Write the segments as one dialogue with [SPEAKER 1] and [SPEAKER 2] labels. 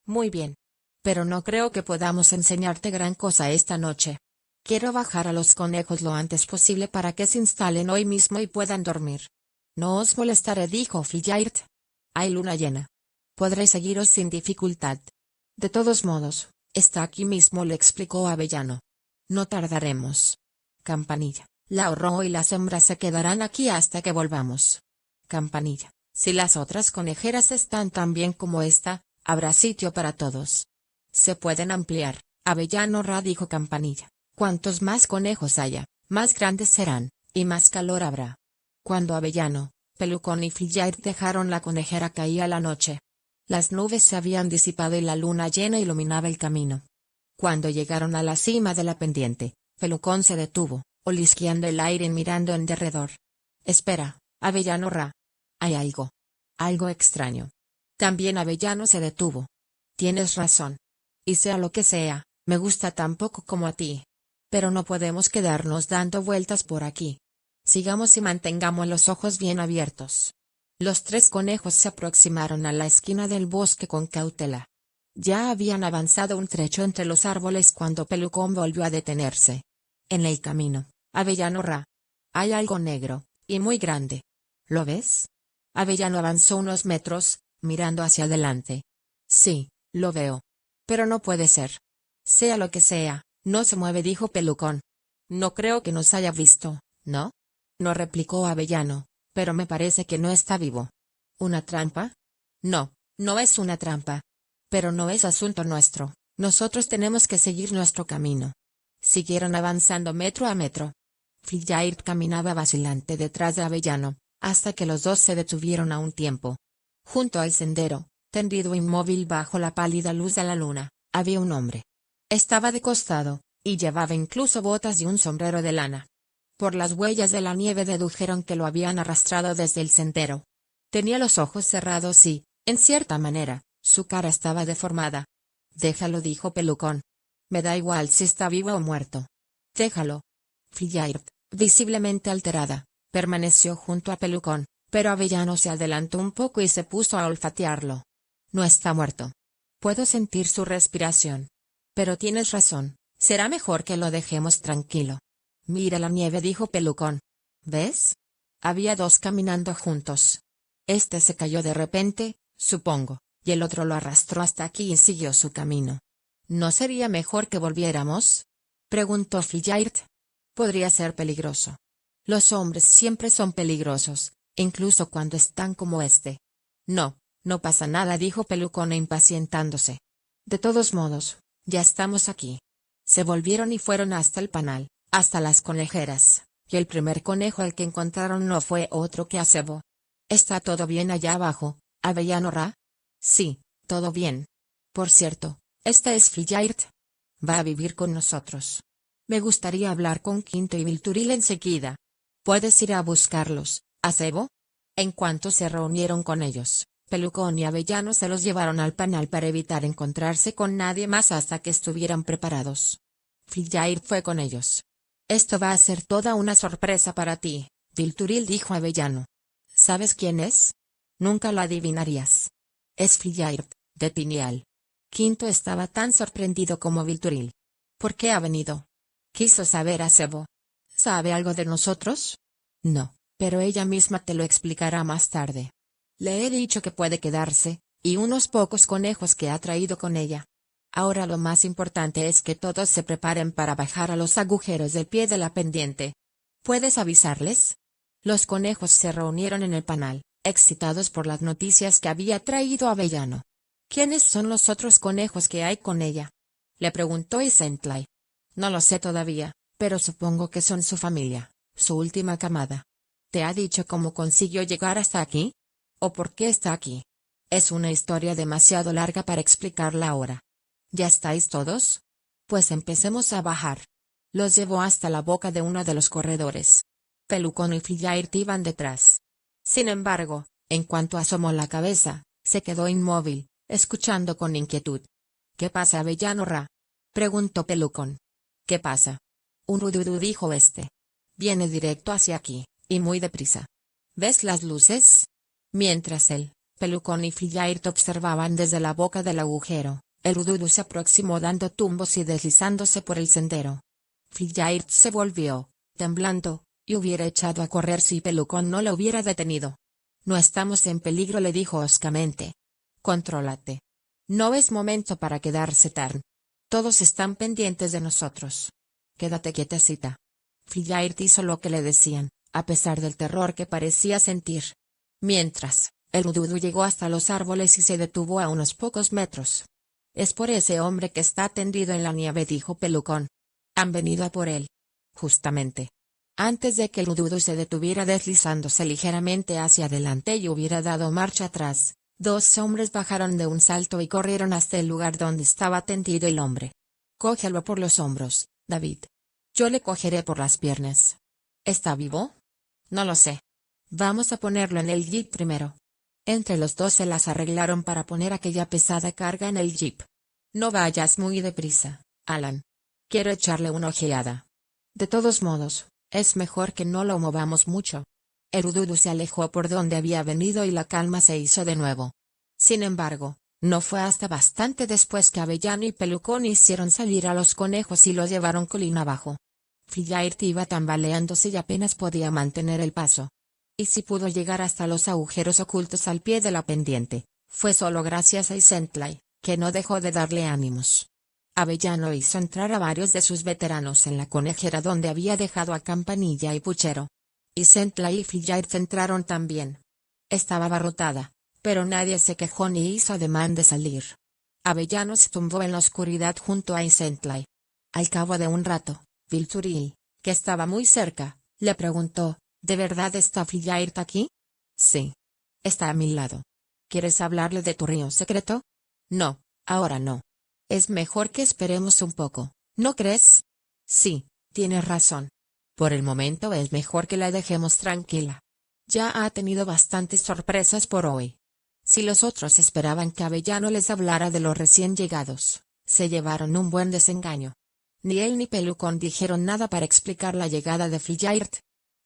[SPEAKER 1] Muy bien. Pero no creo que podamos enseñarte gran cosa esta noche. Quiero bajar a los conejos lo antes posible para que se instalen hoy mismo y puedan dormir. No os molestaré, dijo Flight. Hay luna llena. Podré seguiros sin dificultad. De todos modos, está aquí mismo, le explicó Avellano. No tardaremos. Campanilla, la Lauro y las hembras se quedarán aquí hasta que volvamos. Campanilla, si las otras conejeras están tan bien como esta, habrá sitio para todos. Se pueden ampliar, Avellano Ra, dijo Campanilla. Cuantos más conejos haya, más grandes serán, y más calor habrá. Cuando Avellano, Pelucón y Flight dejaron la conejera caía la noche. Las nubes se habían disipado y la luna llena iluminaba el camino. Cuando llegaron a la cima de la pendiente, Pelucón se detuvo, olisqueando el aire y mirando en derredor. Espera, Avellano Ra. Hay algo. Algo extraño. También Avellano se detuvo. Tienes razón. Y sea lo que sea, me gusta tan poco como a ti. Pero no podemos quedarnos dando vueltas por aquí. Sigamos y mantengamos los ojos bien abiertos. Los tres conejos se aproximaron a la esquina del bosque con cautela. Ya habían avanzado un trecho entre los árboles cuando Pelucón volvió a detenerse. En el camino, Avellano Ra. Hay algo negro, y muy grande. ¿Lo ves? Avellano avanzó unos metros, mirando hacia adelante. Sí, lo veo. Pero no puede ser. Sea lo que sea, no se mueve, dijo Pelucón. No creo que nos haya visto, ¿no? No, replicó Avellano, pero me parece que no está vivo. ¿Una trampa? No, no es una trampa. Pero no es asunto nuestro, nosotros tenemos que seguir nuestro camino. Siguieron avanzando metro a metro. Flight caminaba vacilante detrás de Avellano, hasta que los dos se detuvieron a un tiempo. Junto al sendero, tendido inmóvil bajo la pálida luz de la luna, había un hombre. Estaba de costado, y llevaba incluso botas y un sombrero de lana. Por las huellas de la nieve dedujeron que lo habían arrastrado desde el sendero. Tenía los ojos cerrados y, en cierta manera, su cara estaba deformada. Déjalo, dijo Pelucón. Me da igual si está vivo o muerto. Déjalo. Flight, visiblemente alterada, permaneció junto a Pelucón, pero Avellano se adelantó un poco y se puso a olfatearlo. No está muerto. Puedo sentir su respiración. Pero tienes razón, será mejor que lo dejemos tranquilo. Mira la nieve, dijo Pelucón. ¿Ves? Había dos caminando juntos. Este se cayó de repente, supongo, y el otro lo arrastró hasta aquí y siguió su camino. ¿No sería mejor que volviéramos? Preguntó Flight. Podría ser peligroso. Los hombres siempre son peligrosos, incluso cuando están como este. No, no pasa nada, dijo Pelucón impacientándose. De todos modos, ya estamos aquí. Se volvieron y fueron hasta el panal, hasta las conejeras, y el primer conejo al que encontraron no fue otro que Acebo. ¿Está todo bien allá abajo, Avellano Ra? Sí, todo bien. Por cierto, esta es Flight. Va a vivir con nosotros. Me gustaría hablar con Quinto y Vilturil enseguida. ¿Puedes ir a buscarlos, Acebo? En cuanto se reunieron con ellos, Pelucón y Avellano se los llevaron al panal para evitar encontrarse con nadie más hasta que estuvieran preparados. Flight fue con ellos. Esto va a ser toda una sorpresa para ti, Vilturil, dijo Avellano. ¿Sabes quién es? Nunca lo adivinarías. Es Flight, de Pineal. Quinto estaba tan sorprendido como Vilturil. ¿Por qué ha venido? Quiso saber Acebo. ¿Sabe algo de nosotros? No, pero ella misma te lo explicará más tarde. Le he dicho que puede quedarse, y unos pocos conejos que ha traído con ella. Ahora lo más importante es que todos se preparen para bajar a los agujeros del pie de la pendiente. ¿Puedes avisarles? Los conejos se reunieron en el panal, excitados por las noticias que había traído Avellano. ¿Quiénes son los otros conejos que hay con ella? Le preguntó Isentlay. No lo sé todavía, pero supongo que son su familia, su última camada. ¿Te ha dicho cómo consiguió llegar hasta aquí? ¿O por qué está aquí? Es una historia demasiado larga para explicarla ahora. ¿Ya estáis todos? Pues empecemos a bajar. Los llevó hasta la boca de uno de los corredores. Pelucón y Flight iban detrás. Sin embargo, en cuanto asomó la cabeza, se quedó inmóvil, escuchando con inquietud. ¿Qué pasa, Avellano Ra? Preguntó Pelucón. ¿Qué pasa? Un rududú, dijo este. Viene directo hacia aquí, y muy deprisa. ¿Ves las luces? Mientras él, Pelucón y Flight observaban desde la boca del agujero. El Ududu se aproximó dando tumbos y deslizándose por el sendero. Flight se volvió, temblando, y hubiera echado a correr si Pelucón no lo hubiera detenido. No estamos en peligro, le dijo hoscamente. Contrólate. No es momento para quedarse tan. Todos están pendientes de nosotros. Quédate quietecita. Flight hizo lo que le decían, a pesar del terror que parecía sentir. Mientras, el Ududu llegó hasta los árboles y se detuvo a unos pocos metros. Es por ese hombre que está tendido en la nieve, dijo Pelucón. Han venido a por él. Justamente. Antes de que el Ududu se detuviera deslizándose ligeramente hacia adelante y hubiera dado marcha atrás, dos hombres bajaron de un salto y corrieron hasta el lugar donde estaba tendido el hombre. Cógelo por los hombros, David. Yo le cogeré por las piernas. ¿Está vivo? No lo sé. Vamos a ponerlo en el jeep primero. Entre los dos se las arreglaron para poner aquella pesada carga en el jeep. No vayas muy deprisa, Alan. Quiero echarle una ojeada. De todos modos, es mejor que no lo movamos mucho. El Ududu se alejó por donde había venido y la calma se hizo de nuevo. Sin embargo, no fue hasta bastante después que Avellano y Pelucón hicieron salir a los conejos y los llevaron colina abajo. Flight iba tambaleándose y apenas podía mantener el paso. Y si pudo llegar hasta los agujeros ocultos al pie de la pendiente, fue solo gracias a Isentlay, que no dejó de darle ánimos. Avellano hizo entrar a varios de sus veteranos en la conejera donde había dejado a Campanilla y Puchero. Isentlay y Flight entraron también. Estaba abarrotada, pero nadie se quejó ni hizo ademán de salir. Avellano se tumbó en la oscuridad junto a Isentlay. Al cabo de un rato, Vilturil, que estaba muy cerca, le preguntó, ¿de verdad está Flight aquí? Sí. Está a mi lado. ¿Quieres hablarle de tu río secreto? No, ahora no. Es mejor que esperemos un poco, ¿no crees? Sí, tienes razón. Por el momento es mejor que la dejemos tranquila. Ya ha tenido bastantes sorpresas por hoy. Si los otros esperaban que Avellano les hablara de los recién llegados, se llevaron un buen desengaño. Ni él ni Pelucón dijeron nada para explicar la llegada de Flight.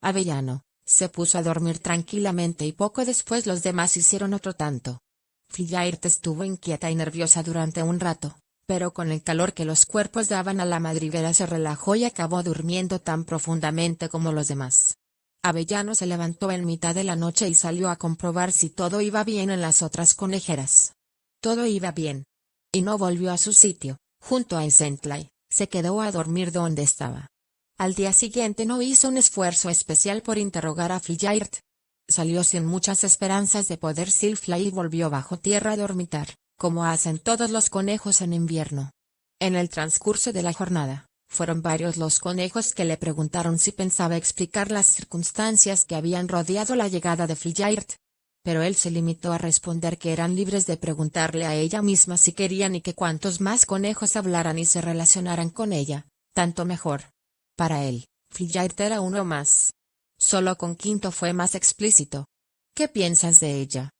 [SPEAKER 1] Avellano se puso a dormir tranquilamente y poco después los demás hicieron otro tanto. Flight estuvo inquieta y nerviosa durante un rato, pero con el calor que los cuerpos daban a la madriguera se relajó y acabó durmiendo tan profundamente como los demás. Avellano se levantó en mitad de la noche y salió a comprobar si todo iba bien en las otras conejeras. Todo iba bien. Y no volvió a su sitio, junto a Isentlay, se quedó a dormir donde estaba. Al día siguiente no hizo un esfuerzo especial por interrogar a Flight. Salió sin muchas esperanzas de poder silfla y volvió bajo tierra a dormitar, como hacen todos los conejos en invierno. En el transcurso de la jornada, fueron varios los conejos que le preguntaron si pensaba explicar las circunstancias que habían rodeado la llegada de Flight. Pero él se limitó a responder que eran libres de preguntarle a ella misma si querían y que cuantos más conejos hablaran y se relacionaran con ella, tanto mejor. Para él, Flight era uno más. Solo con Quinto fue más explícito. ¿Qué piensas de ella?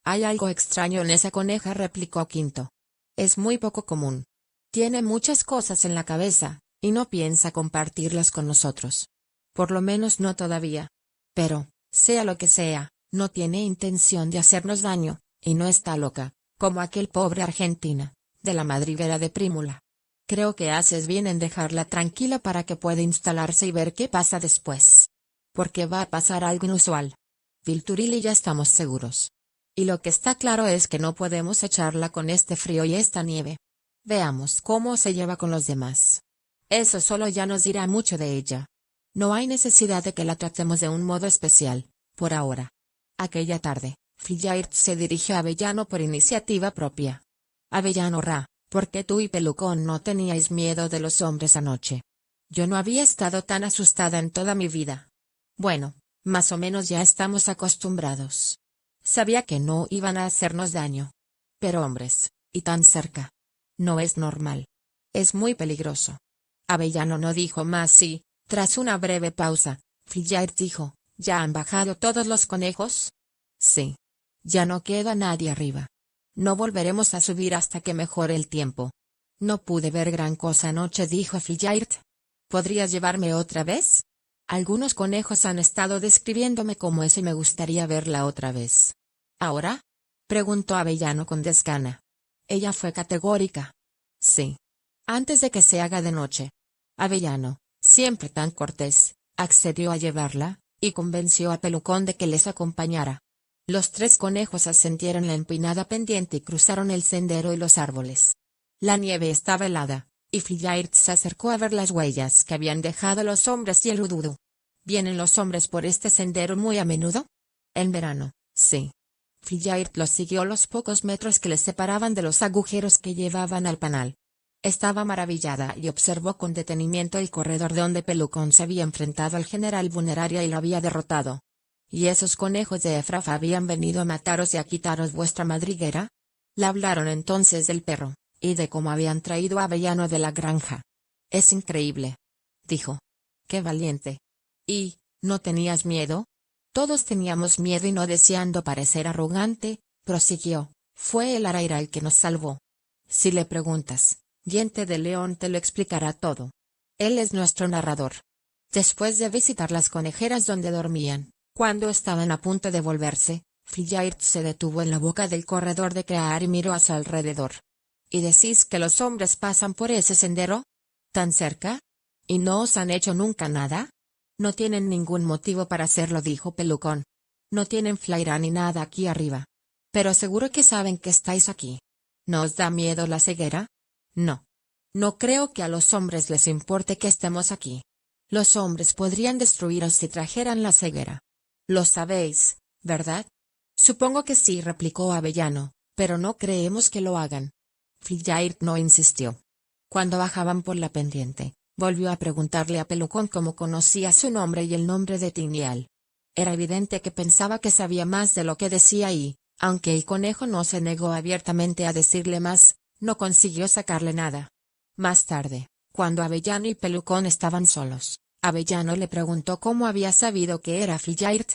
[SPEAKER 1] Hay algo extraño en esa coneja, replicó Quinto. Es muy poco común. Tiene muchas cosas en la cabeza, y no piensa compartirlas con nosotros. Por lo menos no todavía. Pero, sea lo que sea, no tiene intención de hacernos daño, y no está loca, como aquel pobre Argentina, de la madriguera de Prímula. Creo que haces bien en dejarla tranquila para que pueda instalarse y ver qué pasa después. Porque va a pasar algo inusual. Vilturil y ya estamos seguros. Y lo que está claro es que no podemos echarla con este frío y esta nieve. Veamos cómo se lleva con los demás. Eso solo ya nos dirá mucho de ella. No hay necesidad de que la tratemos de un modo especial, por ahora. Aquella tarde, Flight se dirigió a Avellano por iniciativa propia. Avellano Ra, ¿por qué tú y Pelucón no teníais miedo de los hombres anoche? Yo no había estado tan asustada en toda mi vida. Bueno, más o menos ya estamos acostumbrados. Sabía que no iban a hacernos daño. Pero hombres, y tan cerca. No es normal. Es muy peligroso. Avellano no dijo más y, tras una breve pausa, Flight dijo, ¿ya han bajado todos los conejos? Sí. Ya no queda nadie arriba. No volveremos a subir hasta que mejore el tiempo. No pude ver gran cosa anoche, dijo Flight. ¿Podrías llevarme otra vez? Algunos conejos han estado describiéndome cómo es y me gustaría verla otra vez. ¿Ahora? Preguntó Avellano con desgana. Ella fue categórica. Sí. Antes de que se haga de noche. Avellano, siempre tan cortés, accedió a llevarla, y convenció a Pelucón de que les acompañara. Los tres conejos ascendieron la empinada pendiente y cruzaron el sendero y los árboles. La nieve estaba helada, y Flight se acercó a ver las huellas que habían dejado los hombres y el Ududu. ¿Vienen los hombres por este sendero muy a menudo? En verano, sí. Flight los siguió los pocos metros que les separaban de los agujeros que llevaban al panal. Estaba maravillada y observó con detenimiento el corredor donde Pelucón se había enfrentado al general Buneraria y lo había derrotado. ¿Y esos conejos de Efraf habían venido a mataros y a quitaros vuestra madriguera? Le hablaron entonces del perro, y de cómo habían traído a Avellano de la granja. Es increíble, dijo. Qué valiente. ¿Y, no tenías miedo? Todos teníamos miedo y no deseando parecer arrogante, prosiguió, fue el Araira el que nos salvó. Si le preguntas, Diente de León te lo explicará todo. Él es nuestro narrador. Después de visitar las conejeras donde dormían, cuando estaban a punto de volverse, Flight se detuvo en la boca del corredor de Crear y miró a su alrededor. ¿Y decís que los hombres pasan por ese sendero? ¿Tan cerca? ¿Y no os han hecho nunca nada? No tienen ningún motivo para hacerlo, dijo Pelucón. No tienen flaira ni nada aquí arriba. Pero seguro que saben que estáis aquí. ¿No os da miedo la ceguera? No. No creo que a los hombres les importe que estemos aquí. Los hombres podrían destruiros si trajeran la ceguera. Lo sabéis, ¿verdad? Supongo que sí, replicó Avellano, pero no creemos que lo hagan. Flight no insistió. Cuando bajaban por la pendiente, volvió a preguntarle a Pelucón cómo conocía su nombre y el nombre de Tinial. Era evidente que pensaba que sabía más de lo que decía y, aunque el conejo no se negó abiertamente a decirle más, no consiguió sacarle nada. Más tarde, cuando Avellano y Pelucón estaban solos, Avellano le preguntó cómo había sabido que era Flight.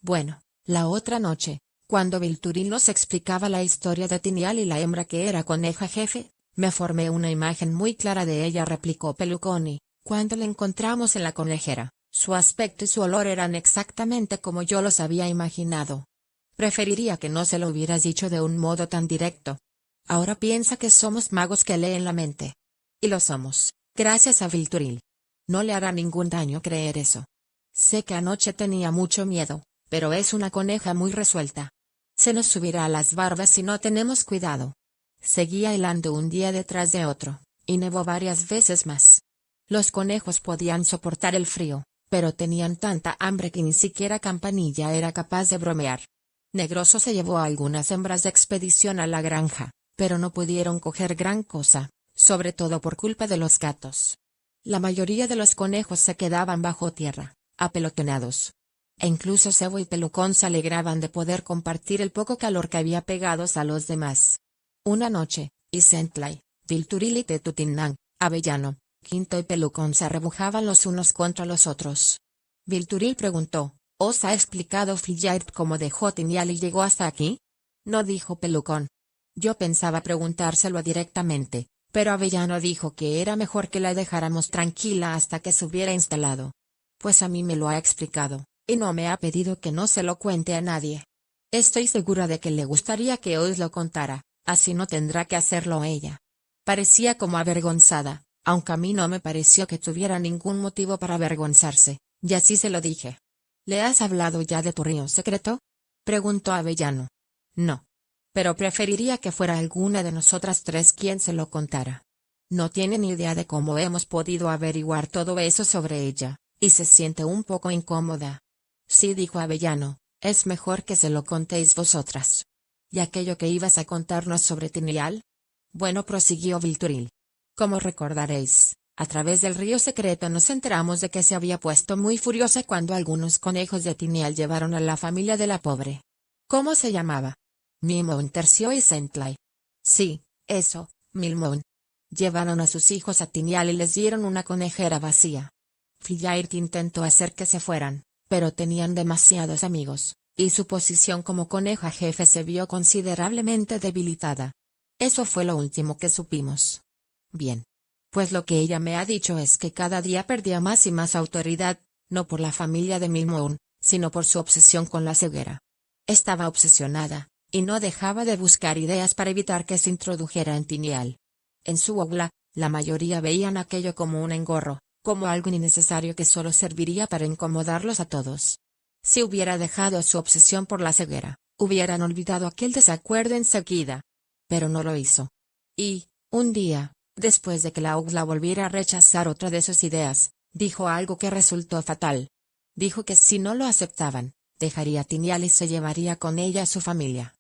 [SPEAKER 1] Bueno, la otra noche, cuando Vilturín nos explicaba la historia de Tinial y la hembra que era coneja jefe, me formé una imagen muy clara de ella, replicó Pelucón, y, cuando la encontramos en la conejera, su aspecto y su olor eran exactamente como yo los había imaginado. Preferiría que no se lo hubieras dicho de un modo tan directo. Ahora piensa que somos magos que leen la mente. Y lo somos, gracias a Vilturil. No le hará ningún daño creer eso. Sé que anoche tenía mucho miedo, pero es una coneja muy resuelta. Se nos subirá a las barbas si no tenemos cuidado. Seguía helando un día detrás de otro, y nevó varias veces más. Los conejos podían soportar el frío, pero tenían tanta hambre que ni siquiera Campanilla era capaz de bromear. Negroso se llevó a algunas hembras de expedición a la granja, pero no pudieron coger gran cosa, sobre todo por culpa de los gatos. La mayoría de los conejos se quedaban bajo tierra, apelotonados. E incluso Cebo y Pelucón se alegraban de poder compartir el poco calor que había pegados a los demás. Una noche, Isentlay, Vilturil y Tetutinán, Avellano, Quinto y Pelucón se arrebujaban los unos contra los otros. Vilturil preguntó, ¿os ha explicado Flight cómo dejó Tinial y llegó hasta aquí? No, dijo Pelucón. Yo pensaba preguntárselo directamente, pero Avellano dijo que era mejor que la dejáramos tranquila hasta que se hubiera instalado. Pues a mí me lo ha explicado, y no me ha pedido que no se lo cuente a nadie. Estoy segura de que le gustaría que os lo contara. Así no tendrá que hacerlo ella. Parecía como avergonzada, aunque a mí no me pareció que tuviera ningún motivo para avergonzarse, y así se lo dije. ¿Le has hablado ya de tu río secreto? Preguntó Avellano. No. Pero preferiría que fuera alguna de nosotras tres quien se lo contara. No tiene ni idea de cómo hemos podido averiguar todo eso sobre ella, y se siente un poco incómoda. Sí, dijo Avellano, es mejor que se lo contéis vosotras. ¿Y aquello que ibas a contarnos sobre Tinial? Bueno, prosiguió Vilturil. Como recordaréis, a través del río secreto nos enteramos de que se había puesto muy furiosa cuando algunos conejos de Tinial llevaron a la familia de la pobre. ¿Cómo se llamaba? Milmoun Tercio y Sentlay. Sí, eso, Milmoun. Llevaron a sus hijos a Tinial y les dieron una conejera vacía. Flight intentó hacer que se fueran, pero tenían demasiados amigos, y su posición como coneja jefe se vio considerablemente debilitada. Eso fue lo último que supimos. Bien. Pues lo que ella me ha dicho es que cada día perdía más y más autoridad, no por la familia de Milmoun, sino por su obsesión con la ceguera. Estaba obsesionada, y no dejaba de buscar ideas para evitar que se introdujera en Tinial. En su aula, la mayoría veían aquello como un engorro, como algo innecesario que solo serviría para incomodarlos a todos. Si hubiera dejado su obsesión por la ceguera, hubieran olvidado aquel desacuerdo enseguida. Pero no lo hizo. Y, un día, después de que la aula volviera a rechazar otra de sus ideas, dijo algo que resultó fatal. Dijo que si no lo aceptaban, dejaría a Tinial y se llevaría con ella a su familia.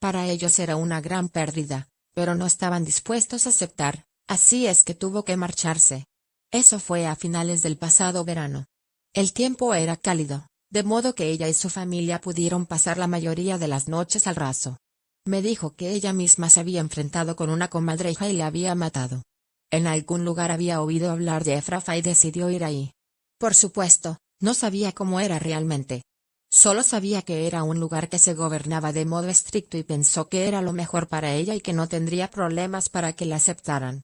[SPEAKER 1] Para ellos era una gran pérdida, pero no estaban dispuestos a aceptar, así es que tuvo que marcharse. Eso fue a finales del pasado verano. El tiempo era cálido, de modo que ella y su familia pudieron pasar la mayoría de las noches al raso. Me dijo que ella misma se había enfrentado con una comadreja y le había matado. En algún lugar había oído hablar de Efrafa y decidió ir ahí. Por supuesto, no sabía cómo era realmente. Solo sabía que era un lugar que se gobernaba de modo estricto y pensó que era lo mejor para ella y que no tendría problemas para que la aceptaran.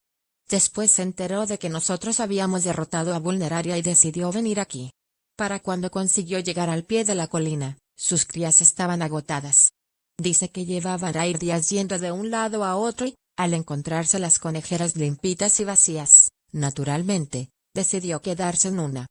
[SPEAKER 1] Después se enteró de que nosotros habíamos derrotado a Vulneraria y decidió venir aquí. Para cuando consiguió llegar al pie de la colina, sus crías estaban agotadas. Dice que llevaban días yendo de un lado a otro y, al encontrarse las conejeras limpitas y vacías, naturalmente, decidió quedarse en una.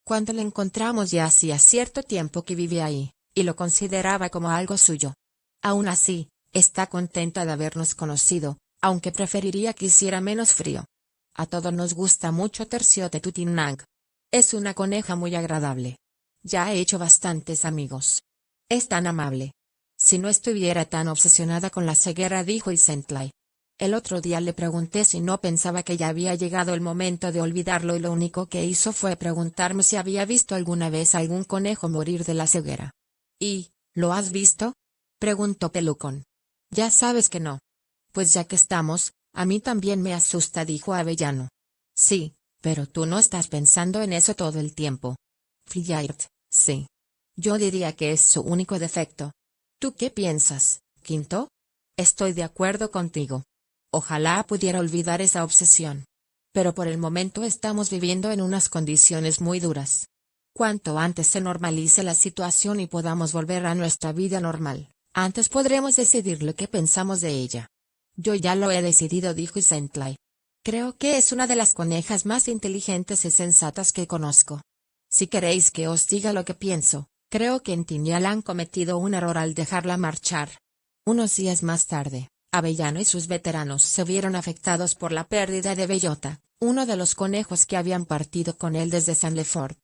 [SPEAKER 1] Cuando le encontramos ya hacía cierto tiempo que vivía ahí, y lo consideraba como algo suyo. Aún así, está contenta de habernos conocido, aunque preferiría que hiciera menos frío. A todos nos gusta mucho Terciote Tutinang. Es una coneja muy agradable. Ya he hecho bastantes amigos. Es tan amable. Si no estuviera tan obsesionada con la ceguera, dijo Isentlai. El otro día le pregunté si no pensaba que ya había llegado el momento de olvidarlo y lo único que hizo fue preguntarme si había visto alguna vez algún conejo morir de la ceguera. ¿Y, lo has visto? Preguntó Pelucón. Ya sabes que no. Pues ya que estamos, a mí también me asusta, dijo Avellano. Sí, pero tú no estás pensando en eso todo el tiempo. Flirt, sí. Yo diría que es su único defecto. ¿Tú qué piensas, Quinto? Estoy de acuerdo contigo. Ojalá pudiera olvidar esa obsesión. Pero por el momento estamos viviendo en unas condiciones muy duras. Cuanto antes se normalice la situación y podamos volver a nuestra vida normal, antes podremos decidir lo que pensamos de ella. Yo ya lo he decidido, dijo Isentlai. Creo que es una de las conejas más inteligentes y sensatas que conozco. Si queréis que os diga lo que pienso, creo que en Tinial han cometido un error al dejarla marchar. Unos días más tarde, Avellano y sus veteranos se vieron afectados por la pérdida de Bellota, uno de los conejos que habían partido con él desde San Lefort.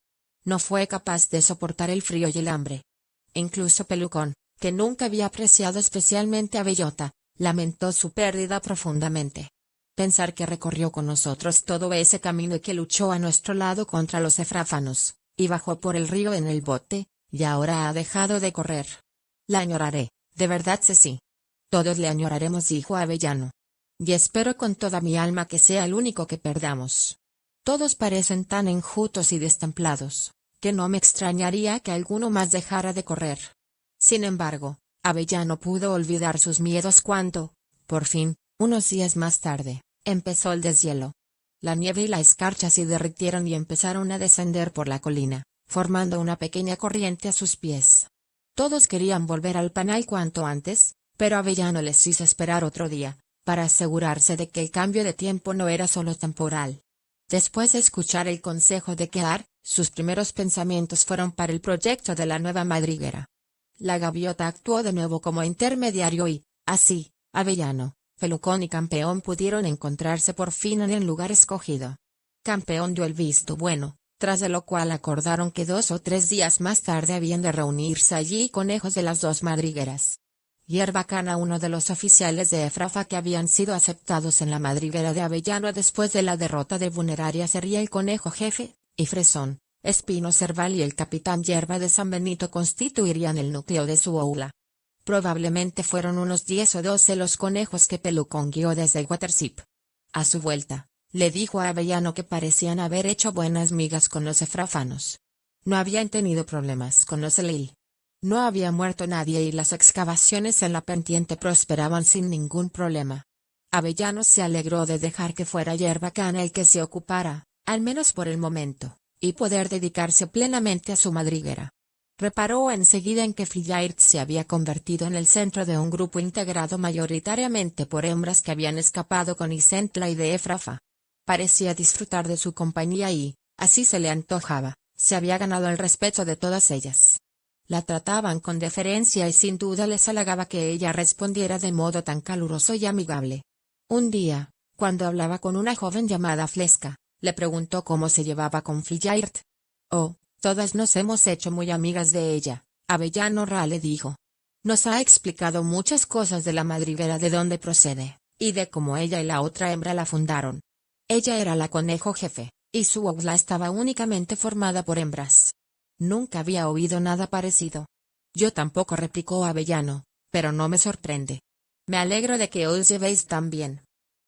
[SPEAKER 1] No fue capaz de soportar el frío y el hambre. Incluso Pelucón, que nunca había apreciado especialmente a Bellota, lamentó su pérdida profundamente. Pensar que recorrió con nosotros todo ese camino y que luchó a nuestro lado contra los efráfanos, y bajó por el río en el bote, y ahora ha dejado de correr. La añoraré, de verdad sí. Todos le añoraremos, dijo Avellano. Y espero con toda mi alma que sea el único que perdamos. Todos parecen tan enjutos y destemplados, que no me extrañaría que alguno más dejara de correr. Sin embargo, Avellano pudo olvidar sus miedos cuando, por fin, unos días más tarde, empezó el deshielo. La nieve y la escarcha se derritieron y empezaron a descender por la colina, formando una pequeña corriente a sus pies. Todos querían volver al panal cuanto antes, pero Avellano les hizo esperar otro día, para asegurarse de que el cambio de tiempo no era solo temporal. Después de escuchar el consejo de Kear, sus primeros pensamientos fueron para el proyecto de la nueva madriguera. La gaviota actuó de nuevo como intermediario y, así, Avellano, Pelucón y Campeón pudieron encontrarse por fin en el lugar escogido. Campeón dio el visto bueno, tras de lo cual acordaron que 2 o 3 días más tarde habían de reunirse allí conejos de las dos madrigueras. Hierbacana, uno de los oficiales de Efrafa que habían sido aceptados en la madriguera de Avellano después de la derrota de Vulneraria, sería el conejo jefe, y Fresón, Espino Cerval y el capitán Hierba de San Benito constituirían el núcleo de su aula. Probablemente fueron unos 10 o 12 los conejos que Pelucón guió desde Watership. A su vuelta, le dijo a Avellano que parecían haber hecho buenas migas con los efrafanos. No habían tenido problemas con los Elil. No había muerto nadie y las excavaciones en la pendiente prosperaban sin ningún problema. Avellano se alegró de dejar que fuera Hierbacana el que se ocupara, al menos por el momento, y poder dedicarse plenamente a su madriguera. Reparó enseguida en que Flight se había convertido en el centro de un grupo integrado mayoritariamente por hembras que habían escapado con Isentla y de Efrafa. Parecía disfrutar de su compañía y, así se le antojaba, se había ganado el respeto de todas ellas. La trataban con deferencia y sin duda les halagaba que ella respondiera de modo tan caluroso y amigable. Un día, cuando hablaba con una joven llamada Fleska, le preguntó cómo se llevaba con Flight. «Oh, todas nos hemos hecho muy amigas de ella», Avellano Ra le dijo. «Nos ha explicado muchas cosas de la madriguera de donde procede, y de cómo ella y la otra hembra la fundaron. Ella era la conejo jefe, y su aula estaba únicamente formada por hembras. Nunca había oído nada parecido». «Yo tampoco», replicó Avellano, «pero no me sorprende. Me alegro de que os llevéis tan bien».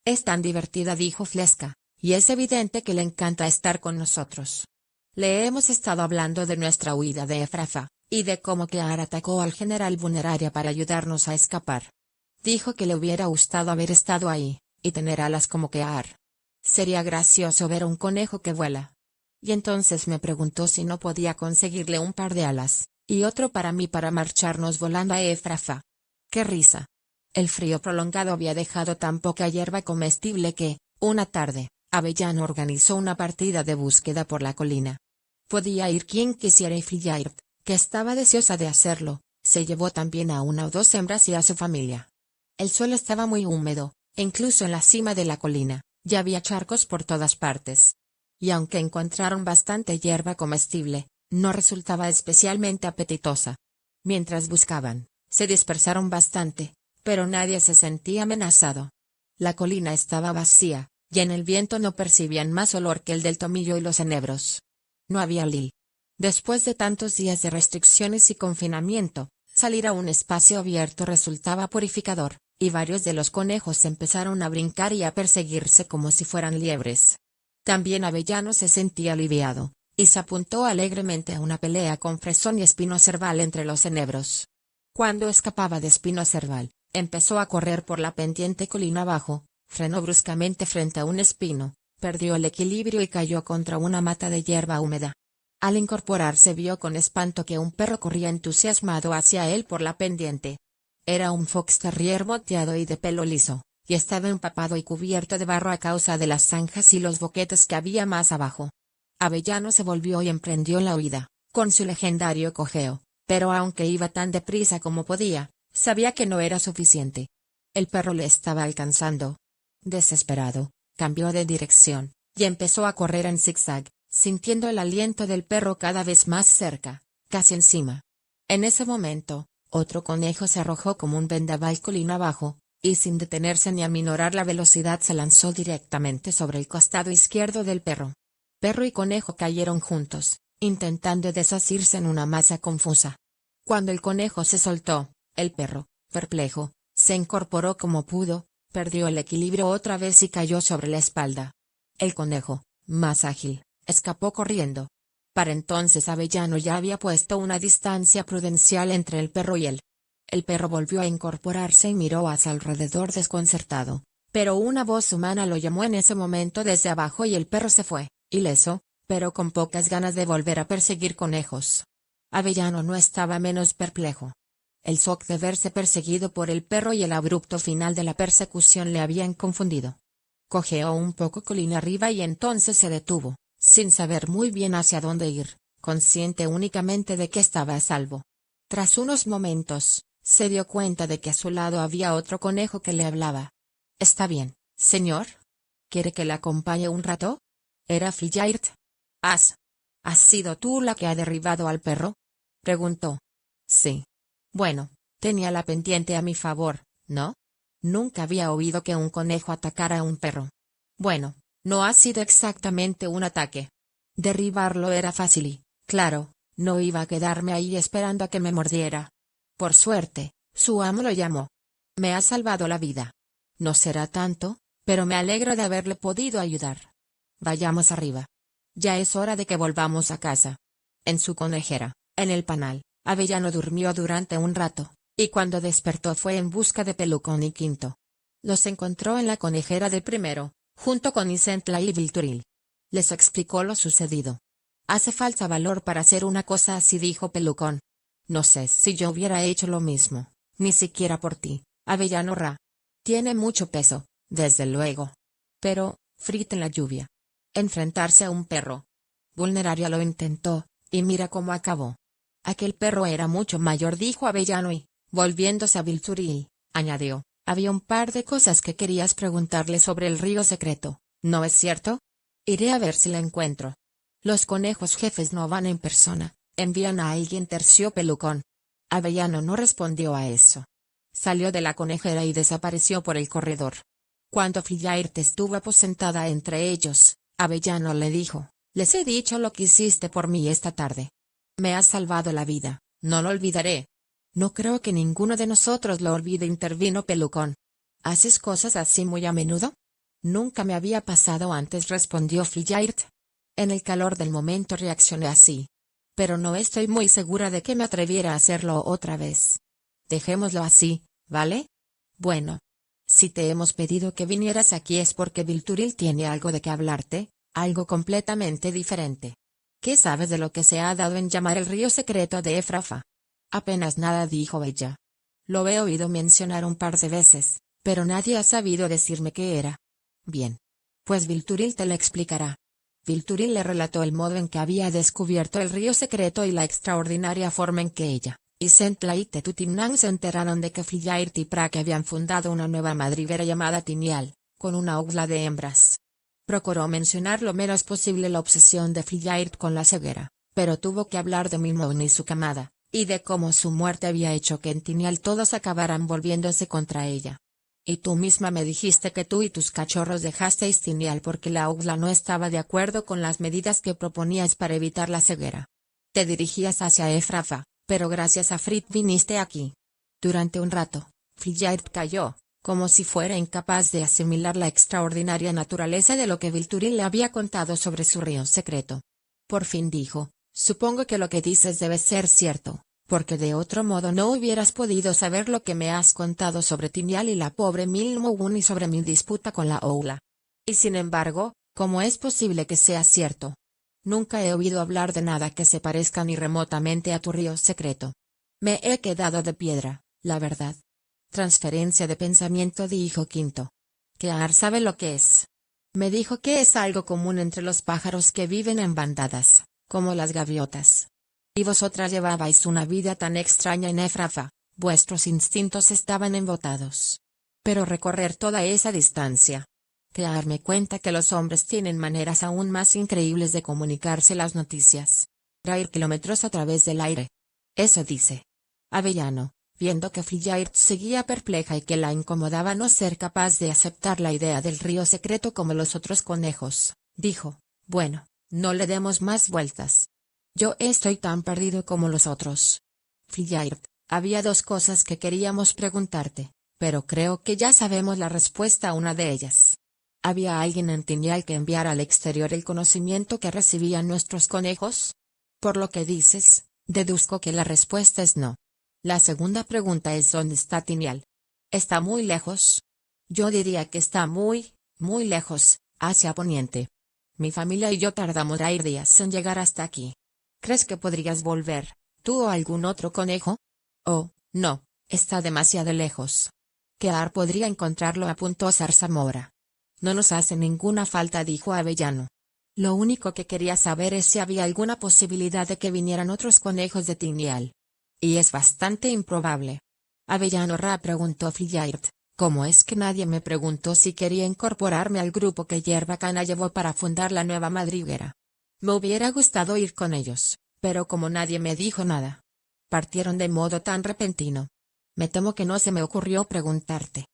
[SPEAKER 1] «Es tan divertida», dijo Fleska, «y es evidente que le encanta estar con nosotros. Le hemos estado hablando de nuestra huida de Efrafa, y de cómo Kear atacó al general Buneraria para ayudarnos a escapar. Dijo que le hubiera gustado haber estado ahí, y tener alas como Kear. Sería gracioso ver un conejo que vuela. Y entonces me preguntó si no podía conseguirle un par de alas, y otro para mí para marcharnos volando a Efrafa. ¡Qué risa! El frío prolongado había dejado tan poca hierba comestible que, una tarde, Avellano organizó una partida de búsqueda por la colina. Podía ir quien quisiera y Flight, que estaba deseosa de hacerlo, se llevó también a una o dos hembras y a su familia. El suelo estaba muy húmedo, incluso en la cima de la colina, ya había charcos por todas partes. Y aunque encontraron bastante hierba comestible, no resultaba especialmente apetitosa. Mientras buscaban, se dispersaron bastante, pero nadie se sentía amenazado. La colina estaba vacía, y en el viento no percibían más olor que el del tomillo y los enebros. No había lil. Después de tantos días de restricciones y confinamiento, salir a un espacio abierto resultaba purificador, y varios de los conejos empezaron a brincar y a perseguirse como si fueran liebres. También Avellano se sentía aliviado, y se apuntó alegremente a una pelea con Fresón y Espinocerval entre los enebros. Cuando escapaba de Espinocerval, empezó a correr por la pendiente colina abajo, frenó bruscamente frente a un espino, perdió el equilibrio y cayó contra una mata de hierba húmeda. Al incorporarse vio con espanto que un perro corría entusiasmado hacia él por la pendiente. Era un fox terrier moteado y de pelo liso, y estaba empapado y cubierto de barro a causa de las zanjas y los boquetes que había más abajo. Avellano se volvió y emprendió la huida, con su legendario cojeo, pero aunque iba tan deprisa como podía, sabía que no era suficiente. El perro le estaba alcanzando. Desesperado, cambió de dirección, y empezó a correr en zigzag, sintiendo el aliento del perro cada vez más cerca, casi encima. En ese momento, otro conejo se arrojó como un vendaval colina abajo, y sin detenerse ni aminorar la velocidad se lanzó directamente sobre el costado izquierdo del perro. Perro y conejo cayeron juntos, intentando desasirse en una masa confusa. Cuando el conejo se soltó, el perro, perplejo, se incorporó como pudo, perdió el equilibrio otra vez y cayó sobre la espalda. El conejo, más ágil, escapó corriendo. Para entonces Avellano ya había puesto una distancia prudencial entre el perro y él. El perro volvió a incorporarse y miró hacia alrededor desconcertado, pero una voz humana lo llamó en ese momento desde abajo y el perro se fue, ileso, pero con pocas ganas de volver a perseguir conejos. Avellano no estaba menos perplejo. El shock de verse perseguido por el perro y el abrupto final de la persecución le habían confundido. Cojeó un poco colina arriba y entonces se detuvo, sin saber muy bien hacia dónde ir, consciente únicamente de que estaba a salvo. Tras unos momentos, se dio cuenta de que a su lado había otro conejo que le hablaba. «¿Está bien, señor? ¿Quiere que le acompañe un rato?» Era Flight. ¿Has sido tú la que ha derribado al perro?», preguntó. «Sí. Bueno, tenía la pendiente a mi favor, ¿no? Nunca había oído que un conejo atacara a un perro. Bueno, no ha sido exactamente un ataque. Derribarlo era fácil y, claro, no iba a quedarme ahí esperando a que me mordiera. Por suerte, su amo lo llamó. Me ha salvado la vida. No será tanto, pero me alegro de haberle podido ayudar. Vayamos arriba. Ya es hora de que volvamos a casa». En su conejera, en el panal, Avellano durmió durante un rato, y cuando despertó fue en busca de Pelucón y Quinto. Los encontró en la conejera del primero, junto con Isentla y Vilturil. Les explicó lo sucedido. Hace falta valor para hacer una cosa así, dijo Pelucón. No sé si yo hubiera hecho lo mismo, ni siquiera por ti, Avellano Ra. Tiene mucho peso, desde luego. Pero, Frit en la lluvia. Enfrentarse a un perro. Vulneraria lo intentó, y mira cómo acabó. Aquel perro era mucho mayor, dijo Avellano y, volviéndose a Vilturil, añadió, había un par de cosas que querías preguntarle sobre el río secreto, ¿no es cierto? Iré a ver si la encuentro. Los conejos jefes no van en persona, envían a alguien, terció Pelucón. Avellano no respondió a eso. Salió de la conejera y desapareció por el corredor. Cuando Flight estuvo aposentada entre ellos, Avellano le dijo, les he dicho lo que hiciste por mí esta tarde. Me has salvado la vida, no lo olvidaré. No creo que ninguno de nosotros lo olvide, intervino Pelucón. ¿Haces cosas así muy a menudo? Nunca me había pasado antes, respondió Flight. En el calor del momento reaccioné así. Pero no estoy muy segura de que me atreviera a hacerlo otra vez. Dejémoslo así, ¿vale? Bueno. Si te hemos pedido que vinieras aquí es porque Vilturil tiene algo de qué hablarte, algo completamente diferente. ¿Qué sabes de lo que se ha dado en llamar el río secreto de Efrafa? Apenas nada, dijo ella. Lo he oído mencionar un par de veces, pero nadie ha sabido decirme qué era. Bien. Pues Vilturil te lo explicará. Vilturil le relató el modo en que había descubierto el río secreto y la extraordinaria forma en que ella y Sentla y Tetutimnán se enteraron de que Flight y Prak habían fundado una nueva madriguera llamada Tinial, con una aula de hembras. Procuró mencionar lo menos posible la obsesión de Flight con la ceguera, pero tuvo que hablar de Milmoun y su camada, y de cómo su muerte había hecho que en Tinial todos acabaran volviéndose contra ella. Y tú misma me dijiste que tú y tus cachorros dejasteis Tinial porque la aula no estaba de acuerdo con las medidas que proponíais para evitar la ceguera. Te dirigías hacia Efrafa, pero gracias a Frit viniste aquí. Durante un rato, Flight cayó, como si fuera incapaz de asimilar la extraordinaria naturaleza de lo que Vilturil le había contado sobre su río secreto. Por fin dijo, supongo que lo que dices debe ser cierto, porque de otro modo no hubieras podido saber lo que me has contado sobre Tinial y la pobre Milmoun y sobre mi disputa con la Oula. Y sin embargo, ¿cómo es posible que sea cierto? Nunca he oído hablar de nada que se parezca ni remotamente a tu río secreto. Me he quedado de piedra, la verdad. Transferencia de pensamiento, dijo Quinto. Kear sabe lo que es. Me dijo que es algo común entre los pájaros que viven en bandadas, como las gaviotas. Y vosotras llevabais una vida tan extraña en Efrafa, vuestros instintos estaban embotados. Pero recorrer toda esa distancia. Darme cuenta que los hombres tienen maneras aún más increíbles de comunicarse las noticias. Traer kilómetros a través del aire. Eso dice. Avellano, viendo que Flight seguía perpleja y que la incomodaba no ser capaz de aceptar la idea del río secreto como los otros conejos, dijo, bueno, no le demos más vueltas. Yo estoy tan perdido como los otros. Flight, había dos cosas que queríamos preguntarte, pero creo que ya sabemos la respuesta a una de ellas. ¿Había alguien en Tinial que enviara al exterior el conocimiento que recibían nuestros conejos? Por lo que dices, deduzco que la respuesta es no. La segunda pregunta es ¿dónde está Tinial? ¿Está muy lejos? Yo diría que está muy lejos, hacia poniente. Mi familia y yo tardamos días en llegar hasta aquí. ¿Crees que podrías volver, tú o algún otro conejo? Oh, no, está demasiado lejos. Kear podría encontrarlo, apuntó Zarzamora. No nos hace ninguna falta, dijo Avellano. Lo único que quería saber es si había alguna posibilidad de que vinieran otros conejos de Tinial. Y es bastante improbable. Avellano Ra, preguntó Flight, ¿cómo es que nadie me preguntó si quería incorporarme al grupo que Yerbacana llevó para fundar la nueva madriguera? Me hubiera gustado ir con ellos, pero como nadie me dijo nada. Partieron de modo tan repentino. Me temo que no se me ocurrió preguntarte.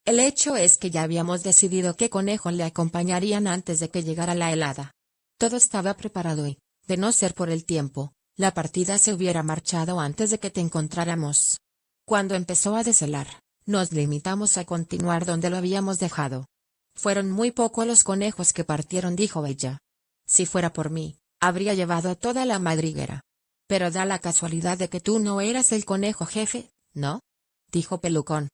[SPEAKER 1] El hecho es que ya habíamos decidido qué conejo le acompañarían antes de que llegara la helada. Todo estaba preparado y, de no ser por el tiempo, la partida se hubiera marchado antes de que te encontráramos. Cuando empezó a deshelar, nos limitamos a continuar donde lo habíamos dejado. Fueron muy pocos los conejos que partieron, dijo ella. Si fuera por mí, habría llevado a toda la madriguera. Pero da la casualidad de que tú no eras el conejo jefe, ¿no? Dijo Pelucón.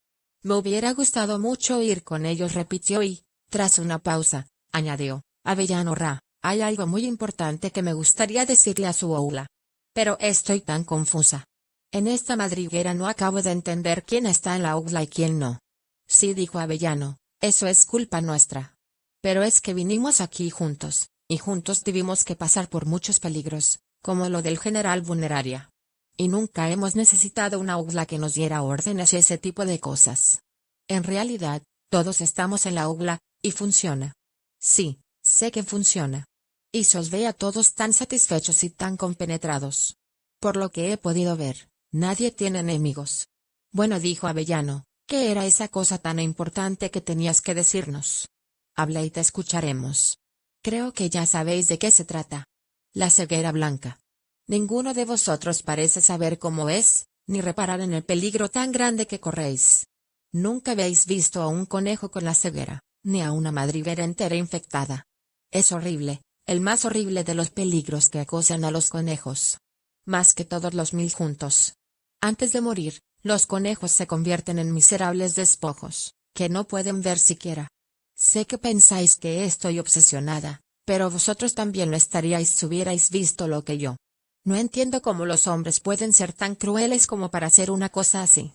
[SPEAKER 1] Me hubiera gustado mucho ir con ellos, repitió y, tras una pausa, añadió, Avellano Ra, Hay algo muy importante que me gustaría decirle a su aula. Pero estoy tan confusa. En esta madriguera no acabo de entender quién está en la aula y quién no. Sí, dijo Avellano, eso es culpa nuestra. Pero es que vinimos aquí juntos, y juntos tuvimos que pasar por muchos peligros, como lo del general Vulneraria. Y nunca hemos necesitado una aula que nos diera órdenes y ese tipo de cosas. En realidad, todos estamos en la aula, y funciona. Sí, sé que funciona. Y se os ve a todos tan satisfechos y tan compenetrados. Por lo que he podido ver, nadie tiene enemigos. Bueno, dijo Avellano, ¿qué era esa cosa tan importante que tenías que decirnos? Habla y te escucharemos. Creo que ya sabéis de qué se trata. La ceguera blanca. Ninguno de vosotros parece saber cómo es, ni reparar en el peligro tan grande que corréis. Nunca habéis visto a un conejo con la ceguera, ni a una madriguera entera infectada. Es horrible, el más horrible de los peligros que acosan a los conejos. Más que todos los 1000 juntos. Antes de morir, los conejos se convierten en miserables despojos, que no pueden ver siquiera. Sé que pensáis que estoy obsesionada, pero vosotros también lo estaríais si hubierais visto lo que yo. No entiendo cómo los hombres pueden ser tan crueles como para hacer una cosa así.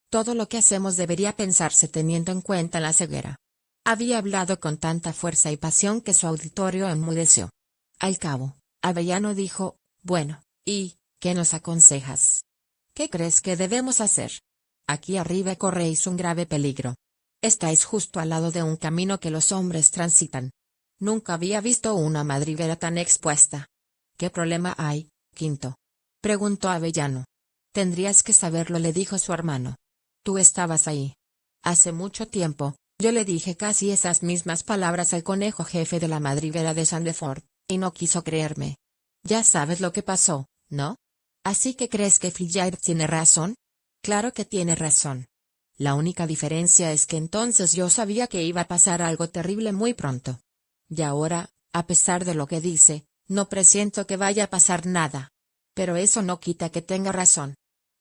[SPEAKER 1] Todo lo que hacemos debería pensarse teniendo en cuenta la ceguera. Había hablado con tanta fuerza y pasión que su auditorio enmudeció. Al cabo, Avellano dijo, bueno, ¿y qué nos aconsejas? ¿Qué crees que debemos hacer? Aquí arriba corréis un grave peligro. Estáis justo al lado de un camino que los hombres transitan. Nunca había visto una madriguera tan expuesta. ¿Qué problema hay, Quinto? Preguntó Avellano. Tendrías que saberlo, le dijo su hermano. Tú estabas ahí. Hace mucho tiempo, yo le dije casi esas mismas palabras al conejo jefe de la madriguera de Sandefjord, y no quiso creerme. Ya sabes lo que pasó, ¿no? ¿Así que crees que Flyjair tiene razón? Claro que tiene razón. La única diferencia es que entonces yo sabía que iba a pasar algo terrible muy pronto. Y ahora, a pesar de lo que dice, no presiento que vaya a pasar nada. Pero eso no quita que tenga razón.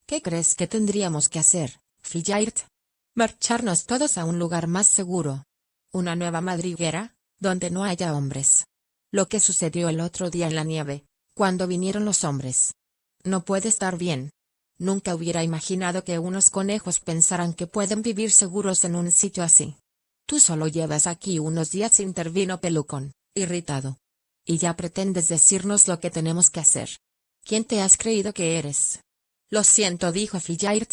[SPEAKER 1] ¿Qué crees que tendríamos que hacer, Flyjair? Marcharnos todos a un lugar más seguro. Una nueva madriguera, donde no haya hombres. Lo que sucedió el otro día en la nieve, cuando vinieron los hombres. No puede estar bien. Nunca hubiera imaginado que unos conejos pensaran que pueden vivir seguros en un sitio así. Tú solo llevas aquí unos días, intervino Pelucón, irritado. Y ya pretendes decirnos lo que tenemos que hacer. ¿Quién te has creído que eres? Lo siento, dijo Flyjair.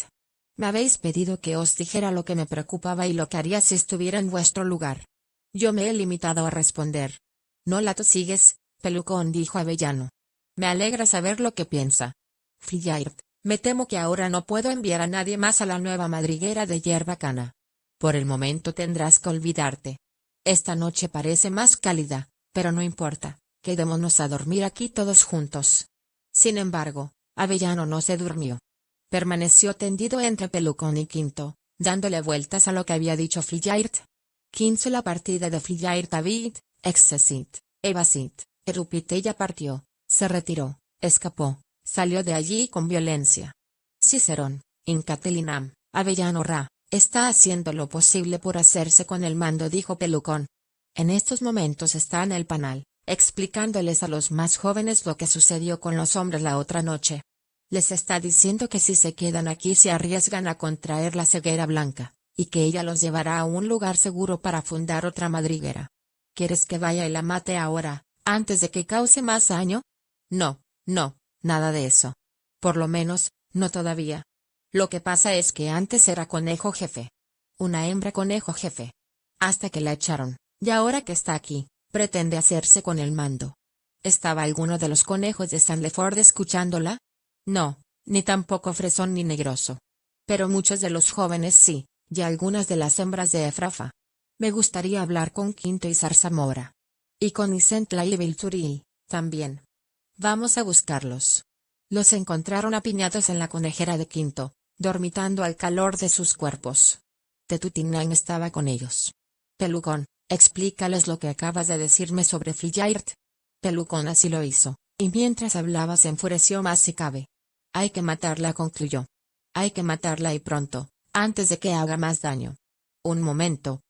[SPEAKER 1] Me habéis pedido que os dijera lo que me preocupaba y lo que haría si estuviera en vuestro lugar. Yo me he limitado a responder. No la sigues, Pelucón, dijo Avellano. Me alegra saber lo que piensa. Flyjair, me temo que ahora no puedo enviar a nadie más a la nueva madriguera de Hierba Cana. Por el momento tendrás que olvidarte. Esta noche parece más cálida, pero no importa, quedémonos a dormir aquí todos juntos. Sin embargo, Avellano no se durmió. Permaneció tendido entre Pelucón y Quinto, dándole vueltas a lo que había dicho Flyjair. 15 La partida de Flyjair David, Excesit, Evasit, Erupite ya partió, se retiró, escapó, salió de allí con violencia. Cicerón, Incatelinam, Avellano Ra, está haciendo lo posible por hacerse con el mando, dijo Pelucón. En estos momentos está en el panal, explicándoles a los más jóvenes lo que sucedió con los hombres la otra noche. Les está diciendo que si se quedan aquí se arriesgan a contraer la ceguera blanca, y que ella los llevará a un lugar seguro para fundar otra madriguera. ¿Quieres que vaya y la mate ahora, antes de que cause más daño? No, no, nada de eso. Por lo menos, no todavía. Lo que pasa es que antes era conejo jefe. Una hembra conejo jefe. Hasta que la echaron, y ahora que está aquí, pretende hacerse con el mando. ¿Estaba alguno de los conejos de Sandefjord escuchándola? No, ni tampoco Fresón ni Negroso. Pero muchos de los jóvenes sí, y algunas de las hembras de Efrafa. Me gustaría hablar con Quinto y Zarzamora. Y con Isentla y Vilturil, también. Vamos a buscarlos. Los encontraron apiñados en la conejera de Quinto, dormitando al calor de sus cuerpos. Tetutinán estaba con ellos. Pelucón, explícales lo que acabas de decirme sobre Flyjair. Pelucón así lo hizo, y mientras hablaba se enfureció más si cabe. Hay que matarla, concluyó. Hay que matarla y pronto, antes de que haga más daño. Un momento,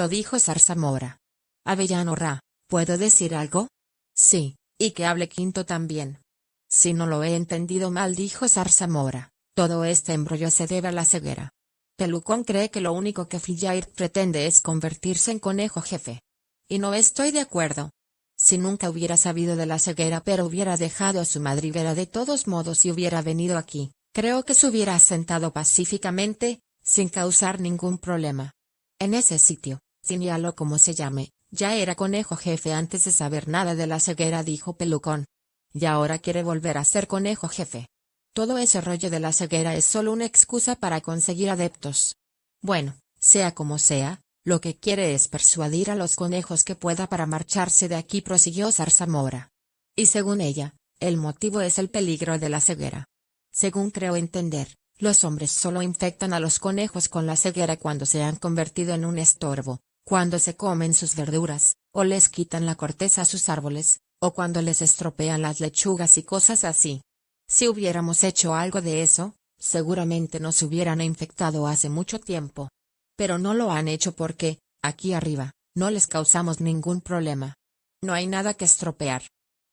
[SPEAKER 1] dijo Zarzamora. Avellano Ra, ¿puedo decir algo? Sí, y que hable Quinto también. Si no lo he entendido mal, dijo Zarzamora, todo este embrollo se debe a la ceguera. Pelucón cree que lo único que Flight pretende es convertirse en conejo jefe. Y no estoy de acuerdo. Si nunca hubiera sabido de la ceguera pero hubiera dejado a su madriguera de todos modos y hubiera venido aquí, creo que se hubiera asentado pacíficamente, sin causar ningún problema. En ese sitio, señaló como se llame, ya era conejo jefe antes de saber nada de la ceguera, dijo Pelucón. Y ahora quiere volver a ser conejo jefe. Todo ese rollo de la ceguera es solo una excusa para conseguir adeptos. Bueno, sea como sea, lo que quiere es persuadir a los conejos que pueda para marcharse de aquí, prosiguió Zarzamora. Y según ella, el motivo es el peligro de la ceguera. Según creo entender, los hombres solo infectan a los conejos con la ceguera cuando se han convertido en un estorbo, cuando se comen sus verduras, o les quitan la corteza a sus árboles, o cuando les estropean las lechugas y cosas así. Si hubiéramos hecho algo de eso, seguramente nos hubieran infectado hace mucho tiempo. Pero no lo han hecho porque, aquí arriba, no les causamos ningún problema. No hay nada que estropear.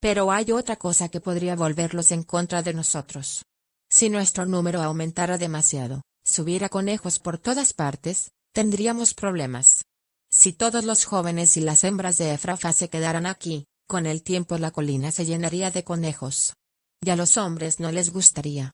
[SPEAKER 1] Pero hay otra cosa que podría volverlos en contra de nosotros. Si nuestro número aumentara demasiado, si hubiera conejos por todas partes, tendríamos problemas. Si todos los jóvenes y las hembras de Efrafa se quedaran aquí, con el tiempo la colina se llenaría de conejos. Y a los hombres no les gustaría.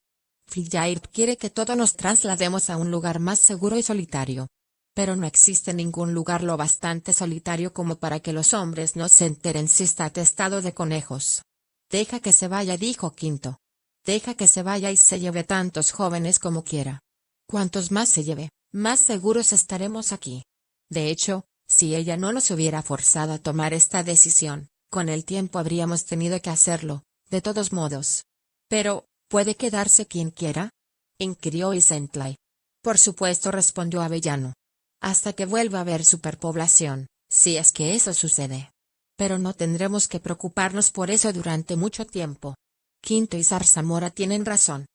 [SPEAKER 1] Flight quiere que todos nos traslademos a un lugar más seguro y solitario. Pero no existe ningún lugar lo bastante solitario como para que los hombres no se enteren si está atestado de conejos. Deja que se vaya, dijo Quinto. Deja que se vaya y se lleve tantos jóvenes como quiera. Cuantos más se lleve, más seguros estaremos aquí. De hecho, si ella no nos hubiera forzado a tomar esta decisión, con el tiempo habríamos tenido que hacerlo, de todos modos. Pero, ¿puede quedarse quien quiera?, inquirió Isentlay. Por supuesto, respondió Avellano. Hasta que vuelva a haber superpoblación, si es que eso sucede. Pero no tendremos que preocuparnos por eso durante mucho tiempo. Quinto y Zarzamora tienen razón.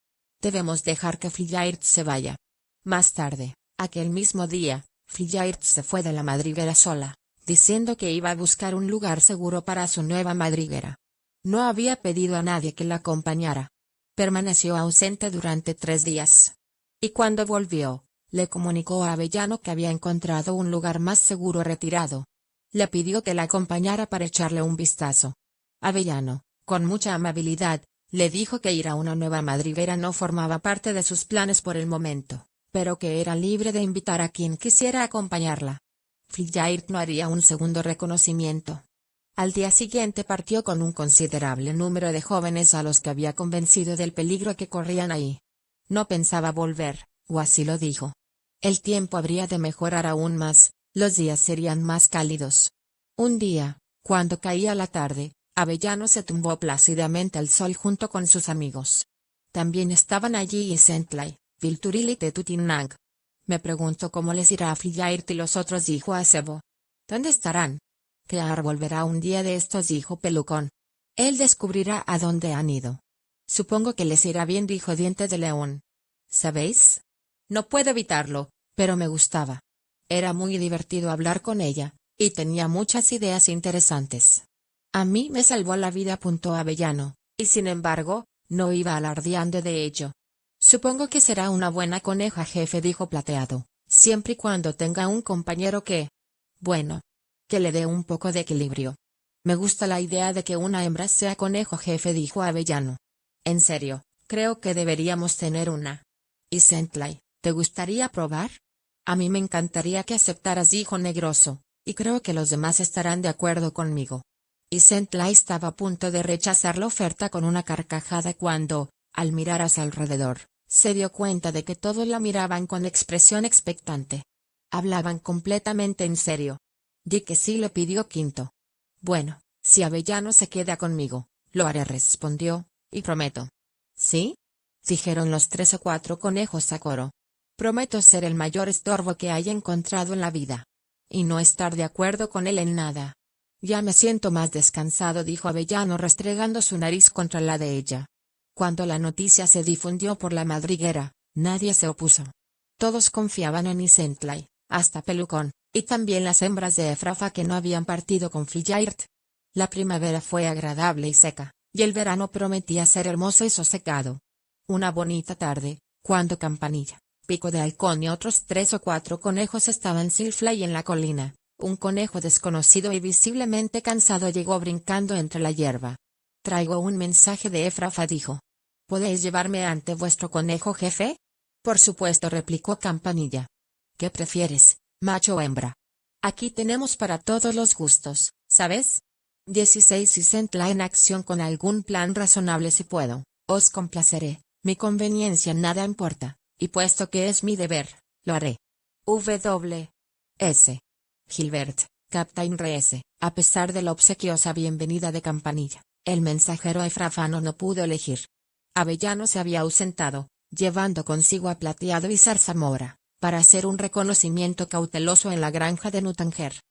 [SPEAKER 1] Debemos dejar que Flight se vaya. Más tarde, aquel mismo día, Flight se fue de la madriguera sola, diciendo que iba a buscar un lugar seguro para su nueva madriguera. No había pedido a nadie que la acompañara. Permaneció ausente durante 3 días. Y cuando volvió, le comunicó a Avellano que había encontrado un lugar más seguro retirado. Le pidió que la acompañara para echarle un vistazo. Avellano, con mucha amabilidad, le dijo que ir a una nueva madriguera no formaba parte de sus planes por el momento, pero que era libre de invitar a quien quisiera acompañarla. Flight no haría un segundo reconocimiento. Al día siguiente partió con un considerable número de jóvenes a los que había convencido del peligro que corrían ahí. No pensaba volver, o así lo dijo. El tiempo habría de mejorar aún más, los días serían más cálidos. Un día, cuando caía la tarde, Avellano se tumbó plácidamente al sol junto con sus amigos. También estaban allí Isentlay, Vilturil y Tetutinag. Me pregunto cómo les irá a Flight y los otros, dijo Acebo. ¿Dónde estarán? Clar volverá un día de estos, dijo Pelucón. Él descubrirá a dónde han ido. Supongo que les irá bien, dijo Diente de León. ¿Sabéis? No puedo evitarlo, pero me gustaba. Era muy divertido hablar con ella, y tenía muchas ideas interesantes. A mí me salvó la vida, apuntó Avellano, y sin embargo, no iba alardeando de ello. Supongo que será una buena coneja jefe, dijo Plateado, siempre y cuando tenga un compañero que... bueno, que le dé un poco de equilibrio. Me gusta la idea de que una hembra sea conejo jefe, dijo Avellano. En serio, creo que deberíamos tener una. Isentlay, ¿te gustaría probar? A mí me encantaría que aceptaras, dijo Negroso, y creo que los demás estarán de acuerdo conmigo. Isentlay estaba a punto de rechazar la oferta con una carcajada cuando, al mirar a su alrededor, se dio cuenta de que todos la miraban con expresión expectante. Hablaban completamente en serio. Di que sí, le pidió Quinto. Bueno, si Avellano se queda conmigo, lo haré, respondió, y prometo. ¿Sí? Dijeron los 3 o 4 conejos a coro. Prometo ser el mayor estorbo que haya encontrado en la vida. Y no estar de acuerdo con él en nada. Ya me siento más descansado, dijo Avellano restregando su nariz contra la de ella. Cuando la noticia se difundió por la madriguera, nadie se opuso. Todos confiaban en Isentlay, hasta Pelucón, y también las hembras de Efrafa que no habían partido con Flight. La primavera fue agradable y seca, y el verano prometía ser hermoso y sosegado. Una bonita tarde, cuando Campanilla, Pico de Halcón y otros 3 o 4 conejos estaban Silfly en la colina, un conejo desconocido y visiblemente cansado llegó brincando entre la hierba. «Traigo un mensaje de Efrafa», dijo. «¿Podéis llevarme ante vuestro conejo jefe?» «Por supuesto», replicó Campanilla. «¿Qué prefieres, macho o hembra? Aquí tenemos para todos los gustos, ¿sabes?» 16 Y Centla en acción con algún plan razonable si puedo, os complaceré, mi conveniencia nada importa, y puesto que es mi deber, lo haré. W.S. Gilbert, Captain Reese. A pesar de la obsequiosa bienvenida de Campanilla, el mensajero efrafano no pudo elegir. Avellano se había ausentado, llevando consigo a Plateado y Zarzamora, para hacer un reconocimiento cauteloso en la granja de Nutanger.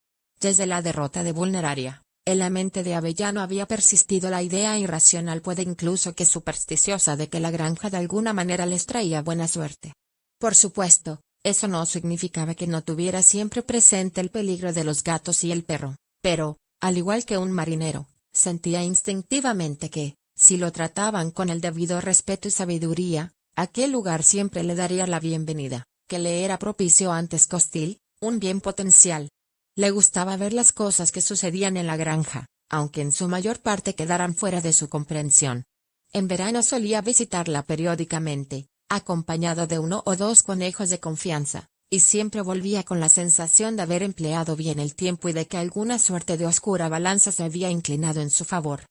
[SPEAKER 1] Desde la derrota de Vulneraria, en la mente de Avellano había persistido la idea irracional, puede incluso que supersticiosa, de que la granja de alguna manera les traía buena suerte. Por supuesto, eso no significaba que no tuviera siempre presente el peligro de los gatos y el perro, pero, al igual que un marinero, sentía instintivamente que, si lo trataban con el debido respeto y sabiduría, aquel lugar siempre le daría la bienvenida, que le era propicio antes que hostil, un bien potencial. Le gustaba ver las cosas que sucedían en la granja, aunque en su mayor parte quedaran fuera de su comprensión. En verano solía visitarla periódicamente, acompañado de 1 o 2 conejos de confianza, y siempre volvía con la sensación de haber empleado bien el tiempo y de que alguna suerte de oscura balanza se había inclinado en su favor.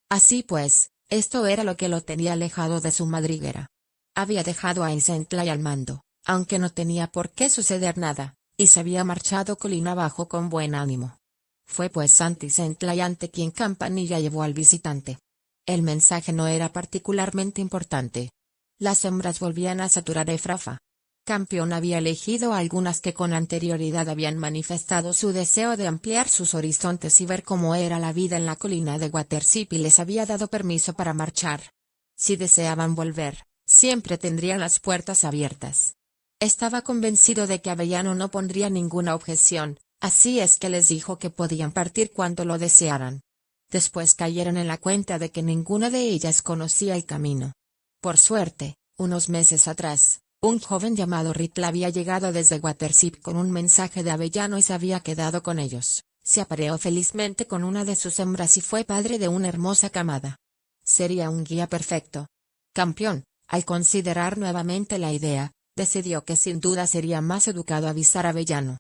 [SPEAKER 1] Así pues, esto era lo que lo tenía alejado de su madriguera. Había dejado a Centlay al mando, aunque no tenía por qué suceder nada, y se había marchado colina abajo con buen ánimo. Fue pues Santi Centlay ante quien Campanilla llevó al visitante. El mensaje no era particularmente importante. Las hembras volvían a saturar Efrafa. Campeón había elegido a algunas que con anterioridad habían manifestado su deseo de ampliar sus horizontes y ver cómo era la vida en la colina de Watership, y les había dado permiso para marchar. Si deseaban volver, siempre tendrían las puertas abiertas. Estaba convencido de que Avellano no pondría ninguna objeción, así es que les dijo que podían partir cuando lo desearan. Después cayeron en la cuenta de que ninguna de ellas conocía el camino. Por suerte, unos meses atrás, un joven llamado Ritla había llegado desde Watership con un mensaje de Avellano y se había quedado con ellos. Se apareó felizmente con una de sus hembras y fue padre de una hermosa camada. Sería un guía perfecto. Campeón, al considerar nuevamente la idea, decidió que sin duda sería más educado avisar a Avellano.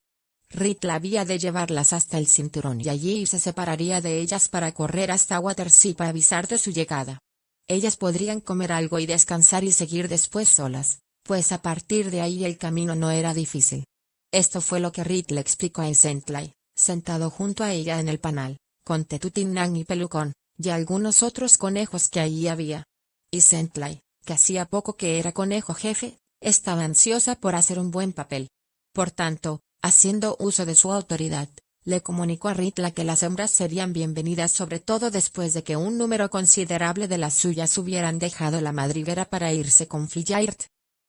[SPEAKER 1] Ritla había de llevarlas hasta el cinturón y allí se separaría de ellas para correr hasta Watership a avisar de su llegada. Ellas podrían comer algo y descansar y seguir después solas, pues a partir de ahí el camino no era difícil. Esto fue lo que Ritla explicó a Centlay, sentado junto a ella en el panal, con Tetutinán y Pelucón, y algunos otros conejos que allí había. Y Centlay, que hacía poco que era conejo jefe, estaba ansiosa por hacer un buen papel. Por tanto, haciendo uso de su autoridad, le comunicó a Ritla que las hembras serían bienvenidas, sobre todo después de que un número considerable de las suyas hubieran dejado la madriguera para irse con Fillard.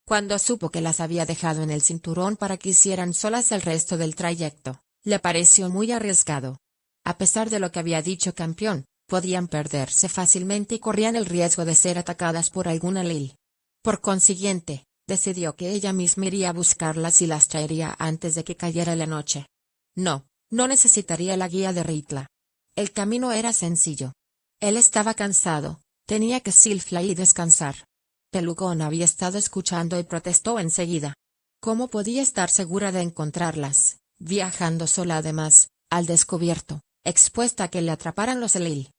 [SPEAKER 1] Cuando supo que las había dejado en el cinturón para que hicieran solas el resto del trayecto, le pareció muy arriesgado. A pesar de lo que había dicho Campeón, podían perderse fácilmente y corrían el riesgo de ser atacadas por alguna lil. Por consiguiente, decidió que ella misma iría a buscarlas y las traería antes de que cayera la noche. No necesitaría la guía de Ritla. El camino era sencillo. Él estaba cansado, tenía que Silfly y descansar. Pelucón había estado escuchando y protestó enseguida. ¿Cómo podía estar segura de encontrarlas, viajando sola además, al descubierto, expuesta a que le atraparan los Elil?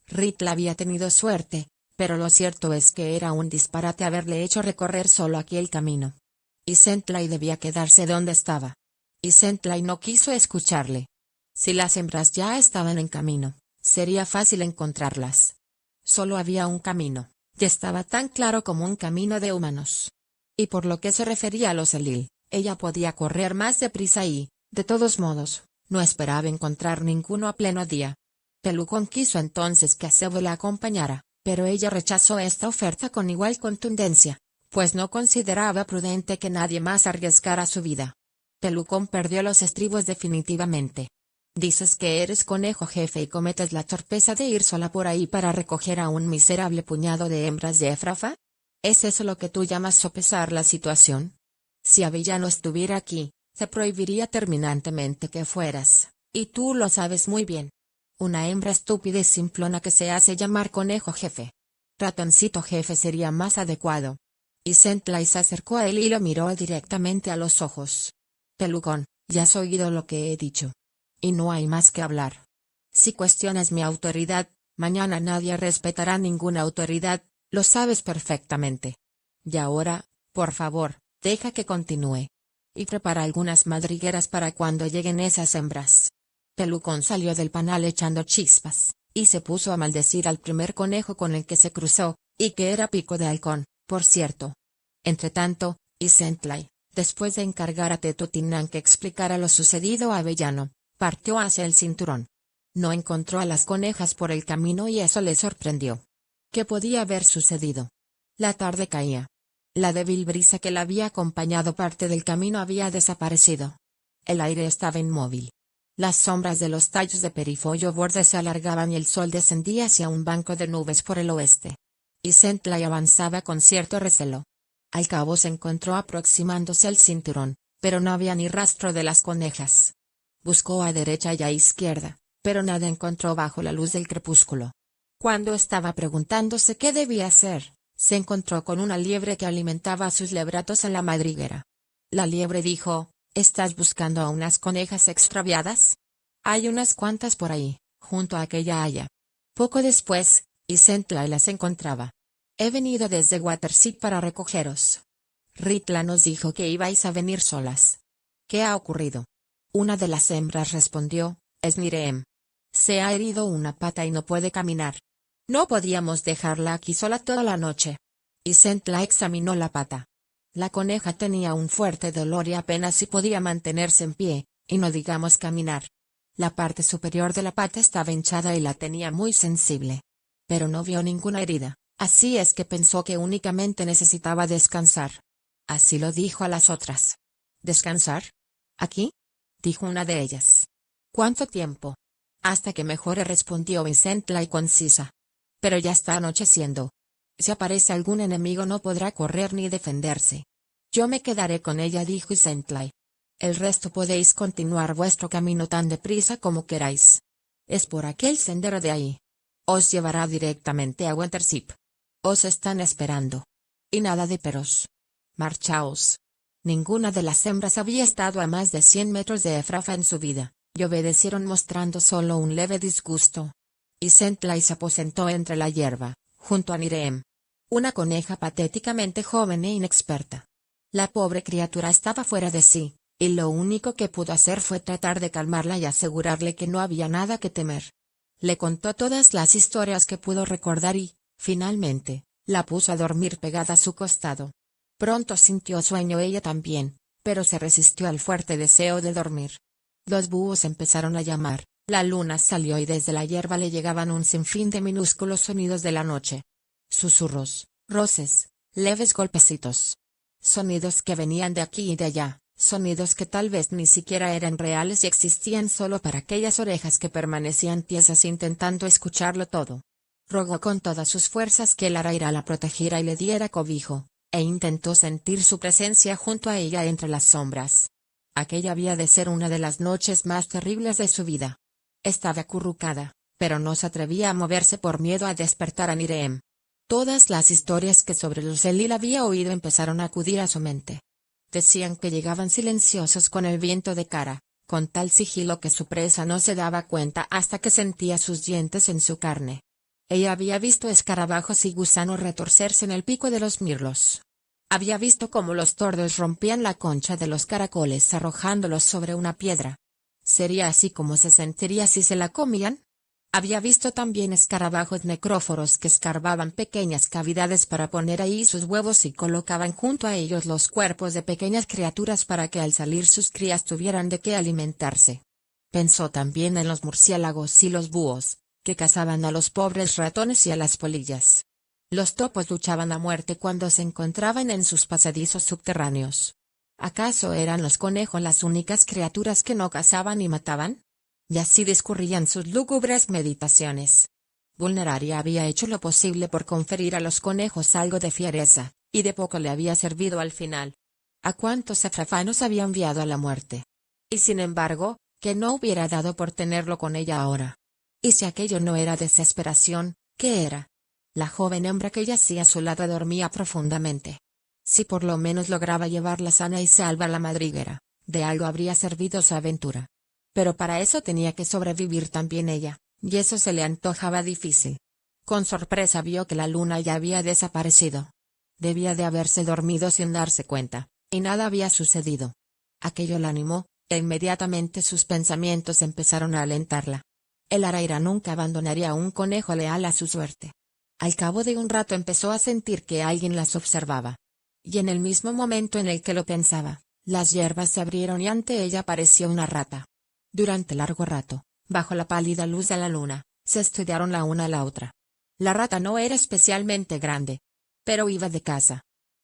[SPEAKER 1] Ritla había tenido suerte, pero lo cierto es que era un disparate haberle hecho recorrer solo aquel camino. Y Centlay debía quedarse donde estaba. Y Centlay no quiso escucharle. Si las hembras ya estaban en camino, sería fácil encontrarlas. Solo había un camino, y estaba tan claro como un camino de humanos. Y por lo que se refería a los Elil, ella podía correr más deprisa y, de todos modos, no esperaba encontrar ninguno a pleno día. Pelucón quiso entonces que Acebo la acompañara, pero ella rechazó esta oferta con igual contundencia, pues no consideraba prudente que nadie más arriesgara su vida. Pelucón perdió los estribos definitivamente. ¿Dices que eres conejo jefe y cometes la torpeza de ir sola por ahí para recoger a un miserable puñado de hembras de Efrafa? ¿Es eso lo que tú llamas sopesar la situación? Si Avellano estuviera aquí, se prohibiría terminantemente que fueras, y tú lo sabes muy bien. Una hembra estúpida y simplona que se hace llamar conejo jefe. Ratoncito jefe sería más adecuado. Y Sentlai se acercó a él y lo miró directamente a los ojos. Pelucón, ya has oído lo que he dicho. Y no hay más que hablar. Si cuestionas mi autoridad, mañana nadie respetará ninguna autoridad, lo sabes perfectamente. Y ahora, por favor, deja que continúe. Y prepara algunas madrigueras para cuando lleguen esas hembras. Pelucón salió del panal echando chispas, y se puso a maldecir al primer conejo con el que se cruzó, y que era Pico de Halcón, por cierto. Entretanto, Sentlai, después de encargar a Tetotinán que explicara lo sucedido a Avellano, partió hacia el cinturón. No encontró a las conejas por el camino y eso le sorprendió. ¿Qué podía haber sucedido? La tarde caía. La débil brisa que la había acompañado parte del camino había desaparecido. El aire estaba inmóvil. Las sombras de los tallos de perifollo verde se alargaban y el sol descendía hacia un banco de nubes por el oeste. Y Sentlai avanzaba con cierto recelo. Al cabo se encontró aproximándose al cinturón, pero no había ni rastro de las conejas. Buscó a derecha y a izquierda, pero nada encontró bajo la luz del crepúsculo. Cuando estaba preguntándose qué debía hacer, se encontró con una liebre que alimentaba a sus lebratos en la madriguera. La liebre dijo: ¿Estás buscando a unas conejas extraviadas? Hay unas cuantas por ahí, junto a aquella haya. Poco después, Sentlai las encontraba. He venido desde Waterseed para recogeros. Ritla nos dijo que ibais a venir solas. ¿Qué ha ocurrido? Una de las hembras respondió: es Mireem. Se ha herido una pata y no puede caminar. No podíamos dejarla aquí sola toda la noche. Sentlai examinó la pata. La coneja tenía un fuerte dolor y apenas si podía mantenerse en pie, y no digamos caminar. La parte superior de la pata estaba hinchada y la tenía muy sensible. Pero no vio ninguna herida, así es que pensó que únicamente necesitaba descansar. Así lo dijo a las otras. ¿Descansar? ¿Aquí?, dijo una de ellas. ¿Cuánto tiempo? Hasta que mejore, respondió Sentlai concisa. Pero ya está anocheciendo. Si aparece algún enemigo no podrá correr ni defenderse. Yo me quedaré con ella, dijo Sentlai. El resto podéis continuar vuestro camino tan deprisa como queráis. Es por aquel sendero de ahí. Os llevará directamente a Waterseed. Os están esperando. Y nada de peros. Marchaos. Ninguna de las hembras había estado a más de 100 metros de Efrafa en su vida, y obedecieron mostrando solo un leve disgusto. Sentlai se aposentó entre la hierba, junto a Mireem. Una coneja patéticamente joven e inexperta. La pobre criatura estaba fuera de sí, y lo único que pudo hacer fue tratar de calmarla y asegurarle que no había nada que temer. Le contó todas las historias que pudo recordar y, finalmente, la puso a dormir pegada a su costado. Pronto sintió sueño ella también, pero se resistió al fuerte deseo de dormir. Los búhos empezaron a llamar, la luna salió y desde la hierba le llegaban un sinfín de minúsculos sonidos de la noche. Susurros, roces, leves golpecitos. Sonidos que venían de aquí y de allá, sonidos que tal vez ni siquiera eran reales y existían solo para aquellas orejas que permanecían tiesas intentando escucharlo todo. Rogó con todas sus fuerzas que el Araira la protegiera y le diera cobijo, e intentó sentir su presencia junto a ella entre las sombras. Aquella había de ser una de las noches más terribles de su vida. Estaba acurrucada, pero no se atrevía a moverse por miedo a despertar a Mireem. Todas las historias que sobre los Elil había oído empezaron a acudir a su mente. Decían que llegaban silenciosos con el viento de cara, con tal sigilo que su presa no se daba cuenta hasta que sentía sus dientes en su carne. Ella había visto escarabajos y gusanos retorcerse en el pico de los mirlos. Había visto cómo los tordos rompían la concha de los caracoles arrojándolos sobre una piedra. ¿Sería así como se sentiría si se la comían? Había visto también escarabajos necróforos que escarbaban pequeñas cavidades para poner ahí sus huevos y colocaban junto a ellos los cuerpos de pequeñas criaturas para que al salir sus crías tuvieran de qué alimentarse. Pensó también en los murciélagos y los búhos, que cazaban a los pobres ratones y a las polillas. Los topos luchaban a muerte cuando se encontraban en sus pasadizos subterráneos. ¿Acaso eran los conejos las únicas criaturas que no cazaban y mataban? y así discurrían sus lúgubres meditaciones. Vulneraria había hecho lo posible por conferir a los conejos algo de fiereza, y de poco le había servido al final. ¿A cuántos efrafanos había enviado a la muerte? Y sin embargo, que no hubiera dado por tenerlo con ella ahora. Y si aquello no era desesperación, ¿qué era? La joven hembra que yacía a su lado dormía profundamente. Si por lo menos lograba llevarla sana y salva a la madriguera, de algo habría servido su aventura. Pero para eso tenía que sobrevivir también ella, y eso se le antojaba difícil. Con sorpresa vio que la luna ya había desaparecido. Debía de haberse dormido sin darse cuenta, y nada había sucedido. Aquello la animó, e inmediatamente sus pensamientos empezaron a alentarla. El araira nunca abandonaría a un conejo leal a su suerte. Al cabo de un rato empezó a sentir que alguien las observaba. Y en el mismo momento en el que lo pensaba, las hierbas se abrieron y ante ella apareció una rata. Durante largo rato, bajo la pálida luz de la luna, se estudiaron la una a la otra. La rata no era especialmente grande, pero iba de caza.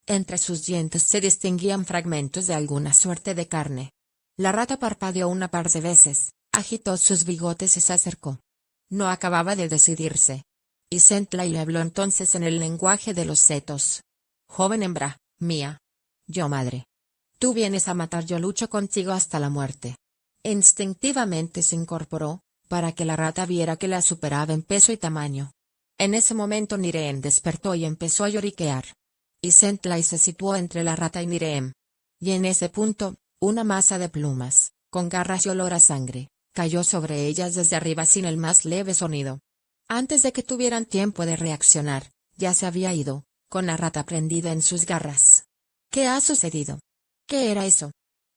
[SPEAKER 1] Entre sus dientes se distinguían fragmentos de alguna suerte de carne. La rata parpadeó una par de veces, agitó sus bigotes y se acercó. No acababa de decidirse. Y Sentlai le habló entonces en el lenguaje de los setos. Joven hembra, mía. Yo madre. Tú vienes a matar, yo lucho contigo hasta la muerte. Instintivamente se incorporó, para que la rata viera que la superaba en peso y tamaño. En ese momento Nireen despertó y empezó a lloriquear. Y Sentlai se situó entre la rata y Nireen. Y en ese punto, una masa de plumas, con garras y olor a sangre, cayó sobre ellas desde arriba sin el más leve sonido. Antes de que tuvieran tiempo de reaccionar, ya se había ido, con la rata prendida en sus garras. ¿Qué ha sucedido? ¿Qué era eso?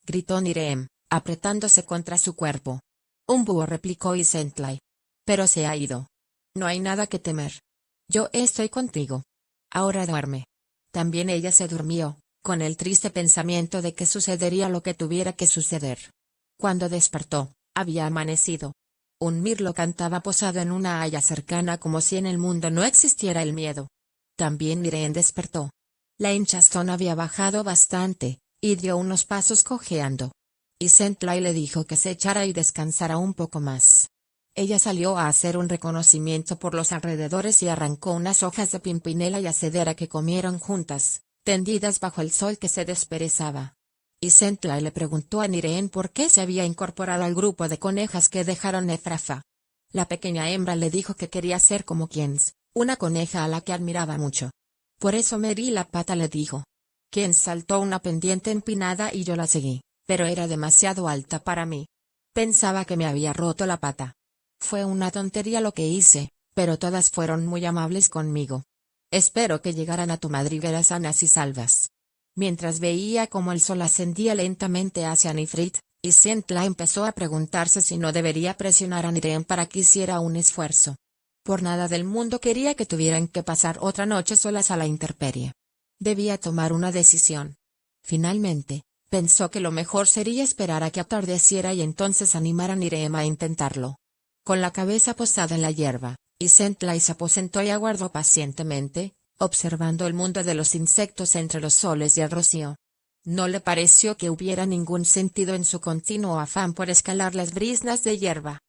[SPEAKER 1] Gritó Nireen, apretándose contra su cuerpo. Un búho, replicó Sentlai. Pero se ha ido. No hay nada que temer. Yo estoy contigo. Ahora duerme. También ella se durmió, con el triste pensamiento de que sucedería lo que tuviera que suceder. Cuando despertó, había amanecido. Un mirlo cantaba posado en una haya cercana como si en el mundo no existiera el miedo. También Nireen despertó. La hinchazón había bajado bastante, y dio unos pasos cojeando. Y Sentlai le dijo que se echara y descansara un poco más. Ella salió a hacer un reconocimiento por los alrededores y arrancó unas hojas de pimpinela y acedera que comieron juntas, tendidas bajo el sol que se desperezaba. Y Sentlai le preguntó a Nireen por qué se había incorporado al grupo de conejas que dejaron Efrafa. La pequeña hembra le dijo que quería ser como Kiens, una coneja a la que admiraba mucho. Por eso Mary la pata, le dijo. Kiens saltó una pendiente empinada y yo la seguí, pero era demasiado alta para mí. Pensaba que me había roto la pata. Fue una tontería lo que hice, pero todas fueron muy amables conmigo. Espero que llegaran a tu madriguera sanas y salvas. Mientras veía cómo el sol ascendía lentamente hacia Nifrit, y Sentlai empezó a preguntarse si no debería presionar a Nireen para que hiciera un esfuerzo. Por nada del mundo quería que tuvieran que pasar otra noche solas a la intemperie. Debía tomar una decisión. Finalmente, pensó que lo mejor sería esperar a que atardeciera y entonces animar a Nireen a intentarlo. Con la cabeza posada en la hierba, y Sentlai se aposentó y aguardó pacientemente, observando el mundo de los insectos entre los soles y el rocío. No le pareció que hubiera ningún sentido en su continuo afán por escalar las briznas de hierba.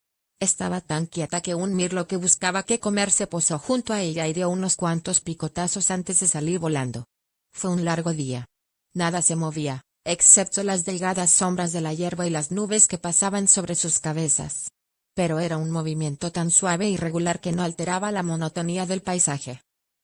[SPEAKER 1] Estaba tan quieta que un mirlo que buscaba qué comer se posó junto a ella y dio unos cuantos picotazos antes de salir volando. Fue un largo día. Nada se movía, excepto las delgadas sombras de la hierba y las nubes que pasaban sobre sus cabezas. Pero era un movimiento tan suave y regular que no alteraba la monotonía del paisaje.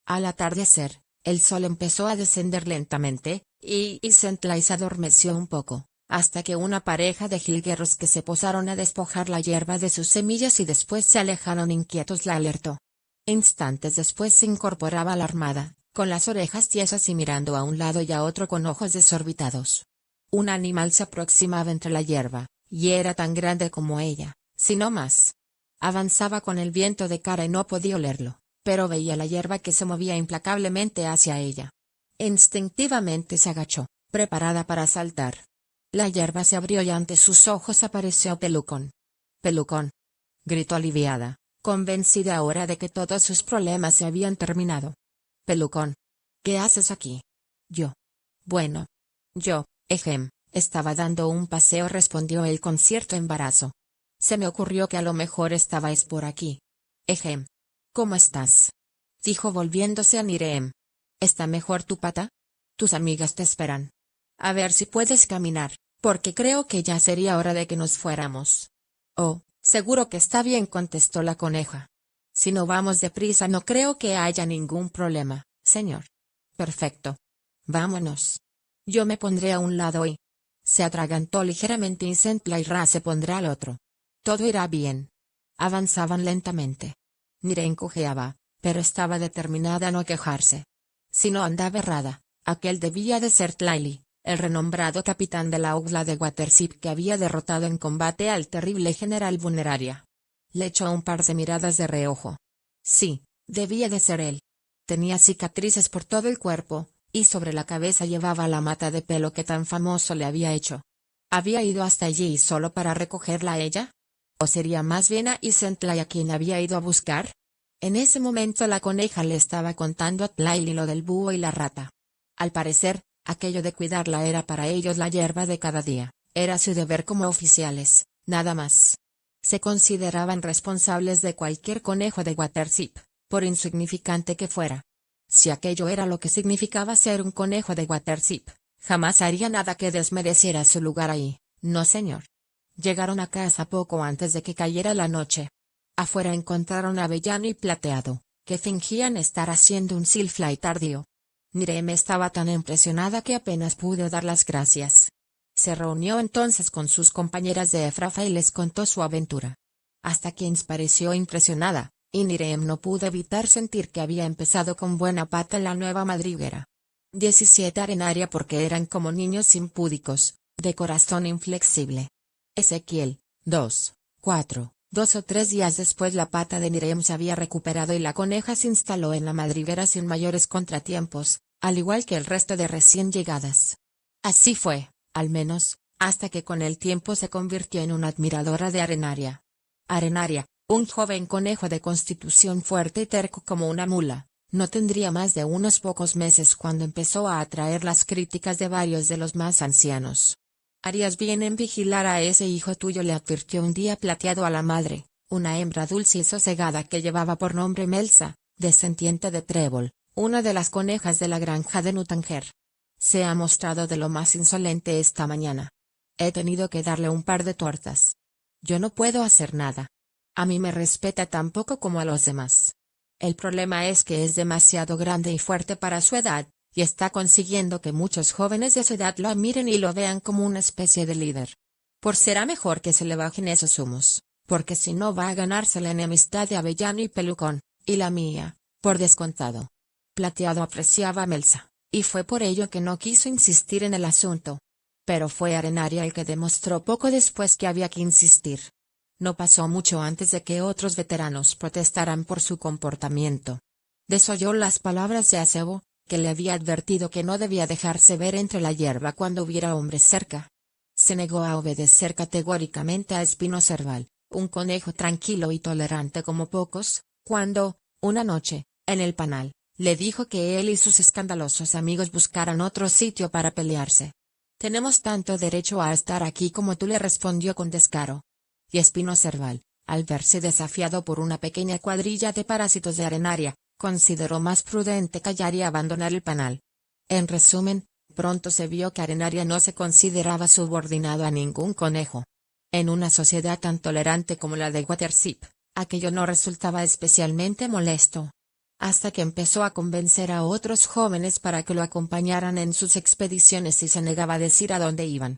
[SPEAKER 1] Al atardecer, el sol empezó a descender lentamente, y Sentlai se adormeció un poco, hasta que una pareja de jilgueros que se posaron a despojar la hierba de sus semillas y después se alejaron inquietos la alertó. Instantes después se incorporaba la armada, con las orejas tiesas y mirando a un lado y a otro con ojos desorbitados. Un animal se aproximaba entre la hierba, y era tan grande como ella, si no más. Avanzaba con el viento de cara y no podía olerlo, pero veía la hierba que se movía implacablemente hacia ella. Instintivamente se agachó, preparada para saltar. La hierba se abrió y ante sus ojos apareció Pelucón. «Pelucón», gritó aliviada, convencida ahora de que todos sus problemas se habían terminado. «Pelucón, ¿qué haces aquí?» «Yo. Bueno. Yo, estaba dando un paseo», respondió él con cierto embarazo. Se me ocurrió que a lo mejor estabais por aquí. Ejem. ¿Cómo estás? Dijo volviéndose a Nirem. ¿Está mejor tu pata? Tus amigas te esperan. A ver si puedes caminar, porque creo que ya sería hora de que nos fuéramos. Oh, seguro que está bien, contestó la coneja. Si no vamos deprisa no creo que haya ningún problema, señor. Perfecto. Vámonos. Yo me pondré a un lado y... Se atragantó ligeramente y Centla y Ra se pondrá al otro. Todo irá bien. Avanzaban lentamente. Nirem cojeaba, pero estaba determinada a no quejarse. Si no andaba errada, aquel debía de ser Tlaili, el renombrado capitán de la Ugla de Watership que había derrotado en combate al terrible general Buneraria. Le echó un par de miradas de reojo. Sí, debía de ser él. Tenía cicatrices por todo el cuerpo, y sobre la cabeza llevaba la mata de pelo que tan famoso le había hecho. ¿Había ido hasta allí solo para recogerla a ella? ¿O sería más bien a Isentlai a quien había ido a buscar? En ese momento la coneja le estaba contando a Tlaili lo del búho y la rata. Al parecer, aquello de cuidarla era para ellos la hierba de cada día, era su deber como oficiales, nada más. Se consideraban responsables de cualquier conejo de Watership, por insignificante que fuera. Si aquello era lo que significaba ser un conejo de Watership, jamás haría nada que desmereciera su lugar ahí, no señor. Llegaron a casa poco antes de que cayera la noche. Afuera encontraron a Avellano y Plateado, que fingían estar haciendo un silfly tardío. Nirem estaba tan impresionada que apenas pudo dar las gracias. Se reunió entonces con sus compañeras de Efrafa y les contó su aventura. Hasta Kins pareció impresionada, y Nirem no pudo evitar sentir que había empezado con buena pata la nueva madriguera. 17 Arenaria porque eran como niños impúdicos, de corazón inflexible. Ezequiel, 2, 4. 2 o 3 días después la pata de Nirem se había recuperado y la coneja se instaló en la madriguera sin mayores contratiempos, al igual que el resto de recién llegadas. Así fue, al menos, hasta que con el tiempo se convirtió en una admiradora de Arenaria. Arenaria, un joven conejo de constitución fuerte y terco como una mula, no tendría más de unos pocos meses cuando empezó a atraer las críticas de varios de los más ancianos. Harías bien en vigilar a ese hijo tuyo, le advirtió un día Plateado a la madre, una hembra dulce y sosegada que llevaba por nombre Melsa, descendiente de Trébol, una de las conejas de la granja de Nutanger. Se ha mostrado de lo más insolente esta mañana. He tenido que darle un par de tortas. Yo no puedo hacer nada. A mí me respeta tan poco como a los demás. El problema es que es demasiado grande y fuerte para su edad, y está consiguiendo que muchos jóvenes de su edad lo admiren y lo vean como una especie de líder. Será mejor que se le bajen esos humos, porque si no va a ganarse la enemistad de Avellano y Pelucón, y la mía, por descontado. Plateado apreciaba a Melsa, y fue por ello que no quiso insistir en el asunto. Pero fue Arenaria el que demostró poco después que había que insistir. No pasó mucho antes de que otros veteranos protestaran por su comportamiento. Desoyó las palabras de Acebo, que le había advertido que no debía dejarse ver entre la hierba cuando hubiera hombres cerca. Se negó a obedecer categóricamente a Espino Cerval, un conejo tranquilo y tolerante como pocos, cuando, una noche, en el panal, le dijo que él y sus escandalosos amigos buscaran otro sitio para pelearse. Tenemos tanto derecho a estar aquí como tú, le respondió con descaro. Y Espino Cerval, al verse desafiado por una pequeña cuadrilla de parásitos de Arenaria, consideró más prudente callar y abandonar el panal. En resumen, pronto se vio que Arenaria no se consideraba subordinado a ningún conejo. En una sociedad tan tolerante como la de Watership, aquello no resultaba especialmente molesto. Hasta que empezó a convencer a otros jóvenes para que lo acompañaran en sus expediciones y se negaba a decir a dónde iban.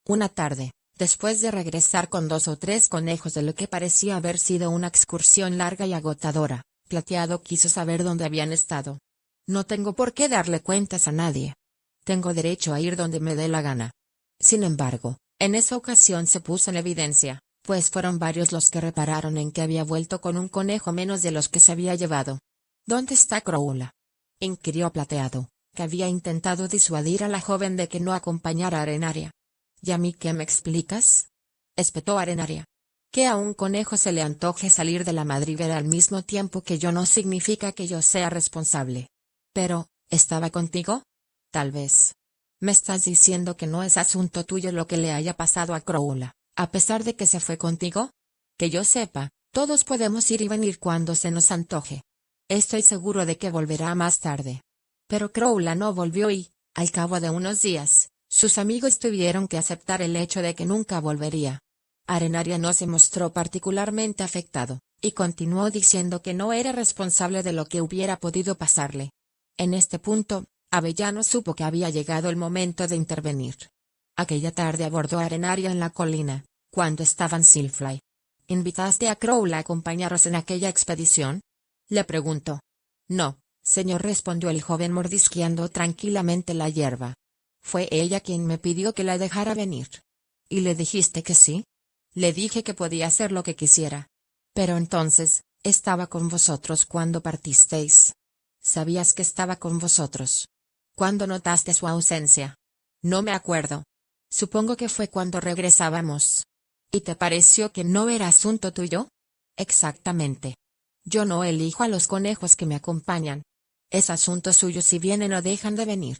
[SPEAKER 1] Una tarde, después de regresar con 2 o 3 conejos de lo que parecía haber sido una excursión larga y agotadora, Plateado quiso saber dónde habían estado. No tengo por qué darle cuentas a nadie. Tengo derecho a ir donde me dé la gana. Sin embargo, en esa ocasión se puso en evidencia, pues fueron varios los que repararon en que había vuelto con un conejo menos de los que se había llevado. ¿Dónde está Croula?, inquirió Plateado, que había intentado disuadir a la joven de que no acompañara a Arenaria. ¿Y a mí qué me explicas?, espetó Arenaria. Que a un conejo se le antoje salir de la madriguera al mismo tiempo que yo no significa que yo sea responsable. Pero, ¿estaba contigo? Tal vez. ¿Me estás diciendo que no es asunto tuyo lo que le haya pasado a Croula, a pesar de que se fue contigo? Que yo sepa, todos podemos ir y venir cuando se nos antoje. Estoy seguro de que volverá más tarde. Pero Crowla no volvió y, al cabo de unos días, sus amigos tuvieron que aceptar el hecho de que nunca volvería. Arenaria no se mostró particularmente afectado, y continuó diciendo que no era responsable de lo que hubiera podido pasarle. En este punto, Avellano supo que había llegado el momento de intervenir. Aquella tarde abordó a Arenaria en la colina, cuando estaban Silfly. ¿Invitaste a Crowla a acompañaros en aquella expedición?, le preguntó. No, señor, respondió el joven mordisqueando tranquilamente la hierba. Fue ella quien me pidió que la dejara venir. ¿Y le dijiste que sí? Le dije que podía hacer lo que quisiera. Pero entonces, estaba con vosotros cuando partisteis. ¿Sabías que estaba con vosotros? ¿Cuándo notaste su ausencia? No me acuerdo. Supongo que fue cuando regresábamos. ¿Y te pareció que no era asunto tuyo? Exactamente. Yo no elijo a los conejos que me acompañan. Es asunto suyo si vienen o dejan de venir.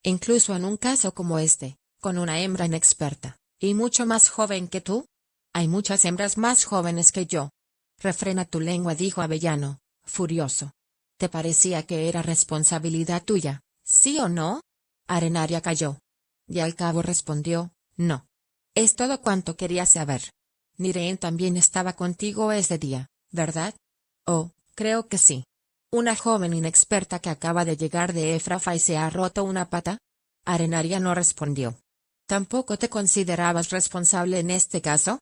[SPEAKER 1] Incluso en un caso como este, con una hembra inexperta, y mucho más joven que tú. Hay muchas hembras más jóvenes que yo. Refrena tu lengua, dijo Avellano, furioso. ¿Te parecía que era responsabilidad tuya, sí o no? Arenaria calló. Y al cabo respondió, no. Es todo cuanto quería saber. Nireen también estaba contigo ese día, ¿verdad? Oh, creo que sí. ¿Una joven inexperta que acaba de llegar de Efrafa y se ha roto una pata? Arenaria no respondió. ¿Tampoco te considerabas responsable en este caso?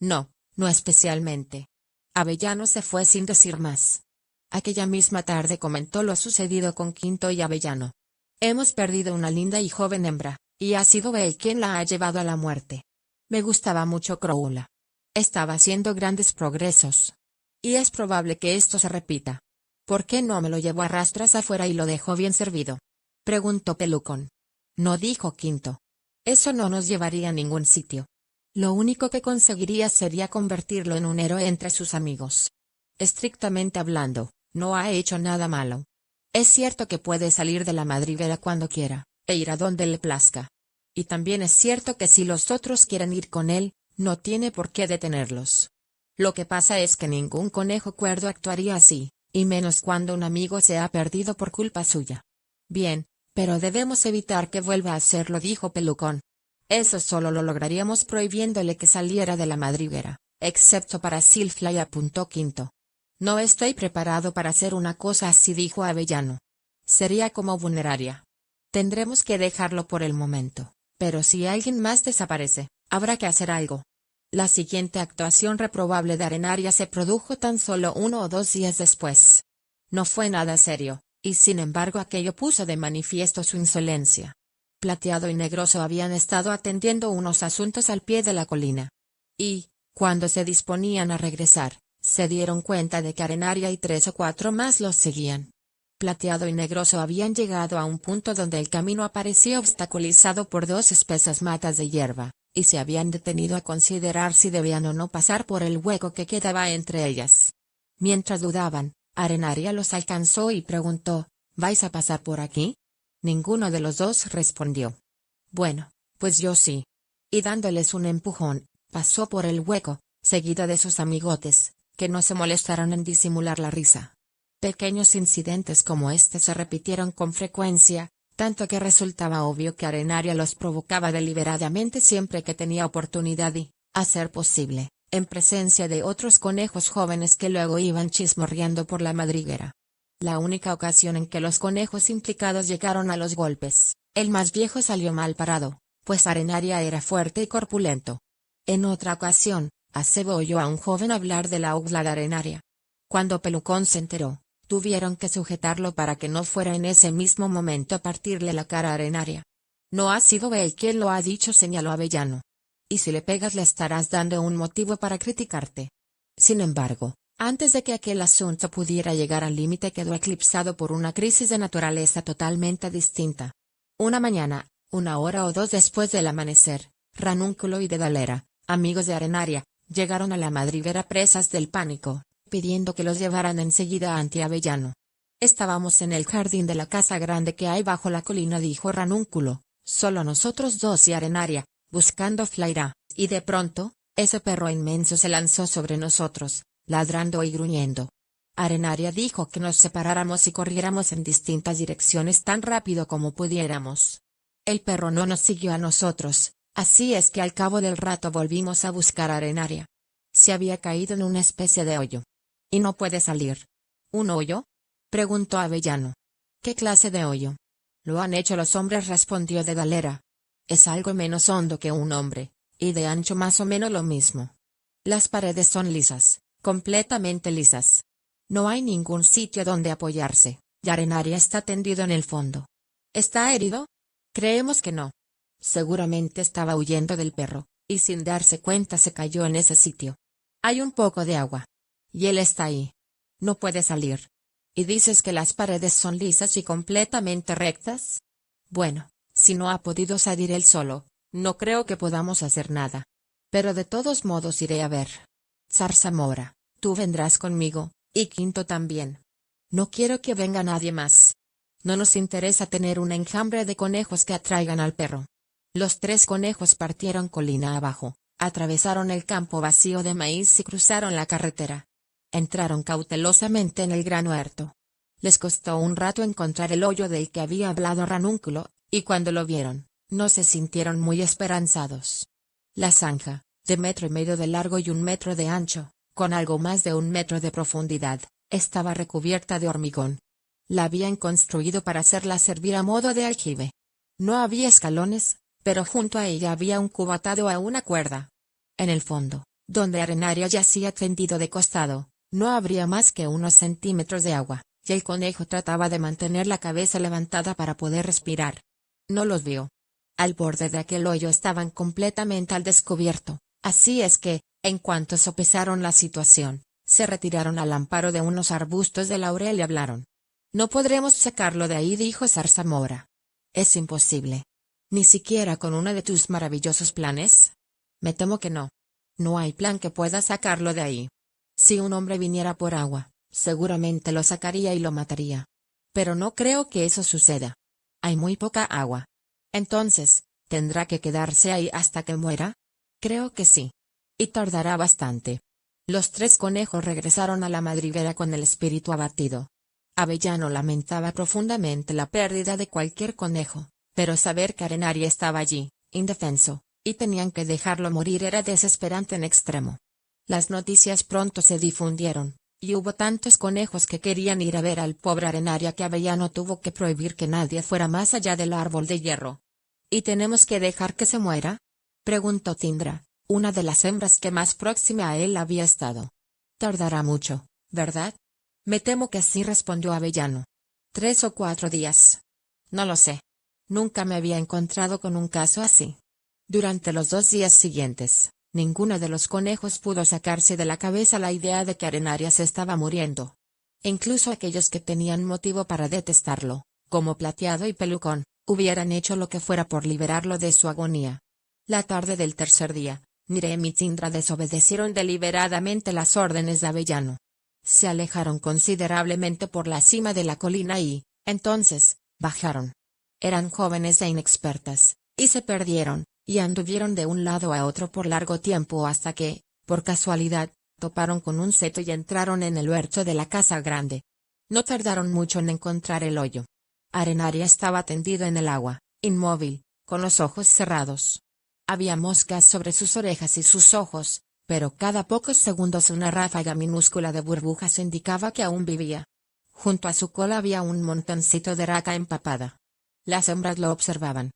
[SPEAKER 1] No, no especialmente. Avellano se fue sin decir más. Aquella misma tarde comentó lo sucedido con Quinto y Avellano. Hemos perdido una linda y joven hembra, y ha sido él quien la ha llevado a la muerte. Me gustaba mucho Crowla. Estaba haciendo grandes progresos. Y es probable que esto se repita. ¿Por qué no me lo llevó a rastras afuera y lo dejó bien servido?, preguntó Pelucón. No, dijo Quinto. Eso no nos llevaría a ningún sitio. Lo único que conseguiría sería convertirlo en un héroe entre sus amigos. Estrictamente hablando, no ha hecho nada malo. Es cierto que puede salir de la madriguera cuando quiera, e ir a donde le plazca. Y también es cierto que si los otros quieren ir con él, no tiene por qué detenerlos. Lo que pasa es que ningún conejo cuerdo actuaría así, y menos cuando un amigo se ha perdido por culpa suya. Bien, pero debemos evitar que vuelva a hacerlo, dijo Pelucón. Eso solo lo lograríamos prohibiéndole que saliera de la madriguera, excepto para Silfly, apuntó Quinto. No estoy preparado para hacer una cosa así, dijo Avellano. Sería como vulneraria. Tendremos que dejarlo por el momento, pero si alguien más desaparece, habrá que hacer algo. La siguiente actuación reprobable de Arenaria se produjo tan solo 1 o 2 días después. No fue nada serio, y sin embargo aquello puso de manifiesto su insolencia. Plateado y Negroso habían estado atendiendo unos asuntos al pie de la colina. Y, cuando se disponían a regresar, se dieron cuenta de que Arenaria y 3 o 4 más los seguían. Plateado y Negroso habían llegado a un punto donde el camino aparecía obstaculizado por 2 espesas matas de hierba, y se habían detenido a considerar si debían o no pasar por el hueco que quedaba entre ellas. Mientras dudaban, Arenaria los alcanzó y preguntó, ¿vais a pasar por aquí? Ninguno de los dos respondió. Bueno, pues yo sí. Y dándoles un empujón, pasó por el hueco, seguido de sus amigotes, que no se molestaron en disimular la risa. Pequeños incidentes como este se repitieron con frecuencia, tanto que resultaba obvio que Arenaria los provocaba deliberadamente siempre que tenía oportunidad y, a ser posible, en presencia de otros conejos jóvenes que luego iban chismorreando por la madriguera. La única ocasión en que los conejos implicados llegaron a los golpes, el más viejo salió mal parado, pues Arenaria era fuerte y corpulento. En otra ocasión, Acebo oyó a un joven hablar de la ugla de Arenaria. Cuando Pelucón se enteró, tuvieron que sujetarlo para que no fuera en ese mismo momento a partirle la cara a Arenaria. No ha sido él quien lo ha dicho, señaló Avellano. Y si le pegas le estarás dando un motivo para criticarte. Sin embargo, antes de que aquel asunto pudiera llegar al límite quedó eclipsado por una crisis de naturaleza totalmente distinta. Una mañana, 1 hora o 2 después del amanecer, Ranúnculo y Dedalera, amigos de Arenaria, llegaron a la madriguera presas del pánico, pidiendo que los llevaran enseguida ante Avellano. Estábamos en el jardín de la casa grande que hay bajo la colina, dijo Ranúnculo, solo nosotros 2 y Arenaria, buscando Flaira, y de pronto, Ese perro inmenso se lanzó sobre nosotros, ladrando y gruñendo. Arenaria dijo que nos separáramos y corriéramos en distintas direcciones tan rápido como pudiéramos. El perro no nos siguió a nosotros, así es que al cabo del rato volvimos a buscar a Arenaria. Se había caído en una especie de hoyo. Y no puede salir. ¿Un hoyo?, preguntó Avellano. ¿Qué clase de hoyo? Lo han hecho los hombres, respondió de Galera. Es algo menos hondo que un hombre, y de ancho más o menos lo mismo. Las paredes son lisas, completamente lisas. No hay ningún sitio donde apoyarse, y Arenaria está tendido en el fondo. ¿Está herido? Creemos que no. Seguramente estaba huyendo del perro, y sin darse cuenta se cayó en ese sitio. Hay un poco de agua. Y él está ahí. No puede salir. ¿Y dices que las paredes son lisas y completamente rectas? Bueno, si no ha podido salir él solo, no creo que podamos hacer nada. Pero de todos modos iré a ver. Zarzamora, tú vendrás conmigo, y Quinto también. No quiero que venga nadie más. No nos interesa tener un enjambre de conejos que atraigan al perro. Los 3 conejos partieron colina abajo, atravesaron el campo vacío de maíz y cruzaron la carretera. Entraron cautelosamente en el gran huerto. Les costó un rato encontrar el hoyo del que había hablado Ranúnculo, y cuando lo vieron, no se sintieron muy esperanzados. La zanja, de 1,5 metros de largo y 1 metro de ancho, con algo más de 1 metro de profundidad, estaba recubierta de hormigón. La habían construido para hacerla servir a modo de aljibe. No había escalones, pero junto a ella había un cubo atado a una cuerda. En el fondo, donde Arenaria yacía tendido de costado, no habría más que unos centímetros de agua, y el conejo trataba de mantener la cabeza levantada para poder respirar. No los vio. Al borde de aquel hoyo estaban completamente al descubierto, así es que, en cuanto sopesaron la situación, se retiraron al amparo de unos arbustos de laurel y hablaron. No podremos sacarlo de ahí, dijo Zarzamora. Es imposible. ¿Ni siquiera con uno de tus maravillosos planes? Me temo que no. No hay plan que pueda sacarlo de ahí. Si un hombre viniera por agua, seguramente lo sacaría y lo mataría. Pero no creo que eso suceda. Hay muy poca agua. Entonces, ¿tendrá que quedarse ahí hasta que muera? Creo que sí. Y tardará bastante. Los 3 conejos regresaron a la madriguera con el espíritu abatido. Avellano lamentaba profundamente la pérdida de cualquier conejo, pero saber que Arenaria estaba allí, indefenso, y tenían que dejarlo morir era desesperante en extremo. Las noticias pronto se difundieron, y hubo tantos conejos que querían ir a ver al pobre Arenaria que Avellano tuvo que prohibir que nadie fuera más allá del árbol de hierro. ¿Y tenemos que dejar que se muera?, preguntó Tindra, una de las hembras que más próxima a él había estado. Tardará mucho, ¿verdad? Me temo que sí, respondió Avellano. 3 o 4 días. No lo sé. Nunca me había encontrado con un caso así. Durante los 2 días siguientes, ninguno de los conejos pudo sacarse de la cabeza la idea de que Arenaria se estaba muriendo. Incluso aquellos que tenían motivo para detestarlo, como Plateado y Pelucón, hubieran hecho lo que fuera por liberarlo de su agonía. La tarde del tercer día, Mirem y Tindra desobedecieron deliberadamente las órdenes de Avellano. Se alejaron considerablemente por la cima de la colina y, entonces, bajaron. Eran jóvenes e inexpertas, y se perdieron, y anduvieron de un lado a otro por largo tiempo hasta que, por casualidad, toparon con un seto y entraron en el huerto de la casa grande. No tardaron mucho en encontrar el hoyo. Arenaria estaba tendido en el agua, inmóvil, con los ojos cerrados. Había moscas sobre sus orejas y sus ojos, pero cada pocos segundos una ráfaga minúscula de burbujas indicaba que aún vivía. Junto a su cola había un montoncito de raca empapada. Las hembras lo observaban.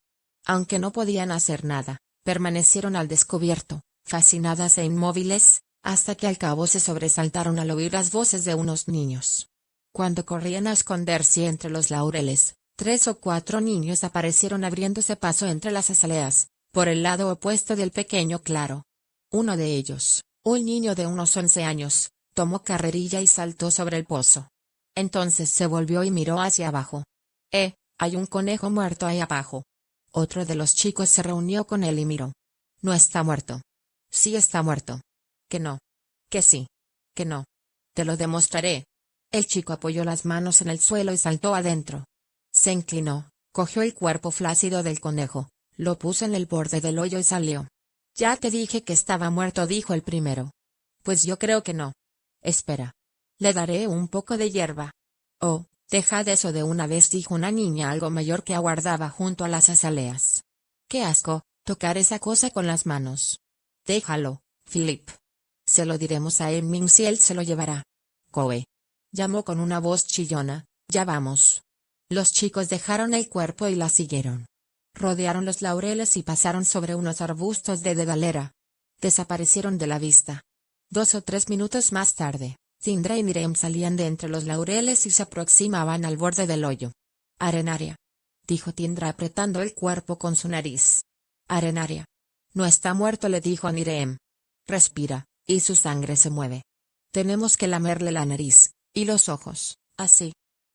[SPEAKER 1] Aunque no podían hacer nada, permanecieron al descubierto, fascinadas e inmóviles, hasta que al cabo se sobresaltaron al oír las voces de unos niños. Cuando corrían a esconderse entre los laureles, 3 o 4 niños aparecieron abriéndose paso entre las azaleas, por el lado opuesto del pequeño claro. Uno de ellos, un niño de unos 11 años, tomó carrerilla y saltó sobre el pozo. Entonces se volvió y miró hacia abajo. Hay un conejo muerto ahí abajo. Otro de los chicos se reunió con él y miró. No está muerto. Sí está muerto. Que no. Que sí. Que no. Te lo demostraré. El chico apoyó las manos en el suelo y saltó adentro. Se inclinó, cogió el cuerpo flácido del conejo, lo puso en el borde del hoyo y salió. Ya te dije que estaba muerto, dijo el primero. Pues yo creo que no. Espera. Le daré un poco de hierba. Oh, dejad eso de una vez, dijo una niña algo mayor que aguardaba junto a las azaleas. Qué asco, tocar esa cosa con las manos. Déjalo, Philip. Se lo diremos a Hemmings y él se lo llevará. Coe. Llamó con una voz chillona, ya vamos. Los chicos dejaron el cuerpo y la siguieron. Rodearon los laureles y pasaron sobre unos arbustos de dedalera. Desaparecieron de la vista. 2 o 3 minutos más tarde, Tindra y Miriam salían de entre los laureles y se aproximaban al borde del hoyo. Arenaria. Dijo Tindra apretando el cuerpo con su nariz. Arenaria. No está muerto, le dijo a Miriam. Respira, y su sangre se mueve. Tenemos que lamerle la nariz, y los ojos, así.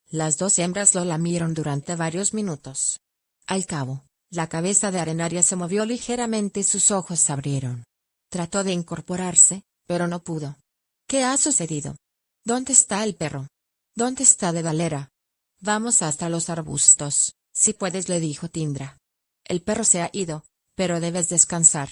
[SPEAKER 1] Las dos hembras lo lamieron durante varios minutos. Al cabo, la cabeza de Arenaria se movió ligeramente y sus ojos se abrieron. Trató de incorporarse, pero no pudo. ¿Qué ha sucedido? ¿Dónde está el perro? ¿Dónde está Dedalera? Vamos hasta los arbustos, si puedes, le dijo Tindra. El perro se ha ido, pero debes descansar.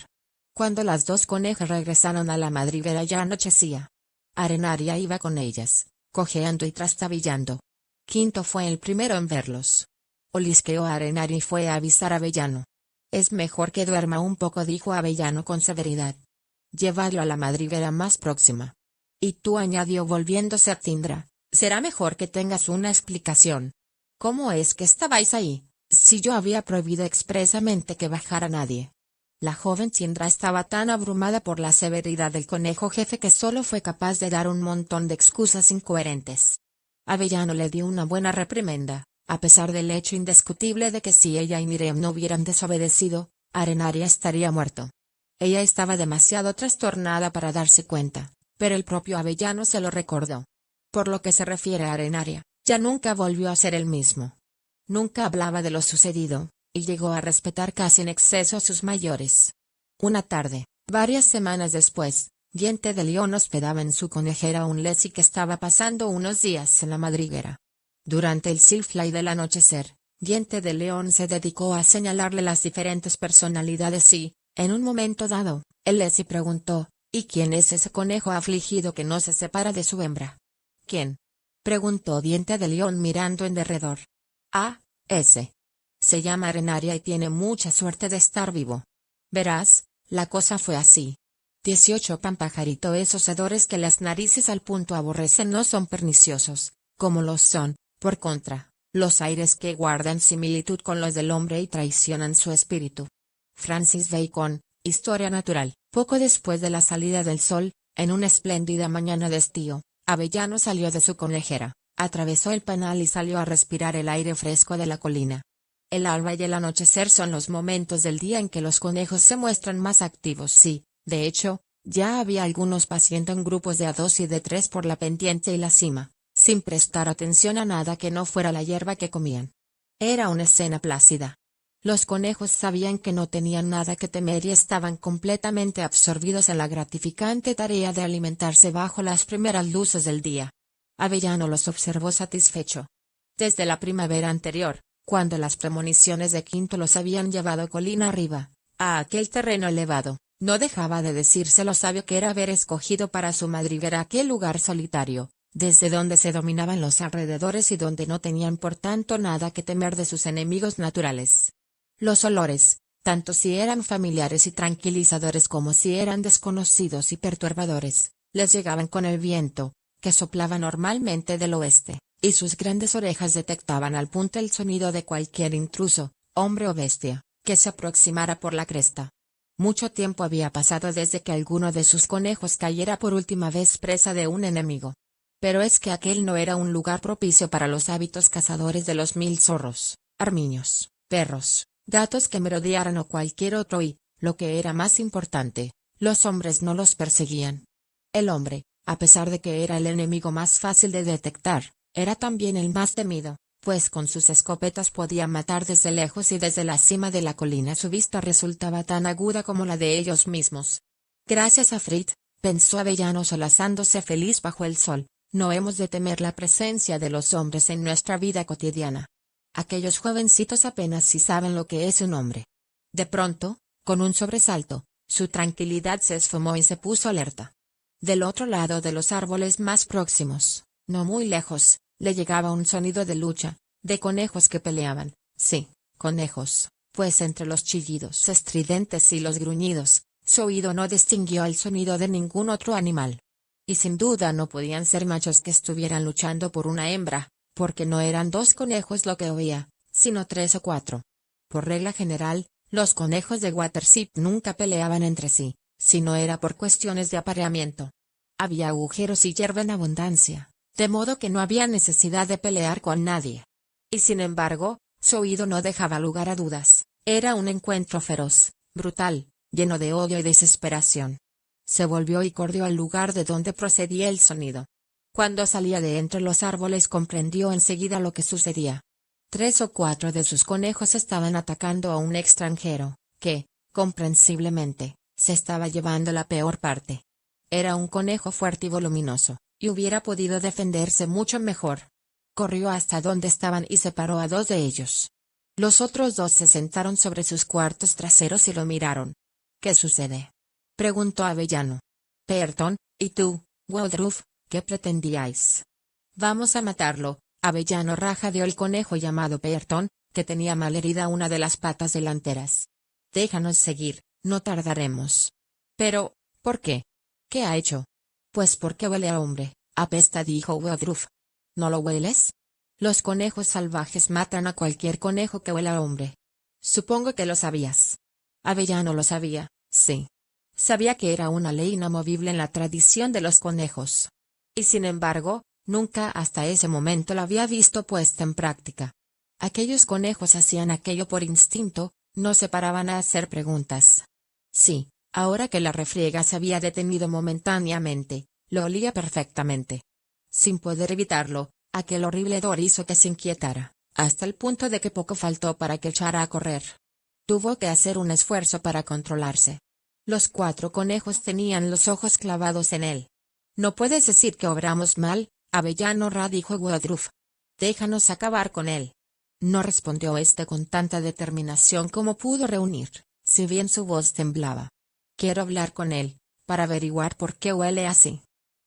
[SPEAKER 1] Cuando las dos conejas regresaron a la madriguera ya anochecía. Arenaria iba con ellas, cojeando y trastabillando. Quinto fue el primero en verlos. Olisqueó a Arenaria y fue a avisar a Avellano. Es mejor que duerma un poco, dijo Avellano con severidad. Llevadlo a la madriguera más próxima. Y tú, añadió volviéndose a Tindra, será mejor que tengas una explicación. ¿Cómo es que estabais ahí, si yo había prohibido expresamente que bajara nadie? La joven Tindra estaba tan abrumada por la severidad del conejo jefe que solo fue capaz de dar un montón de excusas incoherentes. Avellano le dio una buena reprimenda, a pesar del hecho indiscutible de que si ella y Miriam no hubieran desobedecido, Arenaria estaría muerto. Ella estaba demasiado trastornada para darse cuenta, pero el propio Avellano se lo recordó. Por lo que se refiere a Arenaria, ya nunca volvió a ser el mismo. Nunca hablaba de lo sucedido, y llegó a respetar casi en exceso a sus mayores. Una tarde, varias semanas después, Diente de León hospedaba en su conejera a un Leslie que estaba pasando unos días en la madriguera. Durante el silfly del anochecer, Diente de León se dedicó a señalarle las diferentes personalidades y, en un momento dado, el Leslie preguntó, ¿y quién es ese conejo afligido que no se separa de su hembra? ¿Quién? Preguntó Diente de León mirando en derredor. Ah, ese. Se llama Arenaria y tiene mucha suerte de estar vivo. Verás, la cosa fue así. 18 pampajarito, esos hedores que las narices al punto aborrecen no son perniciosos, como los son, por contra, los aires que guardan similitud con los del hombre y traicionan su espíritu. Francis Bacon, Historia Natural. Poco después de la salida del sol, en una espléndida mañana de estío, Avellano salió de su conejera, atravesó el panal y salió a respirar el aire fresco de la colina. El alba y el anochecer son los momentos del día en que los conejos se muestran más activos y, de hecho, ya había algunos paseando en grupos de a 2 y de 3 por la pendiente y la cima, sin prestar atención a nada que no fuera la hierba que comían. Era una escena plácida. Los conejos sabían que no tenían nada que temer y estaban completamente absorbidos en la gratificante tarea de alimentarse bajo las primeras luces del día. Avellano los observó satisfecho. Desde la primavera anterior, cuando las premoniciones de Quinto los habían llevado colina arriba, a aquel terreno elevado, no dejaba de decirse lo sabio que era haber escogido para su madriguera aquel lugar solitario, desde donde se dominaban los alrededores y donde no tenían por tanto nada que temer de sus enemigos naturales. Los olores, tanto si eran familiares y tranquilizadores como si eran desconocidos y perturbadores, les llegaban con el viento, que soplaba normalmente del oeste, y sus grandes orejas detectaban al punto el sonido de cualquier intruso, hombre o bestia, que se aproximara por la cresta. Mucho tiempo había pasado desde que alguno de sus conejos cayera por última vez presa de un enemigo. Pero es que aquel no era un lugar propicio para los hábitos cazadores de los 1000 zorros, armiños, perros, gatos que merodearan o cualquier otro y, lo que era más importante, los hombres no los perseguían. El hombre, a pesar de que era el enemigo más fácil de detectar, era también el más temido, pues con sus escopetas podía matar desde lejos y desde la cima de la colina su vista resultaba tan aguda como la de ellos mismos. Gracias a Fritz, pensó Avellano solazándose feliz bajo el sol, no hemos de temer la presencia de los hombres en nuestra vida cotidiana. Aquellos jovencitos apenas si saben lo que es un hombre. De pronto, con un sobresalto, Su tranquilidad se esfumó y se puso alerta. Del otro lado de los árboles más próximos, no muy lejos, le llegaba un sonido de lucha, de conejos que peleaban. Sí, conejos, pues entre los chillidos estridentes y los gruñidos, su oído no distinguió el sonido de ningún otro animal. Y sin duda no podían ser machos que estuvieran luchando por una hembra, porque no eran 2 conejos lo que oía, sino 3 o 4. Por regla general, los conejos de Watership nunca peleaban entre sí, si no era por cuestiones de apareamiento. Había agujeros y hierba en abundancia, de modo que no había necesidad de pelear con nadie. Y sin embargo, su oído no dejaba lugar a dudas, era un encuentro feroz, brutal, lleno de odio y desesperación. Se volvió y corrió al lugar de donde procedía el sonido. Cuando salía de entre los árboles comprendió enseguida lo que sucedía. 3 o 4 de sus conejos estaban atacando a un extranjero, que, comprensiblemente, se estaba llevando la peor parte. Era un conejo fuerte y voluminoso, y hubiera podido defenderse mucho mejor. Corrió hasta donde estaban y separó a 2 de ellos. Los otros 2 se sentaron sobre sus cuartos traseros y lo miraron. ¿Qué sucede?, preguntó Avellano. Pearton, ¿y tú, Woodruff, qué pretendíais? Vamos a matarlo. Avellano rajadeó el conejo llamado Pearton, que tenía malherida una de las patas delanteras. Déjanos seguir, no tardaremos. Pero, ¿por qué? ¿Qué ha hecho? Pues porque huele a hombre, apesta, dijo Woodruff. ¿No lo hueles? Los conejos salvajes matan a cualquier conejo que huela a hombre. Supongo que lo sabías. Avellano lo sabía, sí. Sabía que era una ley inamovible en la tradición de los conejos. Y sin embargo, nunca hasta ese momento la había visto puesta en práctica. Aquellos conejos hacían aquello por instinto, no se paraban a hacer preguntas. Sí, ahora que la refriega se había detenido momentáneamente, lo olía perfectamente. Sin poder evitarlo, aquel horrible hedor hizo que se inquietara, hasta el punto de que poco faltó para que echara a correr. Tuvo que hacer un esfuerzo para controlarse. Los 4 conejos tenían los ojos clavados en él. No puedes decir que obramos mal, Avellano Ra, dijo Woodruff. Déjanos acabar con él. No respondió este con tanta determinación como pudo reunir, si bien su voz temblaba. Quiero hablar con él, para averiguar por qué huele así.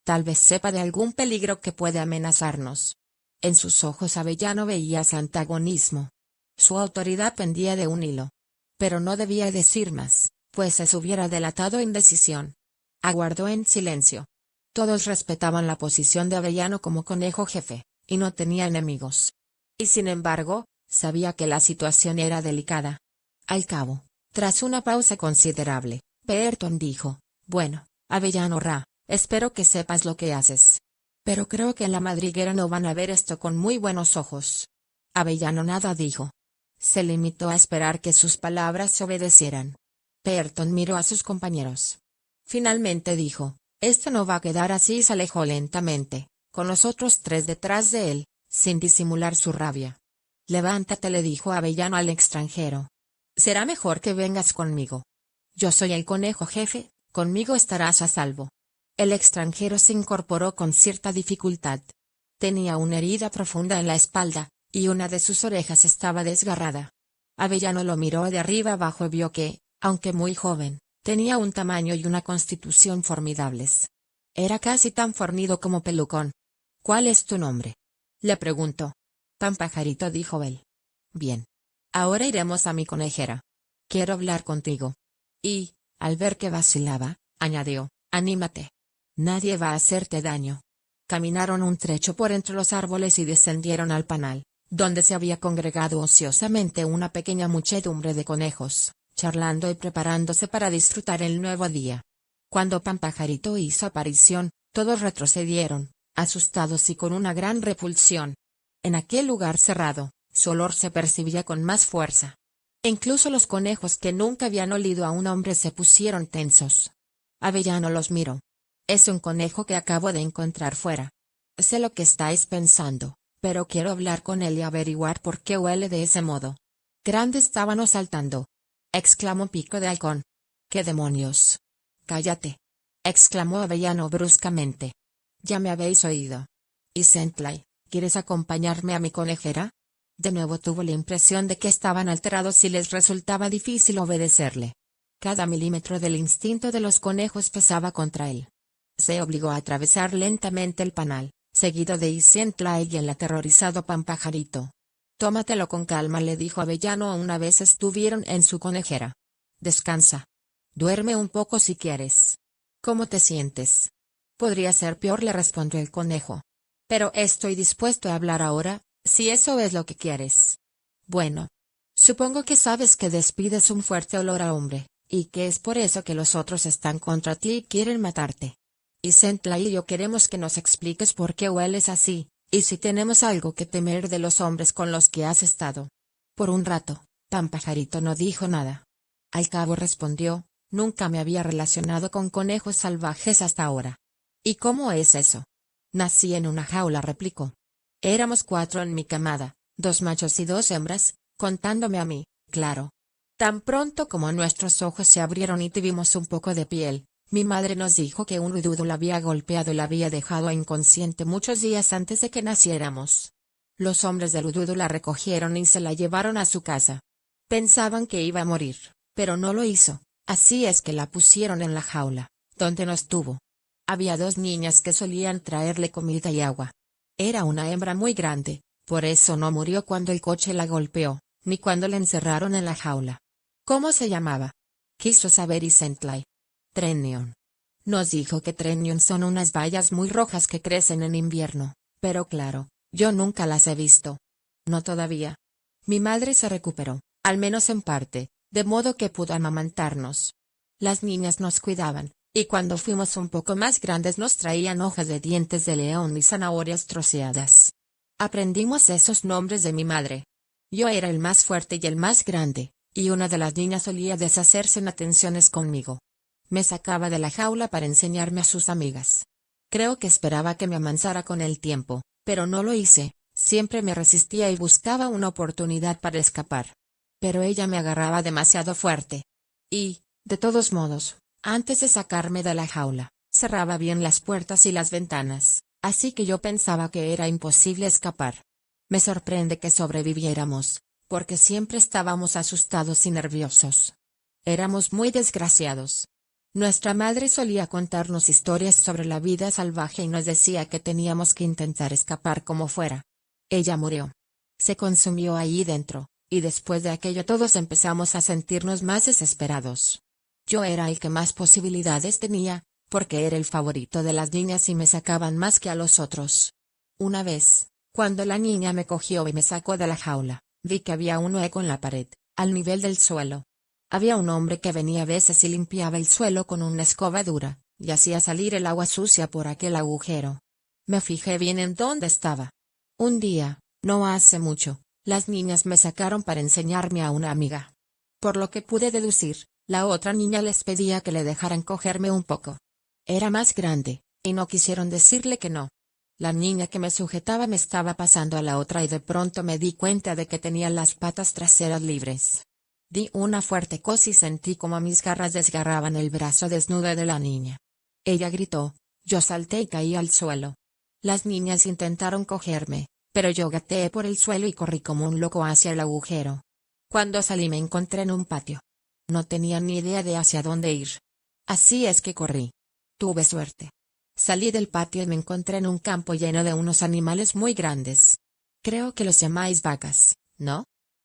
[SPEAKER 1] Tal vez sepa de algún peligro que puede amenazarnos. En sus ojos Avellano veías antagonismo. Su autoridad pendía de un hilo. Pero no debía decir más, pues eso hubiera delatado indecisión. Aguardó en silencio. Todos respetaban la posición de Avellano como conejo jefe, y no tenía enemigos. Y sin embargo, sabía que la situación era delicada. Al cabo, tras una pausa considerable, Pearton dijo: bueno, Avellano Ra, espero que sepas lo que haces. Pero creo que en la madriguera no van a ver esto con muy buenos ojos. Avellano nada dijo. Se limitó a esperar que sus palabras se obedecieran. Pearton miró a sus compañeros. Finalmente dijo: esto no va a quedar así, y se alejó lentamente, con los otros 3 detrás de él, sin disimular su rabia. Levántate, le dijo Avellano al extranjero. Será mejor que vengas conmigo. Yo soy el conejo jefe, conmigo estarás a salvo. El extranjero se incorporó con cierta dificultad. Tenía una herida profunda en la espalda, y una de sus orejas estaba desgarrada. Avellano lo miró de arriba abajo y vio que, aunque muy joven, tenía un tamaño y una constitución formidables. Era casi tan fornido como pelucón. ¿Cuál es tu nombre?, le preguntó. Pampajarito, dijo él. Bien. Ahora iremos a mi conejera. Quiero hablar contigo. Y, al ver que vacilaba, añadió: anímate. Nadie va a hacerte daño. Caminaron un trecho por entre los árboles y descendieron al panal, donde se había congregado ociosamente una pequeña muchedumbre de conejos, charlando y preparándose para disfrutar el nuevo día. Cuando Pampajarito hizo aparición, todos retrocedieron, asustados y con una gran repulsión. En aquel lugar cerrado, su olor se percibía con más fuerza. Incluso los conejos que nunca habían olido a un hombre se pusieron tensos. Avellano los miró. Es un conejo que acabo de encontrar fuera. Sé lo que estáis pensando, pero quiero hablar con él y averiguar por qué huele de ese modo. Grandes tábanos saltando, exclamó Pico de Halcón. ¿Qué demonios? Cállate, exclamó Avellano bruscamente. Ya me habéis oído. ¿Y Sentley, quieres acompañarme a mi conejera? De nuevo tuvo la impresión de que estaban alterados y les resultaba difícil obedecerle. Cada milímetro del instinto de los conejos pesaba contra él. Se obligó a atravesar lentamente el panal, seguido de Isentlai y el aterrorizado Pampajarito. Tómatelo con calma, le dijo Avellano una vez estuvieron en su conejera. Descansa. Duerme un poco si quieres. ¿Cómo te sientes? Podría ser peor, le respondió el conejo. Pero estoy dispuesto a hablar ahora, si eso es lo que quieres. Bueno. Supongo que sabes que despides un fuerte olor a hombre, y que es por eso que los otros están contra ti y quieren matarte. Isentlai y yo queremos que nos expliques por qué hueles así, y si tenemos algo que temer de los hombres con los que has estado. Por un rato, Pampajarito no dijo nada. Al cabo respondió, nunca me había relacionado con conejos salvajes hasta ahora. ¿Y cómo es eso? Nací en una jaula, replicó. Éramos 4 en mi camada, 2 machos y 2 hembras, contándome a mí, claro. Tan pronto como nuestros ojos se abrieron y tuvimos un poco de piel, mi madre nos dijo que un ruido la había golpeado y la había dejado inconsciente muchos días antes de que naciéramos. Los hombres del Ududu la recogieron y se la llevaron a su casa. Pensaban que iba a morir, pero no lo hizo, así es que la pusieron en la jaula, donde nos tuvo. Había 2 niñas que solían traerle comida y agua. Era una hembra muy grande, por eso no murió cuando el coche la golpeó, ni cuando la encerraron en la jaula. ¿Cómo se llamaba? Quiso saber Isentlai. Trenion. Nos dijo que Trenion son unas bayas muy rojas que crecen en invierno, pero claro, yo nunca las he visto. No todavía. Mi madre se recuperó, al menos en parte, de modo que pudo amamantarnos. Las niñas nos cuidaban, y cuando fuimos un poco más grandes nos traían hojas de dientes de león y zanahorias troceadas. Aprendimos esos nombres de mi madre. Yo era el más fuerte y el más grande, y una de las niñas solía deshacerse en atenciones conmigo. Me sacaba de la jaula para enseñarme a sus amigas. Creo que esperaba que me amansara con el tiempo, pero no lo hice, siempre me resistía y buscaba una oportunidad para escapar. Pero ella me agarraba demasiado fuerte. Y, de todos modos, antes de sacarme de la jaula, cerraba bien las puertas y las ventanas, así que yo pensaba que era imposible escapar. Me sorprende que sobreviviéramos, porque siempre estábamos asustados y nerviosos. Éramos muy desgraciados. Nuestra madre solía contarnos historias sobre la vida salvaje y nos decía que teníamos que intentar escapar como fuera. Ella murió. Se consumió ahí dentro, y después de aquello todos empezamos a sentirnos más desesperados. Yo era el que más posibilidades tenía, porque era el favorito de las niñas y me sacaban más que a los otros. Una vez, cuando la niña me cogió y me sacó de la jaula, vi que había un hueco en la pared, al nivel del suelo. Había un hombre que venía a veces y limpiaba el suelo con una escoba dura, y hacía salir el agua sucia por aquel agujero. Me fijé bien en dónde estaba. Un día, no hace mucho, las niñas me sacaron para enseñarme a una amiga. Por lo que pude deducir, la otra niña les pedía que le dejaran cogerme un poco. Era más grande, y no quisieron decirle que no. La niña que me sujetaba me estaba pasando a la otra y de pronto me di cuenta de que tenía las patas traseras libres. Di una fuerte coz y sentí como mis garras desgarraban el brazo desnudo de la niña. Ella gritó, yo salté y caí al suelo. Las niñas intentaron cogerme, pero yo gateé por el suelo y corrí como un loco hacia el agujero. Cuando salí me encontré en un patio. No tenía ni idea de hacia dónde ir. Así es que corrí. Tuve suerte. Salí del patio y me encontré en un campo lleno de unos animales muy grandes. Creo que los llamáis vacas, ¿no?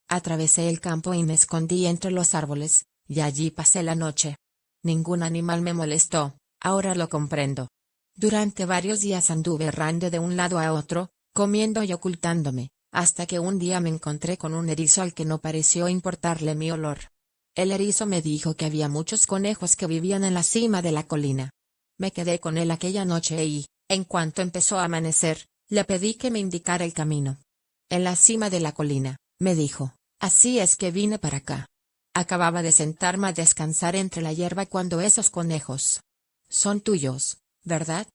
[SPEAKER 1] Atravesé el campo y me escondí entre los árboles, y allí pasé la noche. Ningún animal me molestó, ahora lo comprendo. Durante varios días anduve errando de un lado a otro, comiendo y ocultándome, hasta que un día me encontré con un erizo al que no pareció importarle mi olor. El erizo me dijo que había muchos conejos que vivían en la cima de la colina. Me quedé con él aquella noche y, en cuanto empezó a amanecer, le pedí que me indicara el camino. En la cima de la colina, me dijo, así es que vine para acá. Acababa de sentarme a descansar entre la hierba cuando esos conejos son tuyos, ¿verdad?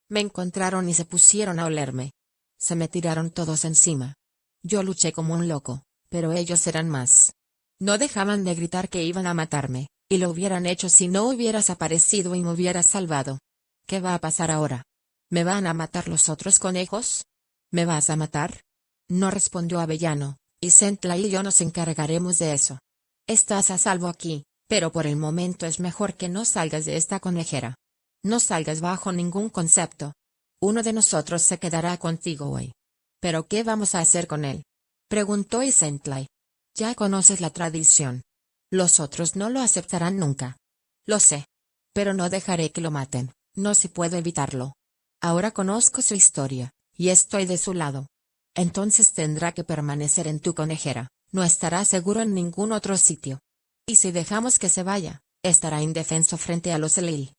[SPEAKER 1] Me encontraron y se pusieron a olerme. Se me tiraron todos encima. Yo luché como un loco, pero ellos eran más. No dejaban de gritar que iban a matarme, y lo hubieran hecho si no hubieras aparecido y me hubieras salvado. ¿Qué va a pasar ahora? ¿Me van a matar los otros conejos? ¿Me vas a matar? No respondió Avellano, Isentlai y yo nos encargaremos de eso. Estás a salvo aquí, Pero por el momento es mejor que no salgas de esta conejera. No salgas bajo ningún concepto. Uno de nosotros se quedará contigo hoy. ¿Pero qué vamos a hacer con él?, preguntó Isentlai. Ya conoces la tradición. Los otros no lo aceptarán nunca. Lo sé. Pero no dejaré que lo maten, no si puedo evitarlo. Ahora conozco su historia, y estoy de su lado. Entonces tendrá que permanecer en tu conejera, no estará seguro en ningún otro sitio. Y si dejamos que se vaya, estará indefenso frente a los Elil.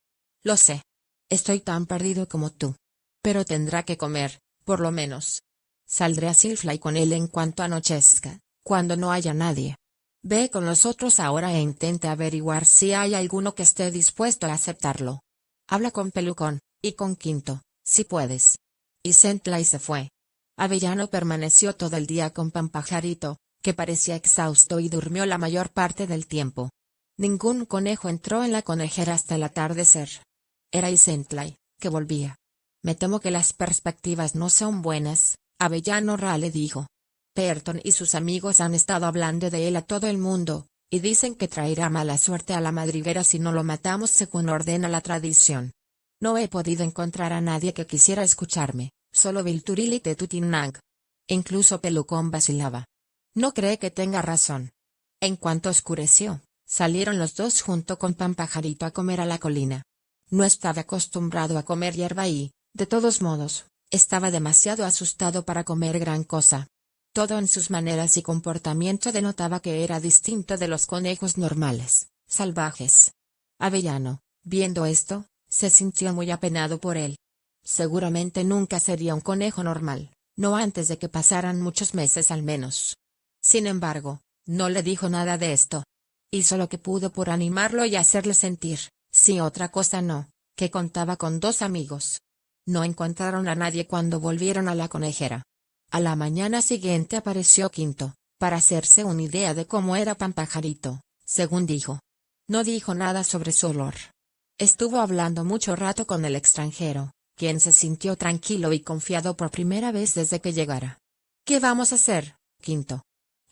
[SPEAKER 1] Lo sé. Estoy tan perdido como tú. Pero tendrá que comer, por lo menos. Saldré a Silflay con él en cuanto anochezca, cuando no haya nadie. Ve con los otros ahora e intente averiguar si hay alguno que esté dispuesto a aceptarlo. Habla con Pelucón, y con Quinto, si puedes. Y Isentlai se fue. Avellano permaneció todo el día con Pampajarito, que parecía exhausto y durmió la mayor parte del tiempo. Ningún conejo entró en la conejera hasta el atardecer. Era Isentlai, que volvía. Me temo que las perspectivas no son buenas, Avellano Ra le dijo. Pearton y sus amigos han estado hablando de él a todo el mundo, y dicen que traerá mala suerte a la madriguera si no lo matamos según ordena la tradición. No he podido encontrar a nadie que quisiera escucharme, solo Vilturil y Tetutinang. Incluso Pelucón vacilaba. No cree que tenga razón. En cuanto oscureció, salieron los dos junto con Pampajarito a comer a la colina. No estaba acostumbrado a comer hierba y, de todos modos, estaba demasiado asustado para comer gran cosa. Todo en sus maneras y comportamiento denotaba que era distinto de los conejos normales, salvajes. Avellano, viendo esto, se sintió muy apenado por él. Seguramente nunca sería un conejo normal, no antes de que pasaran muchos meses al menos. Sin embargo, no le dijo nada de esto. Hizo lo que pudo por animarlo y hacerle sentir, si otra cosa no, que contaba con dos amigos. No encontraron a nadie cuando volvieron a la conejera. A la mañana siguiente apareció Quinto, para hacerse una idea de cómo era Pampajarito, según dijo. No dijo nada sobre su olor. Estuvo hablando mucho rato con el extranjero, quien se sintió tranquilo y confiado por primera vez desde que llegara. ¿Qué vamos a hacer, Quinto?,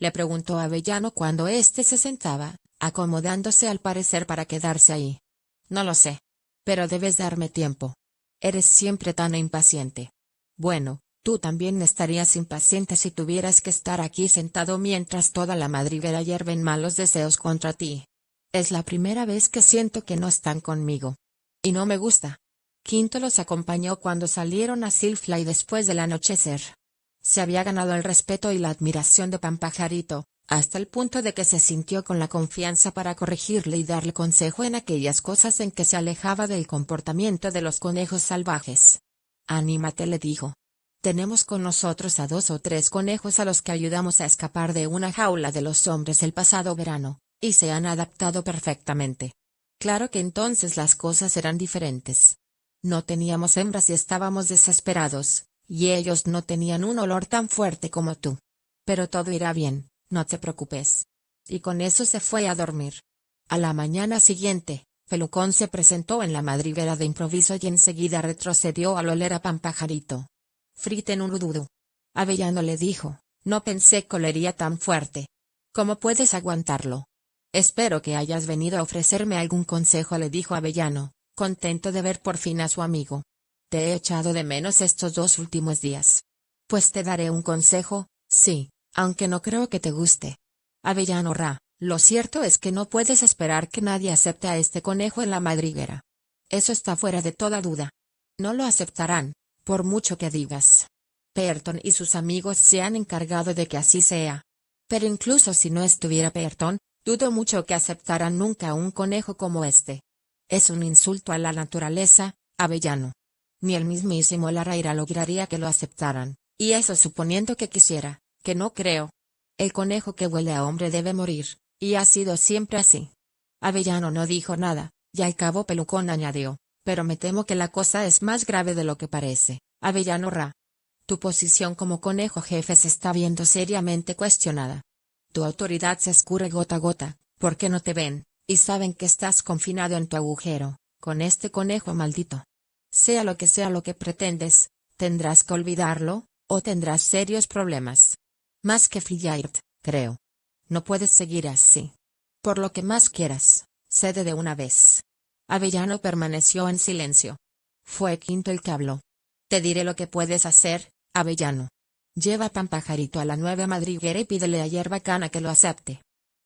[SPEAKER 1] le preguntó Avellano cuando éste se sentaba, acomodándose al parecer para quedarse ahí. No lo sé. Pero debes darme tiempo. Eres siempre tan impaciente. Bueno, tú también estarías impaciente si tuvieras que estar aquí sentado mientras toda la madriguera hierve en malos deseos contra ti. Es la primera vez que siento que no están conmigo. Y no me gusta. Quinto los acompañó cuando salieron a Silflay después del anochecer. Se había ganado el respeto y la admiración de Pampajarito, hasta el punto de que se sintió con la confianza para corregirle y darle consejo en aquellas cosas en que se alejaba del comportamiento de los conejos salvajes. Anímate, le dijo. Tenemos con nosotros a 2 o 3 conejos a los que ayudamos a escapar de una jaula de los hombres el pasado verano, y se han adaptado perfectamente. Claro que entonces las cosas eran diferentes. No teníamos hembras y estábamos desesperados, y ellos no tenían un olor tan fuerte como tú. Pero todo irá bien, no te preocupes. Y con eso se fue a dormir. A la mañana siguiente, Pelucón se presentó en la madriguera de improviso y enseguida retrocedió al oler a Pampajarito. Friten un ududu. Avellano le dijo, no pensé que olería tan fuerte. ¿Cómo puedes aguantarlo? Espero que hayas venido a ofrecerme algún consejo, le dijo Avellano, contento de ver por fin a su amigo. Te he echado de menos estos 2 últimos días. Pues te daré un consejo, sí, aunque no creo que te guste. Avellano Ra, lo cierto es que no puedes esperar que nadie acepte a este conejo en la madriguera. Eso está fuera de toda duda. No lo aceptarán, por mucho que digas. Pearton y sus amigos se han encargado de que así sea. Pero incluso si no estuviera Pearton, dudo mucho que aceptaran nunca a un conejo como este. Es un insulto a la naturaleza, Avellano. Ni el mismísimo Laraira lograría que lo aceptaran, y eso suponiendo que quisiera, que no creo. El conejo que huele a hombre debe morir, y ha sido siempre así. Avellano no dijo nada, y al cabo Pelucón añadió, pero me temo que la cosa es más grave de lo que parece, Avellano Ra. Tu posición como conejo jefe se está viendo seriamente cuestionada. Tu autoridad se escurre gota a gota, porque no te ven, y saben que estás confinado en tu agujero, con este conejo maldito. Sea lo que pretendes, tendrás que olvidarlo, o tendrás serios problemas. Más que Flirt, creo. No puedes seguir así. Por lo que más quieras, Cede de una vez. Avellano permaneció en silencio. Fue Quinto el que habló. Te diré lo que puedes hacer, Avellano. Lleva a Pampajarito a la nueva madriguera y pídele a Hierba Cana que lo acepte.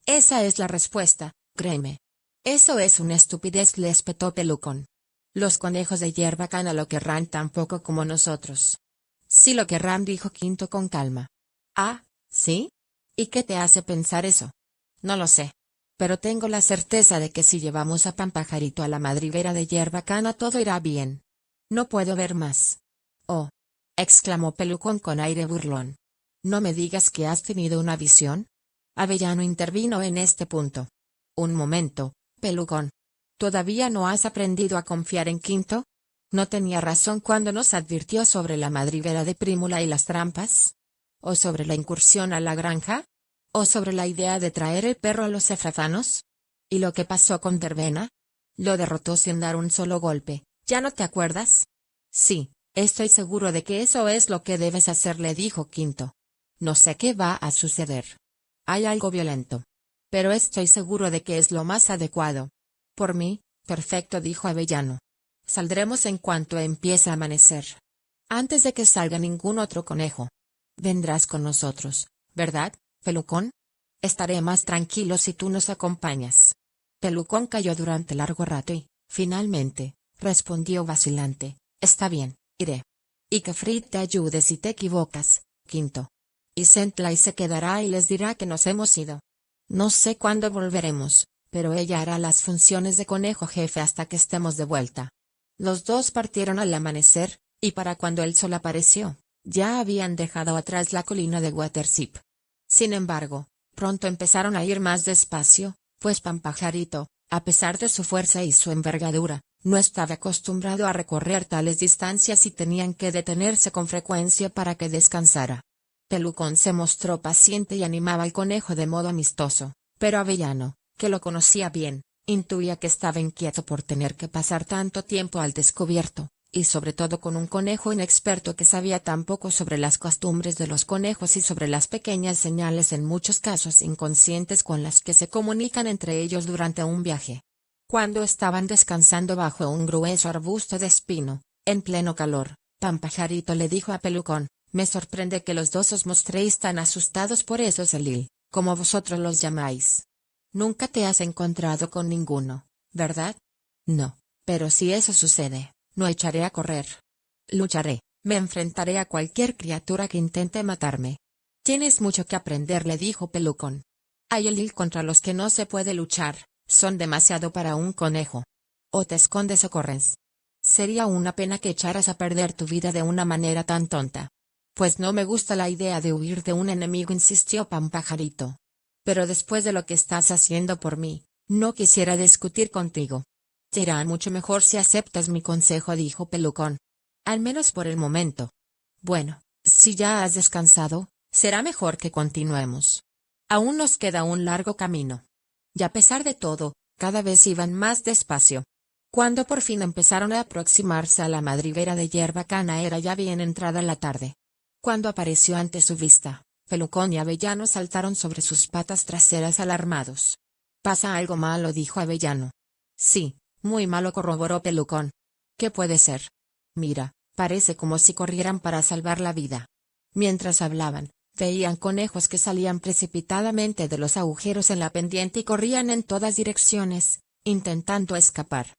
[SPEAKER 1] Esa es la respuesta, créeme. Eso es una estupidez, le espetó Pelucón. Los conejos de Hierba Cana lo querrán tan poco como nosotros. Sí lo querrán, dijo Quinto con calma. Ah, ¿sí? ¿Y qué te hace pensar eso? No lo sé. Pero tengo la certeza de que si llevamos a Pampajarito a la madriguera de Hierba Cana todo irá bien. No puedo ver más. Oh, exclamó Pelucón con aire burlón. ¿No me digas que has tenido una visión? Avellano intervino en este punto. Un momento, Pelucón. ¿Todavía no has aprendido a confiar en Quinto? ¿No tenía razón cuando nos advirtió sobre la madriguera de Prímula y las trampas? ¿O sobre la incursión a la granja? ¿O sobre la idea de traer el perro a los efrafanos? ¿Y lo que pasó con Verbena? Lo derrotó sin dar un solo golpe. ¿Ya no te acuerdas? Sí, estoy seguro de que eso es lo que debes hacer, le dijo Quinto. No sé qué va a suceder. Hay algo violento. Pero estoy seguro de que es lo más adecuado. Por mí, perfecto, dijo Avellano. Saldremos en cuanto empiece a amanecer. Antes de que salga ningún otro conejo. Vendrás con nosotros, ¿verdad, Pelucón? Estaré más tranquilo si tú nos acompañas. Pelucón calló durante largo rato y, finalmente, respondió vacilante. Está bien, iré. Y que Frit te ayude si te equivocas, Quinto. Y Sentlay se quedará y les dirá que nos hemos ido. No sé cuándo volveremos, pero ella hará las funciones de conejo jefe hasta que estemos de vuelta. Los dos partieron al amanecer, y para cuando el sol apareció, ya habían dejado atrás la colina de Watership. Sin embargo, pronto empezaron a ir más despacio, pues Pampajarito, a pesar de su fuerza y su envergadura, no estaba acostumbrado a recorrer tales distancias y tenían que detenerse con frecuencia para que descansara. Pelucón se mostró paciente y animaba al conejo de modo amistoso, pero Avellano, que lo conocía bien, intuía que estaba inquieto por tener que pasar tanto tiempo al descubierto, y sobre todo con un conejo inexperto que sabía tan poco sobre las costumbres de los conejos y sobre las pequeñas señales en muchos casos inconscientes con las que se comunican entre ellos durante un viaje. Cuando estaban descansando bajo un grueso arbusto de espino, en pleno calor, Pampajarito le dijo a Pelucón: me sorprende que los dos os mostréis tan asustados por esos Elil, como vosotros los llamáis. Nunca te has encontrado con ninguno, ¿verdad? No, pero si eso sucede, no echaré a correr. Lucharé, me enfrentaré a cualquier criatura que intente matarme. Tienes mucho que aprender, le dijo Pelucón. Hay Elil contra los que no se puede luchar, son demasiado para un conejo. O te escondes o corres. Sería una pena que echaras a perder tu vida de una manera tan tonta. Pues no me gusta la idea de huir de un enemigo, insistió Pampajarito. Pero después de lo que estás haciendo por mí, no quisiera discutir contigo. Te irá mucho mejor si aceptas mi consejo, dijo Pelucón. Al menos por el momento. Bueno, si ya has descansado, será mejor que continuemos. Aún nos queda un largo camino. Y a pesar de todo, cada vez iban más despacio. Cuando por fin empezaron a aproximarse a la madriguera de Hierba Cana era ya bien entrada la tarde. Cuando apareció ante su vista, Pelucón y Avellano saltaron sobre sus patas traseras alarmados. «¿Pasa algo malo?», dijo Avellano. «Sí, muy malo», corroboró Pelucón. «¿Qué puede ser?». «Mira, parece como si corrieran para salvar la vida». Mientras hablaban, veían conejos que salían precipitadamente de los agujeros en la pendiente y corrían en todas direcciones, intentando escapar.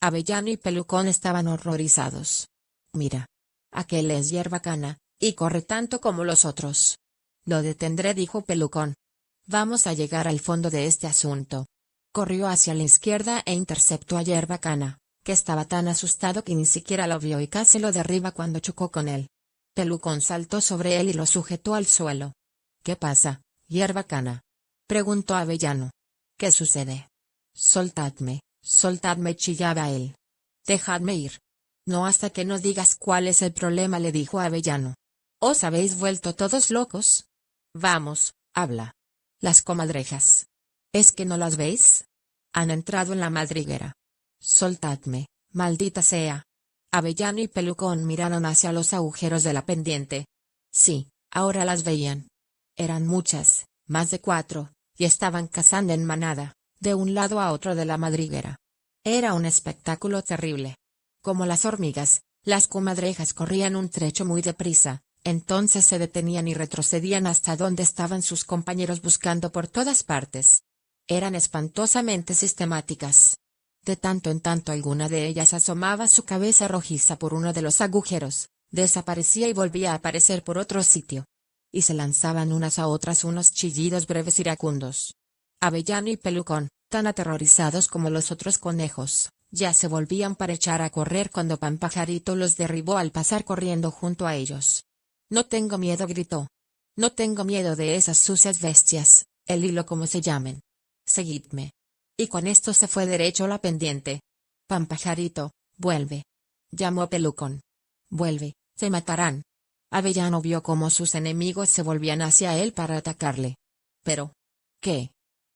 [SPEAKER 1] Avellano y Pelucón estaban horrorizados. «Mira. Aquel es Hierba Cana, y corre tanto como los otros». «Lo detendré», dijo Pelucón. «Vamos a llegar al fondo de este asunto». Corrió hacia la izquierda e interceptó a Hierba Cana, que estaba tan asustado que ni siquiera lo vio y casi lo derriba cuando chocó con él. Pelucón saltó sobre él y lo sujetó al suelo. «¿Qué pasa, Hierba Cana?», preguntó Avellano. «¿Qué sucede?». «Soltadme, soltadme», chillaba él. «Dejadme ir». «No hasta que no digas cuál es el problema», le dijo Avellano. «¿Os habéis vuelto todos locos? Vamos, habla». «Las comadrejas. ¿Es que no las veis? Han entrado en la madriguera». «Soltadme, maldita sea». Avellano y Pelucón miraron hacia los agujeros de la pendiente. Sí, ahora las veían. Eran muchas, más de 4, y estaban cazando en manada, de un lado a otro de la madriguera. Era un espectáculo terrible. Como las hormigas, las comadrejas corrían un trecho muy deprisa, entonces se detenían y retrocedían hasta donde estaban sus compañeros buscando por todas partes. Eran espantosamente sistemáticas. De tanto en tanto alguna de ellas asomaba su cabeza rojiza por uno de los agujeros, desaparecía y volvía a aparecer por otro sitio. Y se lanzaban unas a otras unos chillidos breves iracundos. Avellano y Pelucón, tan aterrorizados como los otros conejos, ya se volvían para echar a correr cuando Pampajarito los derribó al pasar corriendo junto a ellos. «No tengo miedo», gritó. «No tengo miedo de esas sucias bestias, el hilo como se llamen. Seguidme». Y con esto se fue derecho a la pendiente. «Pampajarito, vuelve», llamó Pelucón. «Vuelve, te matarán». Avellano vio cómo sus enemigos se volvían hacia él para atacarle. Pero, ¿qué?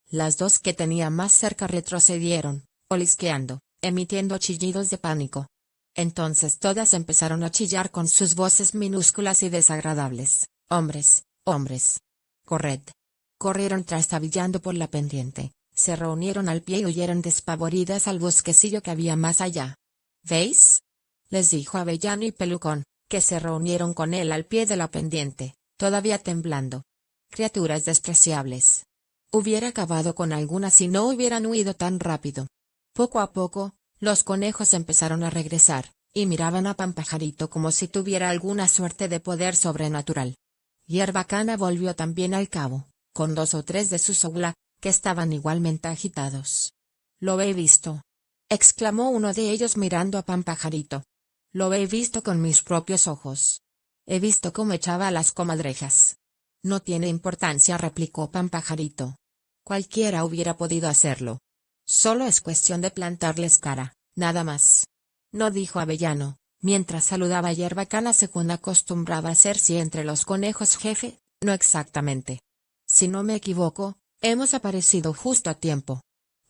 [SPEAKER 1] Las dos que tenía más cerca retrocedieron, olisqueando, emitiendo chillidos de pánico. Entonces todas empezaron a chillar con sus voces minúsculas y desagradables. «Hombres, hombres. Corred». Corrieron trastabillando por la pendiente, se reunieron al pie y huyeron despavoridas al bosquecillo que había más allá. «¿Veis?», les dijo Avellano y Pelucón, que se reunieron con él al pie de la pendiente, todavía temblando. «Criaturas despreciables. Hubiera acabado con algunas si no hubieran huido tan rápido». Poco a poco, los conejos empezaron a regresar, y miraban a Pampajarito como si tuviera alguna suerte de poder sobrenatural. Hierbacana volvió también al cabo, con 2 o 3 de sus aula, que estaban igualmente agitados. «Lo he visto», exclamó uno de ellos mirando a Pampajarito. «Lo he visto con mis propios ojos. He visto cómo echaba a las comadrejas». «No tiene importancia», replicó Pampajarito. «Cualquiera hubiera podido hacerlo. Solo es cuestión de plantarles cara, nada más». «No», dijo Avellano, mientras saludaba a Hierbacana según acostumbraba hacer si entre los conejos jefe. «No exactamente. Si no me equivoco, hemos aparecido justo a tiempo.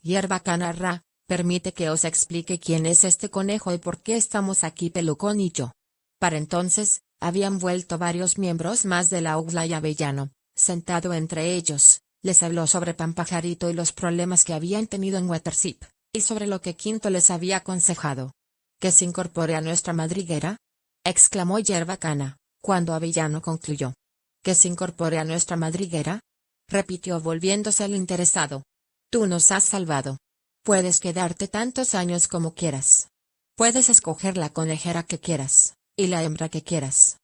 [SPEAKER 1] Hierbacana, permite que os explique quién es este conejo y por qué estamos aquí Pelucón y yo». Para entonces, habían vuelto varios miembros más de la aula y Avellano, sentado entre ellos, les habló sobre Pampajarito y los problemas que habían tenido en Watership, y sobre lo que Quinto les había aconsejado. «¿Que se incorpore a nuestra madriguera?», exclamó Hierbacana, cuando Avellano concluyó. «¿Que se incorpore a nuestra madriguera?», repitió volviéndose al interesado. «Tú nos has salvado. Puedes quedarte tantos años como quieras. Puedes escoger la conejera que quieras, y la hembra que quieras.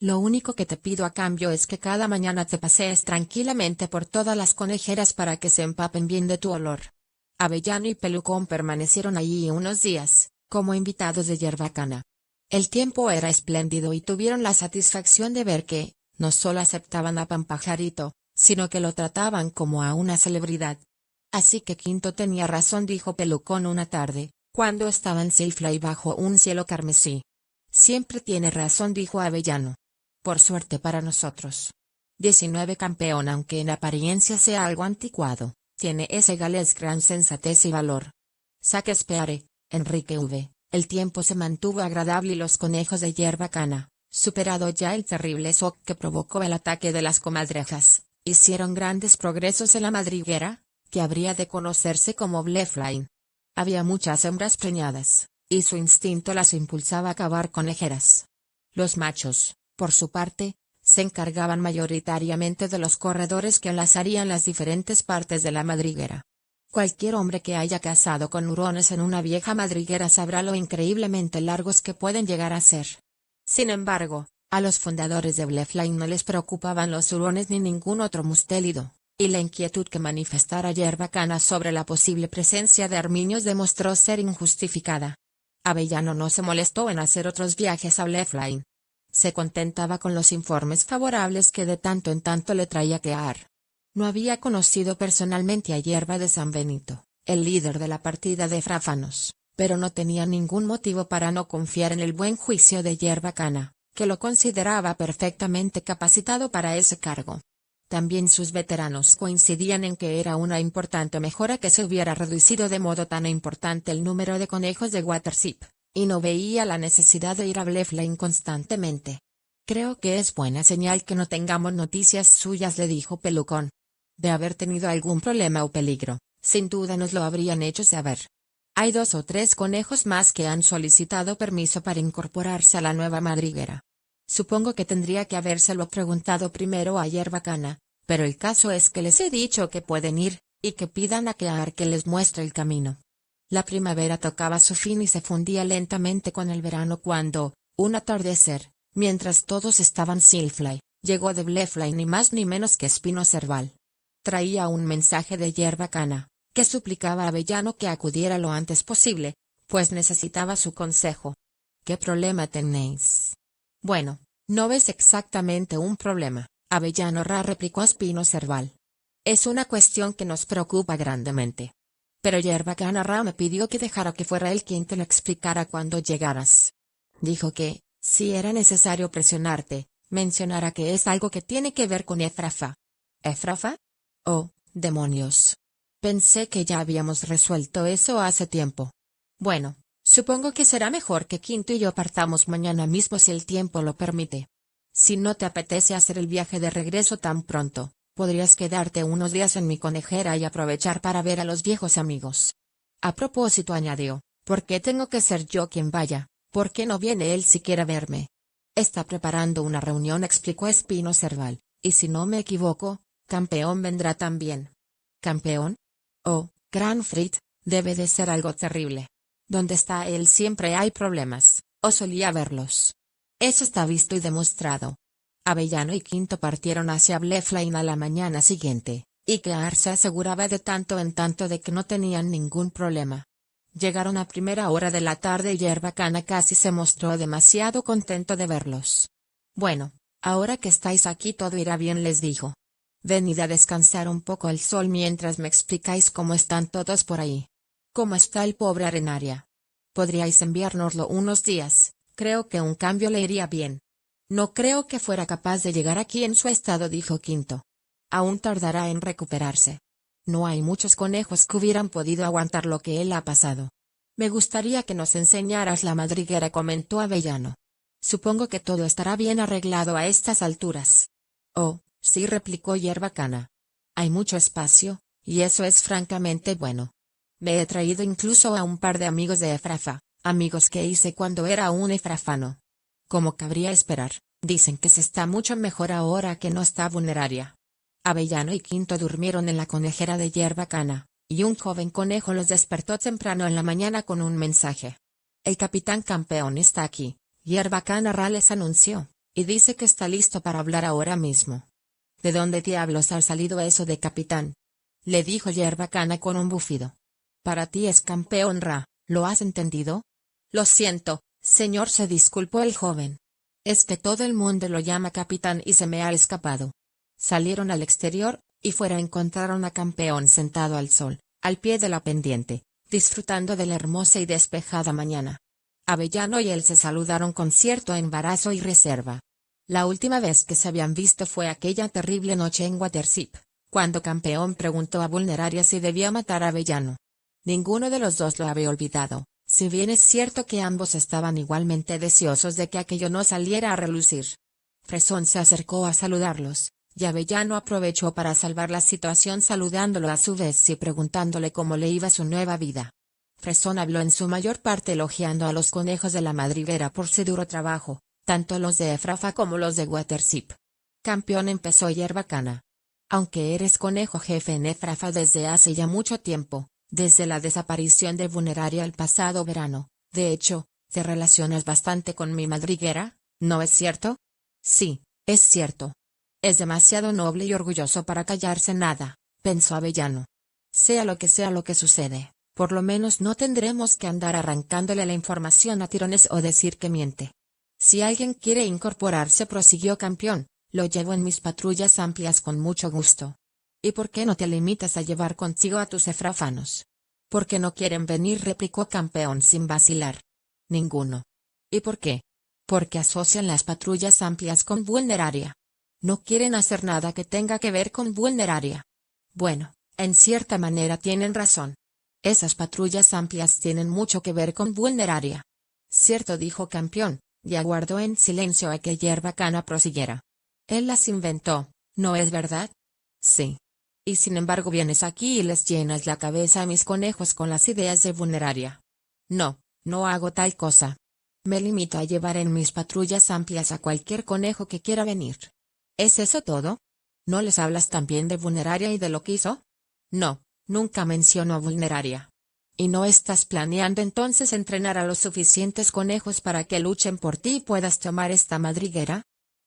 [SPEAKER 1] Lo único que te pido a cambio es que cada mañana te pasees tranquilamente por todas las conejeras para que se empapen bien de tu olor». Avellano y Pelucón permanecieron allí unos días, como invitados de Hierbacana. El tiempo era espléndido y tuvieron la satisfacción de ver que, no solo aceptaban a Pampajarito, sino que lo trataban como a una celebridad. «Así que Quinto tenía razón», dijo Pelucón una tarde, cuando estaban en Silfla y bajo un cielo carmesí. «Siempre tiene razón», dijo Avellano. «Por suerte para nosotros. 19 campeón, aunque en apariencia sea algo anticuado, tiene ese galés gran sensatez y valor. Saque speare, Enrique V». El tiempo se mantuvo agradable y los conejos de Hierbacana, superado ya el terrible shock que provocó el ataque de las comadrejas, hicieron grandes progresos en la madriguera, que habría de conocerse como Blefline. Había muchas hembras preñadas, y su instinto las impulsaba a cavar conejeras. Los machos, por su parte, se encargaban mayoritariamente de los corredores que enlazarían las diferentes partes de la madriguera. Cualquier hombre que haya cazado con hurones en una vieja madriguera sabrá lo increíblemente largos que pueden llegar a ser. Sin embargo, a los fundadores de Blefline no les preocupaban los hurones ni ningún otro mustélido, y la inquietud que manifestara Hierbacana sobre la posible presencia de armiños demostró ser injustificada. Avellano no se molestó en hacer otros viajes a Blefline. Se contentaba con los informes favorables que de tanto en tanto le traía Kear. No había conocido personalmente a Hierba de San Benito, el líder de la partida de Fráfanos, pero no tenía ningún motivo para no confiar en el buen juicio de Hierbacana, que lo consideraba perfectamente capacitado para ese cargo. También sus veteranos coincidían en que era una importante mejora que se hubiera reducido de modo tan importante el número de conejos de Watership, y no veía la necesidad de ir a Blefline constantemente. «Creo que es buena señal que no tengamos noticias suyas», le dijo Pelucón. «De haber tenido algún problema o peligro, Sin duda nos lo habrían hecho saber. Hay 2 o 3 conejos más que han solicitado permiso para incorporarse a la nueva madriguera. Supongo que tendría que habérselo preguntado primero a Hierbacana, pero el caso es que les he dicho que pueden ir, y que pidan a Kear que les muestre el camino. La primavera tocaba su fin y se fundía lentamente con el verano cuando, un atardecer, mientras todos estaban Silfly, llegó de Blefly ni más ni menos que Espino Cerval. Traía un mensaje de Hierbacana, que suplicaba a Avellano que acudiera lo antes posible, pues necesitaba su consejo. ¿Qué problema tenéis? Bueno, no ves exactamente un problema, Avellano Ra, replicó Espino Cerval. Es una cuestión que nos preocupa grandemente. Pero Hierbacana Ra me pidió que dejara que fuera él quien te lo explicara cuando llegaras. Dijo que, si era necesario presionarte, mencionara que es algo que tiene que ver con Efrafa. ¿Efrafa? Oh, demonios. Pensé que ya habíamos resuelto eso hace tiempo. Bueno, supongo que será mejor que Quinto y yo partamos mañana mismo si el tiempo lo permite. Si no te apetece hacer el viaje de regreso tan pronto, podrías quedarte unos días en mi conejera y aprovechar para ver a los viejos amigos. A propósito, añadió, ¿por qué tengo que ser yo quien vaya? ¿Por qué no viene él siquiera a verme? Está preparando una reunión, explicó Espino Cerval, y si no me equivoco, Campeón vendrá también. ¿Campeón? Oh, Cranfrid, debe de ser algo terrible. Donde está él siempre hay problemas, o solía verlos. Eso está visto y demostrado. Avellano y Quinto partieron hacia Bleflin a la mañana siguiente, y Kear se aseguraba de tanto en tanto de que no tenían ningún problema. Llegaron a primera hora de la tarde y Hierbacana casi se mostró demasiado contento de verlos. Bueno, ahora que estáis aquí todo irá bien, les dijo. Venid a descansar un poco al sol mientras me explicáis cómo están todos por ahí. ¿Cómo está el pobre Arenaria? Podríais enviárnoslo unos días, creo que un cambio le iría bien. No creo que fuera capaz de llegar aquí en su estado, dijo Quinto. Aún tardará en recuperarse. No hay muchos conejos que hubieran podido aguantar lo que él ha pasado. Me gustaría que nos enseñaras la madriguera, comentó Avellano. Supongo que todo estará bien arreglado a estas alturas. Oh, sí, replicó Hierbacana. Hay mucho espacio, y eso es francamente bueno. Me he traído incluso a un par de amigos de Efrafa, amigos que hice cuando era un efrafano. Como cabría esperar, dicen que se está mucho mejor ahora que no está Vulneraria. Avellano y Quinto durmieron en la conejera de Hierbacana, y un joven conejo los despertó temprano en la mañana con un mensaje. El capitán Campeón está aquí, Hierbacana Ra les anunció, y dice que está listo para hablar ahora mismo. ¿De dónde diablos ha salido eso de capitán? Le dijo Hierbacana con un bufido. Para ti es Campeón Ra, ¿lo has entendido? Lo siento, señor, se disculpó el joven. Es que todo el mundo lo llama capitán y se me ha escapado. Salieron al exterior, y fuera encontraron a Campeón sentado al sol, al pie de la pendiente, disfrutando de la hermosa y despejada mañana. Avellano y él se saludaron con cierto embarazo y reserva. La última vez que se habían visto fue aquella terrible noche en Watership, cuando Campeón preguntó a Vulneraria si debía matar a Avellano. Ninguno de los dos lo había olvidado, si bien es cierto que ambos estaban igualmente deseosos de que aquello no saliera a relucir. Fresón se acercó a saludarlos, y Avellano aprovechó para salvar la situación saludándolo a su vez y preguntándole cómo le iba su nueva vida. Fresón habló en su mayor parte elogiando a los conejos de la madriguera por su duro trabajo, tanto los de Efrafa como los de Watership. Campeón, empezó Hierbacana. Aunque eres conejo jefe en Efrafa desde hace ya mucho tiempo, desde la desaparición de Vulneraria el pasado verano, de hecho, te relacionas bastante con mi madriguera, ¿no es cierto? Sí, es cierto. Es demasiado noble y orgulloso para callarse nada, pensó Avellano. Sea lo que sucede, por lo menos no tendremos que andar arrancándole la información a tirones o decir que miente. Si alguien quiere incorporarse, prosiguió Campeón, lo llevo en mis patrullas amplias con mucho gusto. ¿Y por qué no te limitas a llevar contigo a tus efrafanos? ¿Por qué no quieren venir?, replicó Campeón sin vacilar. Ninguno. ¿Y por qué? Porque asocian las patrullas amplias con Vulneraria. No quieren hacer nada que tenga que ver con Vulneraria. Bueno, en cierta manera tienen razón. Esas patrullas amplias tienen mucho que ver con Vulneraria. Cierto, dijo Campeón, y aguardó en silencio a que Hierbacana prosiguiera. Él las inventó, ¿no es verdad? Sí. Y sin embargo vienes aquí y les llenas la cabeza a mis conejos con las ideas de Vulneraria. No, no hago tal cosa. Me limito a llevar en mis patrullas amplias a cualquier conejo que quiera venir. ¿Es eso todo? ¿No les hablas también de Vulneraria y de lo que hizo? No, nunca menciono a Vulneraria. ¿Y no estás planeando entonces entrenar a los suficientes conejos para que luchen por ti y puedas tomar esta madriguera?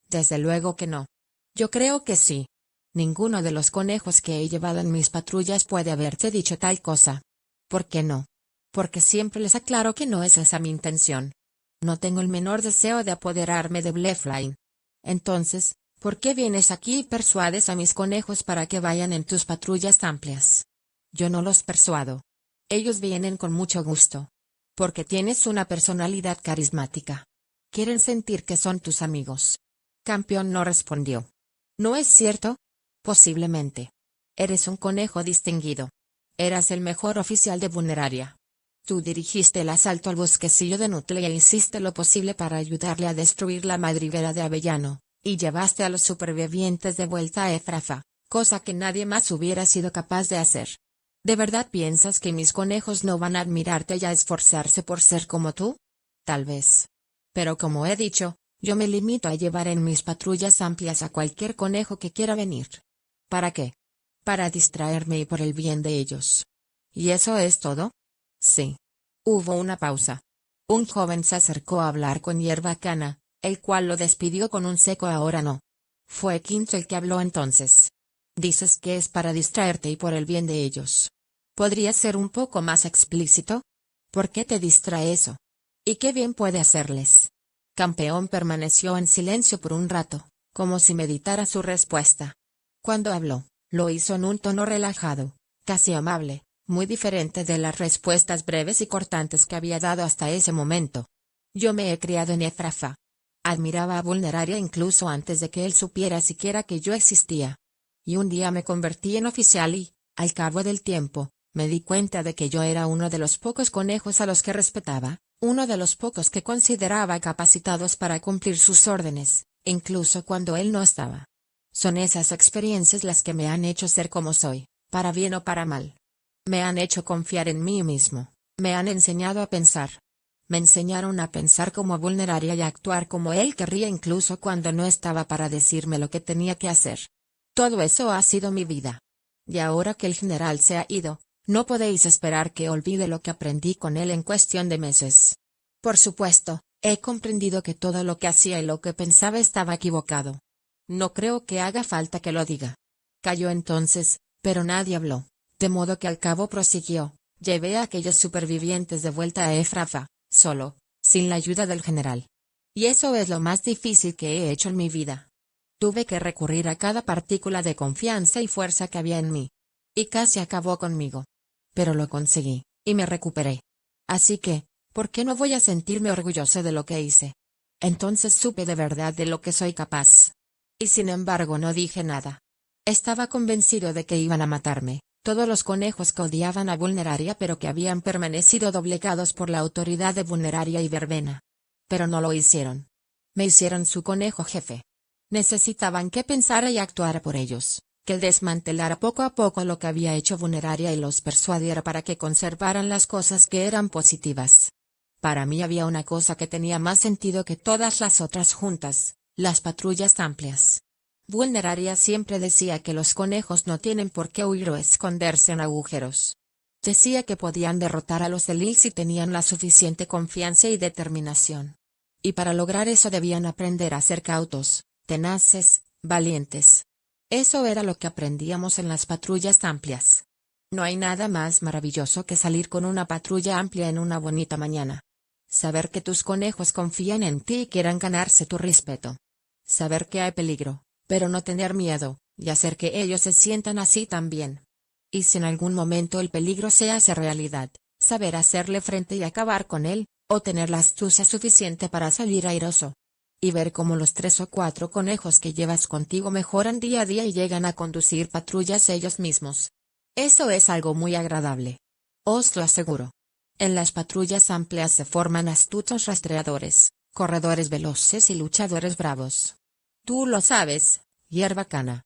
[SPEAKER 1] Desde luego que no. Yo creo que sí. Ninguno de los conejos que he llevado en mis patrullas puede haberte dicho tal cosa. ¿Por qué no? Porque siempre les aclaro que no es esa mi intención. No tengo el menor deseo de apoderarme de Blefline. Entonces, ¿por qué vienes aquí y persuades a mis conejos para que vayan en tus patrullas amplias? Yo no los persuado. Ellos vienen con mucho gusto. Porque tienes una personalidad carismática. Quieren sentir que son tus amigos. Campeón no respondió. ¿No es cierto? Posiblemente. Eres un conejo distinguido. Eras el mejor oficial de Vulneraria. Tú dirigiste el asalto al bosquecillo de Nutle e hiciste lo posible para ayudarle a destruir la madriguera de Avellano, y llevaste a los supervivientes de vuelta a Efrafa, cosa que nadie más hubiera sido capaz de hacer. ¿De verdad piensas que mis conejos no van a admirarte y a esforzarse por ser como tú? Tal vez. Pero como he dicho, yo me limito a llevar en mis patrullas amplias a cualquier conejo que quiera venir. ¿Para qué? Para distraerme y por el bien de ellos. ¿Y eso es todo? Sí. Hubo una pausa. Un joven se acercó a hablar con Hierba Cana, el cual lo despidió con un seco ahora no. Fue Quinto el que habló entonces. Dices que es para distraerte y por el bien de ellos. ¿Podrías ser un poco más explícito? ¿Por qué te distrae eso? ¿Y qué bien puede hacerles? Campeón permaneció en silencio por un rato, como si meditara su respuesta. Cuando habló, lo hizo en un tono relajado, casi amable, muy diferente de las respuestas breves y cortantes que había dado hasta ese momento. Yo me he criado en Efrafa. Admiraba a Vulneraria incluso antes de que él supiera siquiera que yo existía. Y un día me convertí en oficial y, al cabo del tiempo, me di cuenta de que yo era uno de los pocos conejos a los que respetaba, uno de los pocos que consideraba capacitados para cumplir sus órdenes, incluso cuando él no estaba. Son esas experiencias las que me han hecho ser como soy, para bien o para mal. Me han hecho confiar en mí mismo, me han enseñado a pensar. Me enseñaron a pensar como Vulneraria y a actuar como él querría incluso cuando no estaba para decirme lo que tenía que hacer. Todo eso ha sido mi vida. Y ahora que el general se ha ido, no podéis esperar que olvide lo que aprendí con él en cuestión de meses. Por supuesto, he comprendido que todo lo que hacía y lo que pensaba estaba equivocado. No creo que haga falta que lo diga. Calló entonces, pero nadie habló, de modo que al cabo prosiguió. Llevé a aquellos supervivientes de vuelta a Efrafa, solo, sin la ayuda del general. Y eso es lo más difícil que he hecho en mi vida. Tuve que recurrir a cada partícula de confianza y fuerza que había en mí. Y casi acabó conmigo. Pero lo conseguí, y me recuperé. Así que, ¿por qué no voy a sentirme orgulloso de lo que hice? Entonces supe de verdad de lo que soy capaz. Y sin embargo no dije nada. Estaba convencido de que iban a matarme, todos los conejos que odiaban a Vulneraria pero que habían permanecido doblegados por la autoridad de Vulneraria y Verbena. Pero no lo hicieron. Me hicieron su conejo jefe. Necesitaban que pensara y actuara por ellos, que desmantelara poco a poco lo que había hecho Vulneraria y los persuadiera para que conservaran las cosas que eran positivas. Para mí había una cosa que tenía más sentido que todas las otras juntas, las patrullas amplias. Vulneraria siempre decía que los conejos no tienen por qué huir o esconderse en agujeros. Decía que podían derrotar a los Elil si tenían la suficiente confianza y determinación. Y para lograr eso debían aprender a ser cautos, tenaces, valientes. Eso era lo que aprendíamos en las patrullas amplias. No hay nada más maravilloso que salir con una patrulla amplia en una bonita mañana. Saber que tus conejos confían en ti y quieran ganarse tu respeto. Saber que hay peligro, pero no tener miedo, y hacer que ellos se sientan así también. Y si en algún momento el peligro se hace realidad, saber hacerle frente y acabar con él, o tener la astucia suficiente para salir airoso. Y ver cómo los 3 o 4 conejos que llevas contigo mejoran día a día y llegan a conducir patrullas ellos mismos. Eso es algo muy agradable. Os lo aseguro. En las patrullas amplias se forman astutos rastreadores, corredores veloces y luchadores bravos. Tú lo sabes, Hierba Cana.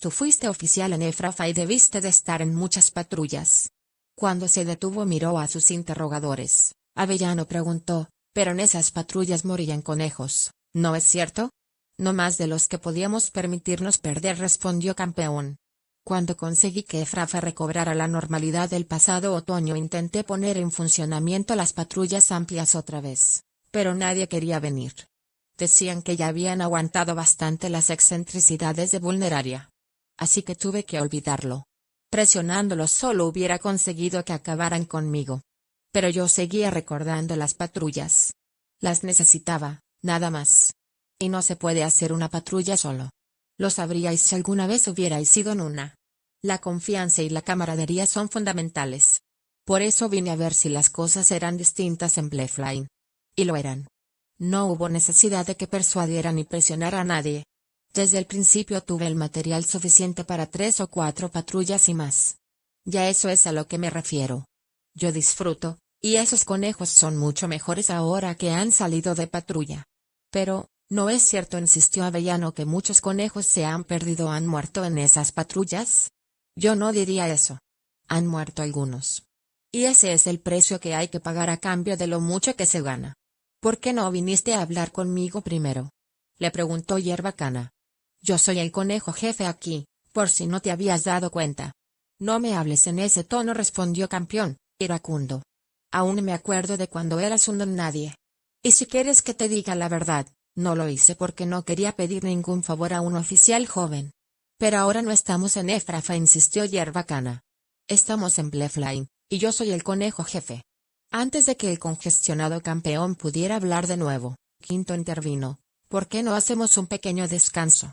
[SPEAKER 1] Tú fuiste oficial en Efrafa y debiste de estar en muchas patrullas. Cuando se detuvo miró a sus interrogadores. Avellano preguntó, pero en esas patrullas morían conejos, ¿no es cierto? No más de los que podíamos permitirnos perder, respondió Campeón. Cuando conseguí que Efrafa recobrara la normalidad del pasado otoño intenté poner en funcionamiento las patrullas amplias otra vez, pero nadie quería venir. Decían que ya habían aguantado bastante las excentricidades de Vulneraria. Así que tuve que olvidarlo. Presionándolos solo hubiera conseguido que acabaran conmigo. Pero yo seguía recordando las patrullas. Las necesitaba, nada más. Y no se puede hacer una patrulla solo. Lo sabríais si alguna vez hubierais ido en una. La confianza y la camaradería son fundamentales. Por eso vine a ver si las cosas eran distintas en Blythe. Y lo eran. No hubo necesidad de que persuadiera ni presionara a nadie. Desde el principio tuve el material suficiente para 3 o 4 patrullas y más. Ya eso es a lo que me refiero. Yo disfruto, y esos conejos son mucho mejores ahora que han salido de patrulla. Pero, ¿no es cierto?, insistió Avellano, que muchos conejos se han perdido o han muerto en esas patrullas. Yo no diría eso. Han muerto algunos. Y ese es el precio que hay que pagar a cambio de lo mucho que se gana. ¿Por qué no viniste a hablar conmigo primero?, le preguntó Hierbacana. Yo soy el conejo jefe aquí, por si no te habías dado cuenta. No me hables en ese tono, respondió Campeón, iracundo. Aún me acuerdo de cuando eras un don nadie. Y si quieres que te diga la verdad, no lo hice porque no quería pedir ningún favor a un oficial joven. Pero ahora no estamos en Efrafa, insistió Hierbacana. Estamos en Blythe, y yo soy el conejo jefe. Antes de que el congestionado Campeón pudiera hablar de nuevo, Quinto intervino. ¿Por qué no hacemos un pequeño descanso?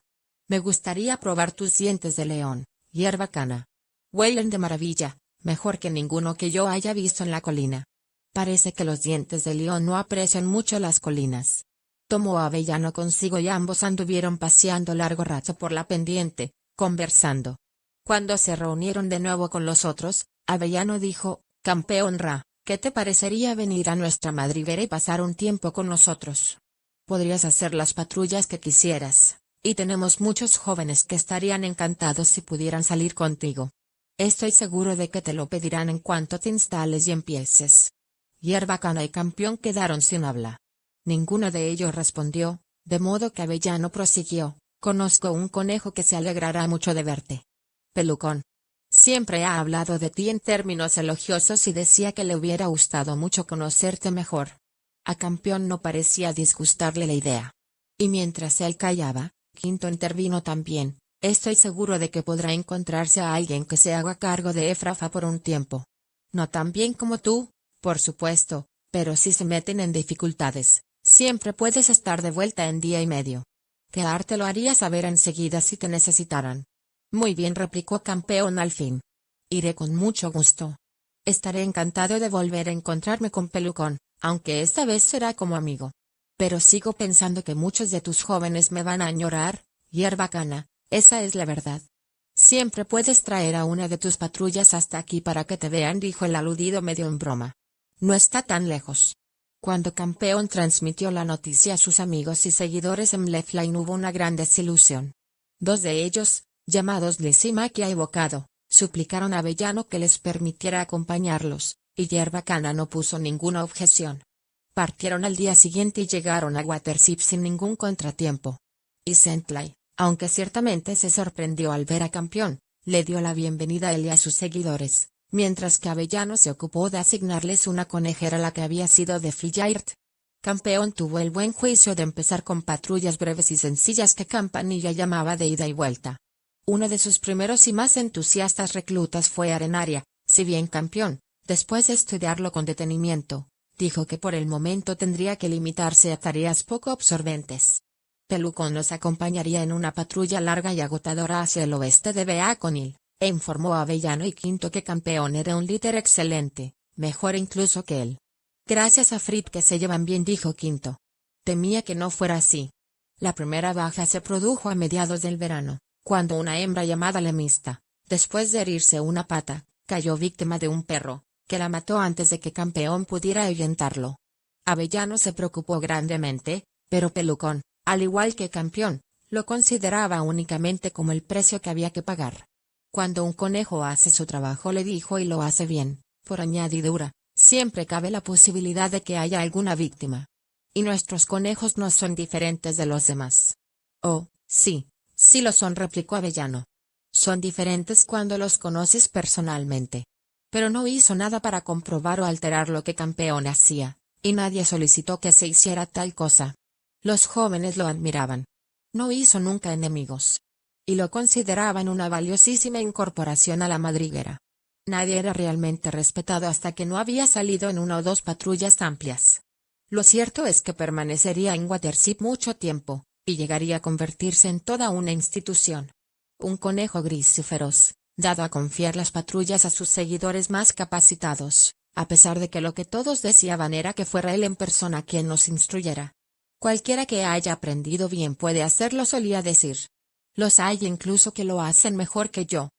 [SPEAKER 1] Me gustaría probar tus dientes de león, Hierbacana. Huelen de maravilla, mejor que ninguno que yo haya visto en la colina. Parece que los dientes de león no aprecian mucho las colinas. Tomó a Avellano consigo y ambos anduvieron paseando largo rato por la pendiente, conversando. Cuando se reunieron de nuevo con los otros, Avellano dijo, Campeón Ra, ¿qué te parecería venir a nuestra madriguera y pasar un tiempo con nosotros? Podrías hacer las patrullas que quisieras, y tenemos muchos jóvenes que estarían encantados si pudieran salir contigo. Estoy seguro de que te lo pedirán en cuanto te instales y empieces. Hierbacana y Campeón quedaron sin habla. Ninguno de ellos respondió, de modo que Avellano prosiguió, conozco un conejo que se alegrará mucho de verte. Pelucón. Siempre ha hablado de ti en términos elogiosos y decía que le hubiera gustado mucho conocerte mejor. A Campeón no parecía disgustarle la idea. Y mientras él callaba, Quinto intervino también, estoy seguro de que podrá encontrarse a alguien que se haga cargo de Efrafa por un tiempo. No tan bien como tú, por supuesto, pero si se meten en dificultades, siempre puedes estar de vuelta en día y medio. Quedarte lo haría saber enseguida si te necesitaran. Muy bien, replicó Campeón al fin. Iré con mucho gusto. Estaré encantado de volver a encontrarme con Pelucón, aunque esta vez será como amigo. Pero sigo pensando que muchos de tus jóvenes me van a añorar, Hierbacana, esa es la verdad. Siempre puedes traer a una de tus patrullas hasta aquí para que te vean, dijo el aludido medio en broma. No está tan lejos. Cuando Campeón transmitió la noticia a sus amigos y seguidores en Blythe hubo una gran desilusión. 2 de ellos, llamados Lysimaquia y Bocado, suplicaron a Avellano que les permitiera acompañarlos, y Hierbacana no puso ninguna objeción. Partieron al día siguiente y llegaron a Watership sin ningún contratiempo. Y Sentley, aunque ciertamente se sorprendió al ver a Campeón, le dio la bienvenida a él y a sus seguidores, mientras que Avellano se ocupó de asignarles una conejera a la que había sido de Flight. Campeón tuvo el buen juicio de empezar con patrullas breves y sencillas que Campanilla llamaba de ida y vuelta. Uno de sus primeros y más entusiastas reclutas fue Arenaria, si bien Campeón, después de estudiarlo con detenimiento, dijo que por el momento tendría que limitarse a tareas poco absorbentes. Pelucón los acompañaría en una patrulla larga y agotadora hacia el oeste de Beaconil, e informó a Avellano y Quinto que Campeón era un líder excelente, mejor incluso que él. Gracias a Fritz que se llevan bien, dijo Quinto. Temía que no fuera así. La primera baja se produjo a mediados del verano, cuando una hembra llamada Lemista, después de herirse una pata, cayó víctima de un perro, que la mató antes de que Campeón pudiera ahuyentarlo. Avellano se preocupó grandemente, pero Pelucón, al igual que Campeón, Lo consideraba únicamente como el precio que había que pagar. Cuando un conejo hace su trabajo, le dijo, y lo hace bien, por añadidura, siempre cabe la posibilidad de que haya alguna víctima. Y nuestros conejos no son diferentes de los demás. Oh, sí, sí lo son, replicó Avellano. Son diferentes cuando los conoces personalmente. Pero no hizo nada para comprobar o alterar lo que Campeón hacía, y nadie solicitó que se hiciera tal cosa. Los jóvenes lo admiraban. No hizo nunca enemigos. Y lo consideraban una valiosísima incorporación a la madriguera. Nadie era realmente respetado hasta que no había salido en una o dos patrullas amplias. Lo cierto es que permanecería en Watership mucho tiempo, y llegaría a convertirse en toda una institución. Un conejo gris y feroz, dado a confiar las patrullas a sus seguidores más capacitados, a pesar de que lo que todos deseaban era que fuera él en persona quien nos instruyera. Cualquiera que haya aprendido bien puede hacerlo, solía decir. Los hay incluso que lo hacen mejor que yo.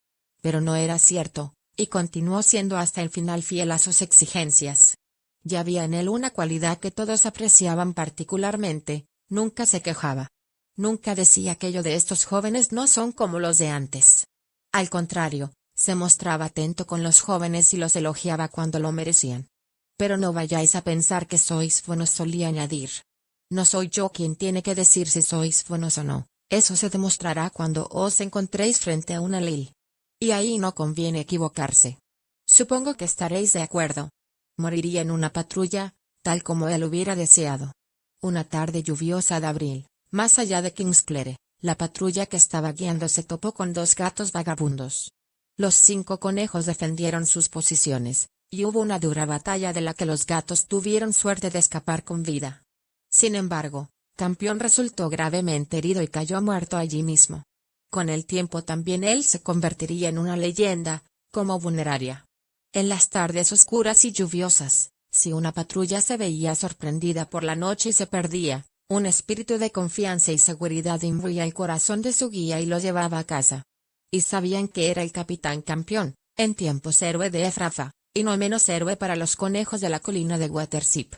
[SPEAKER 1] Pero no era cierto, y continuó siendo hasta el final fiel a sus exigencias. Ya había en él una cualidad que todos apreciaban particularmente: nunca se quejaba. Nunca decía aquello de estos jóvenes no son como los de antes. Al contrario, se mostraba atento con los jóvenes y los elogiaba cuando lo merecían. Pero no vayáis a pensar que sois buenos, solía añadir. No soy yo quien tiene que decir si sois buenos o no, eso se demostrará cuando os encontréis frente a una ley. Y ahí no conviene equivocarse. Supongo que estaréis de acuerdo. Moriría en una patrulla, tal como él hubiera deseado. Una tarde lluviosa de abril, más allá de Kingsclere, la patrulla que estaba guiando se topó con dos gatos vagabundos. Los 5 conejos defendieron sus posiciones, y hubo una dura batalla de la que los gatos tuvieron suerte de escapar con vida. Sin embargo, Campeón resultó gravemente herido y cayó muerto allí mismo. Con el tiempo también él se convertiría en una leyenda, como funeraria. En las tardes oscuras y lluviosas, si una patrulla se veía sorprendida por la noche y se perdía, un espíritu de confianza y seguridad imbuía el corazón de su guía y lo llevaba a casa. Y sabían que era el capitán Campeón, en tiempos héroe de Efrafa, y no menos héroe para los conejos de la colina de Watership.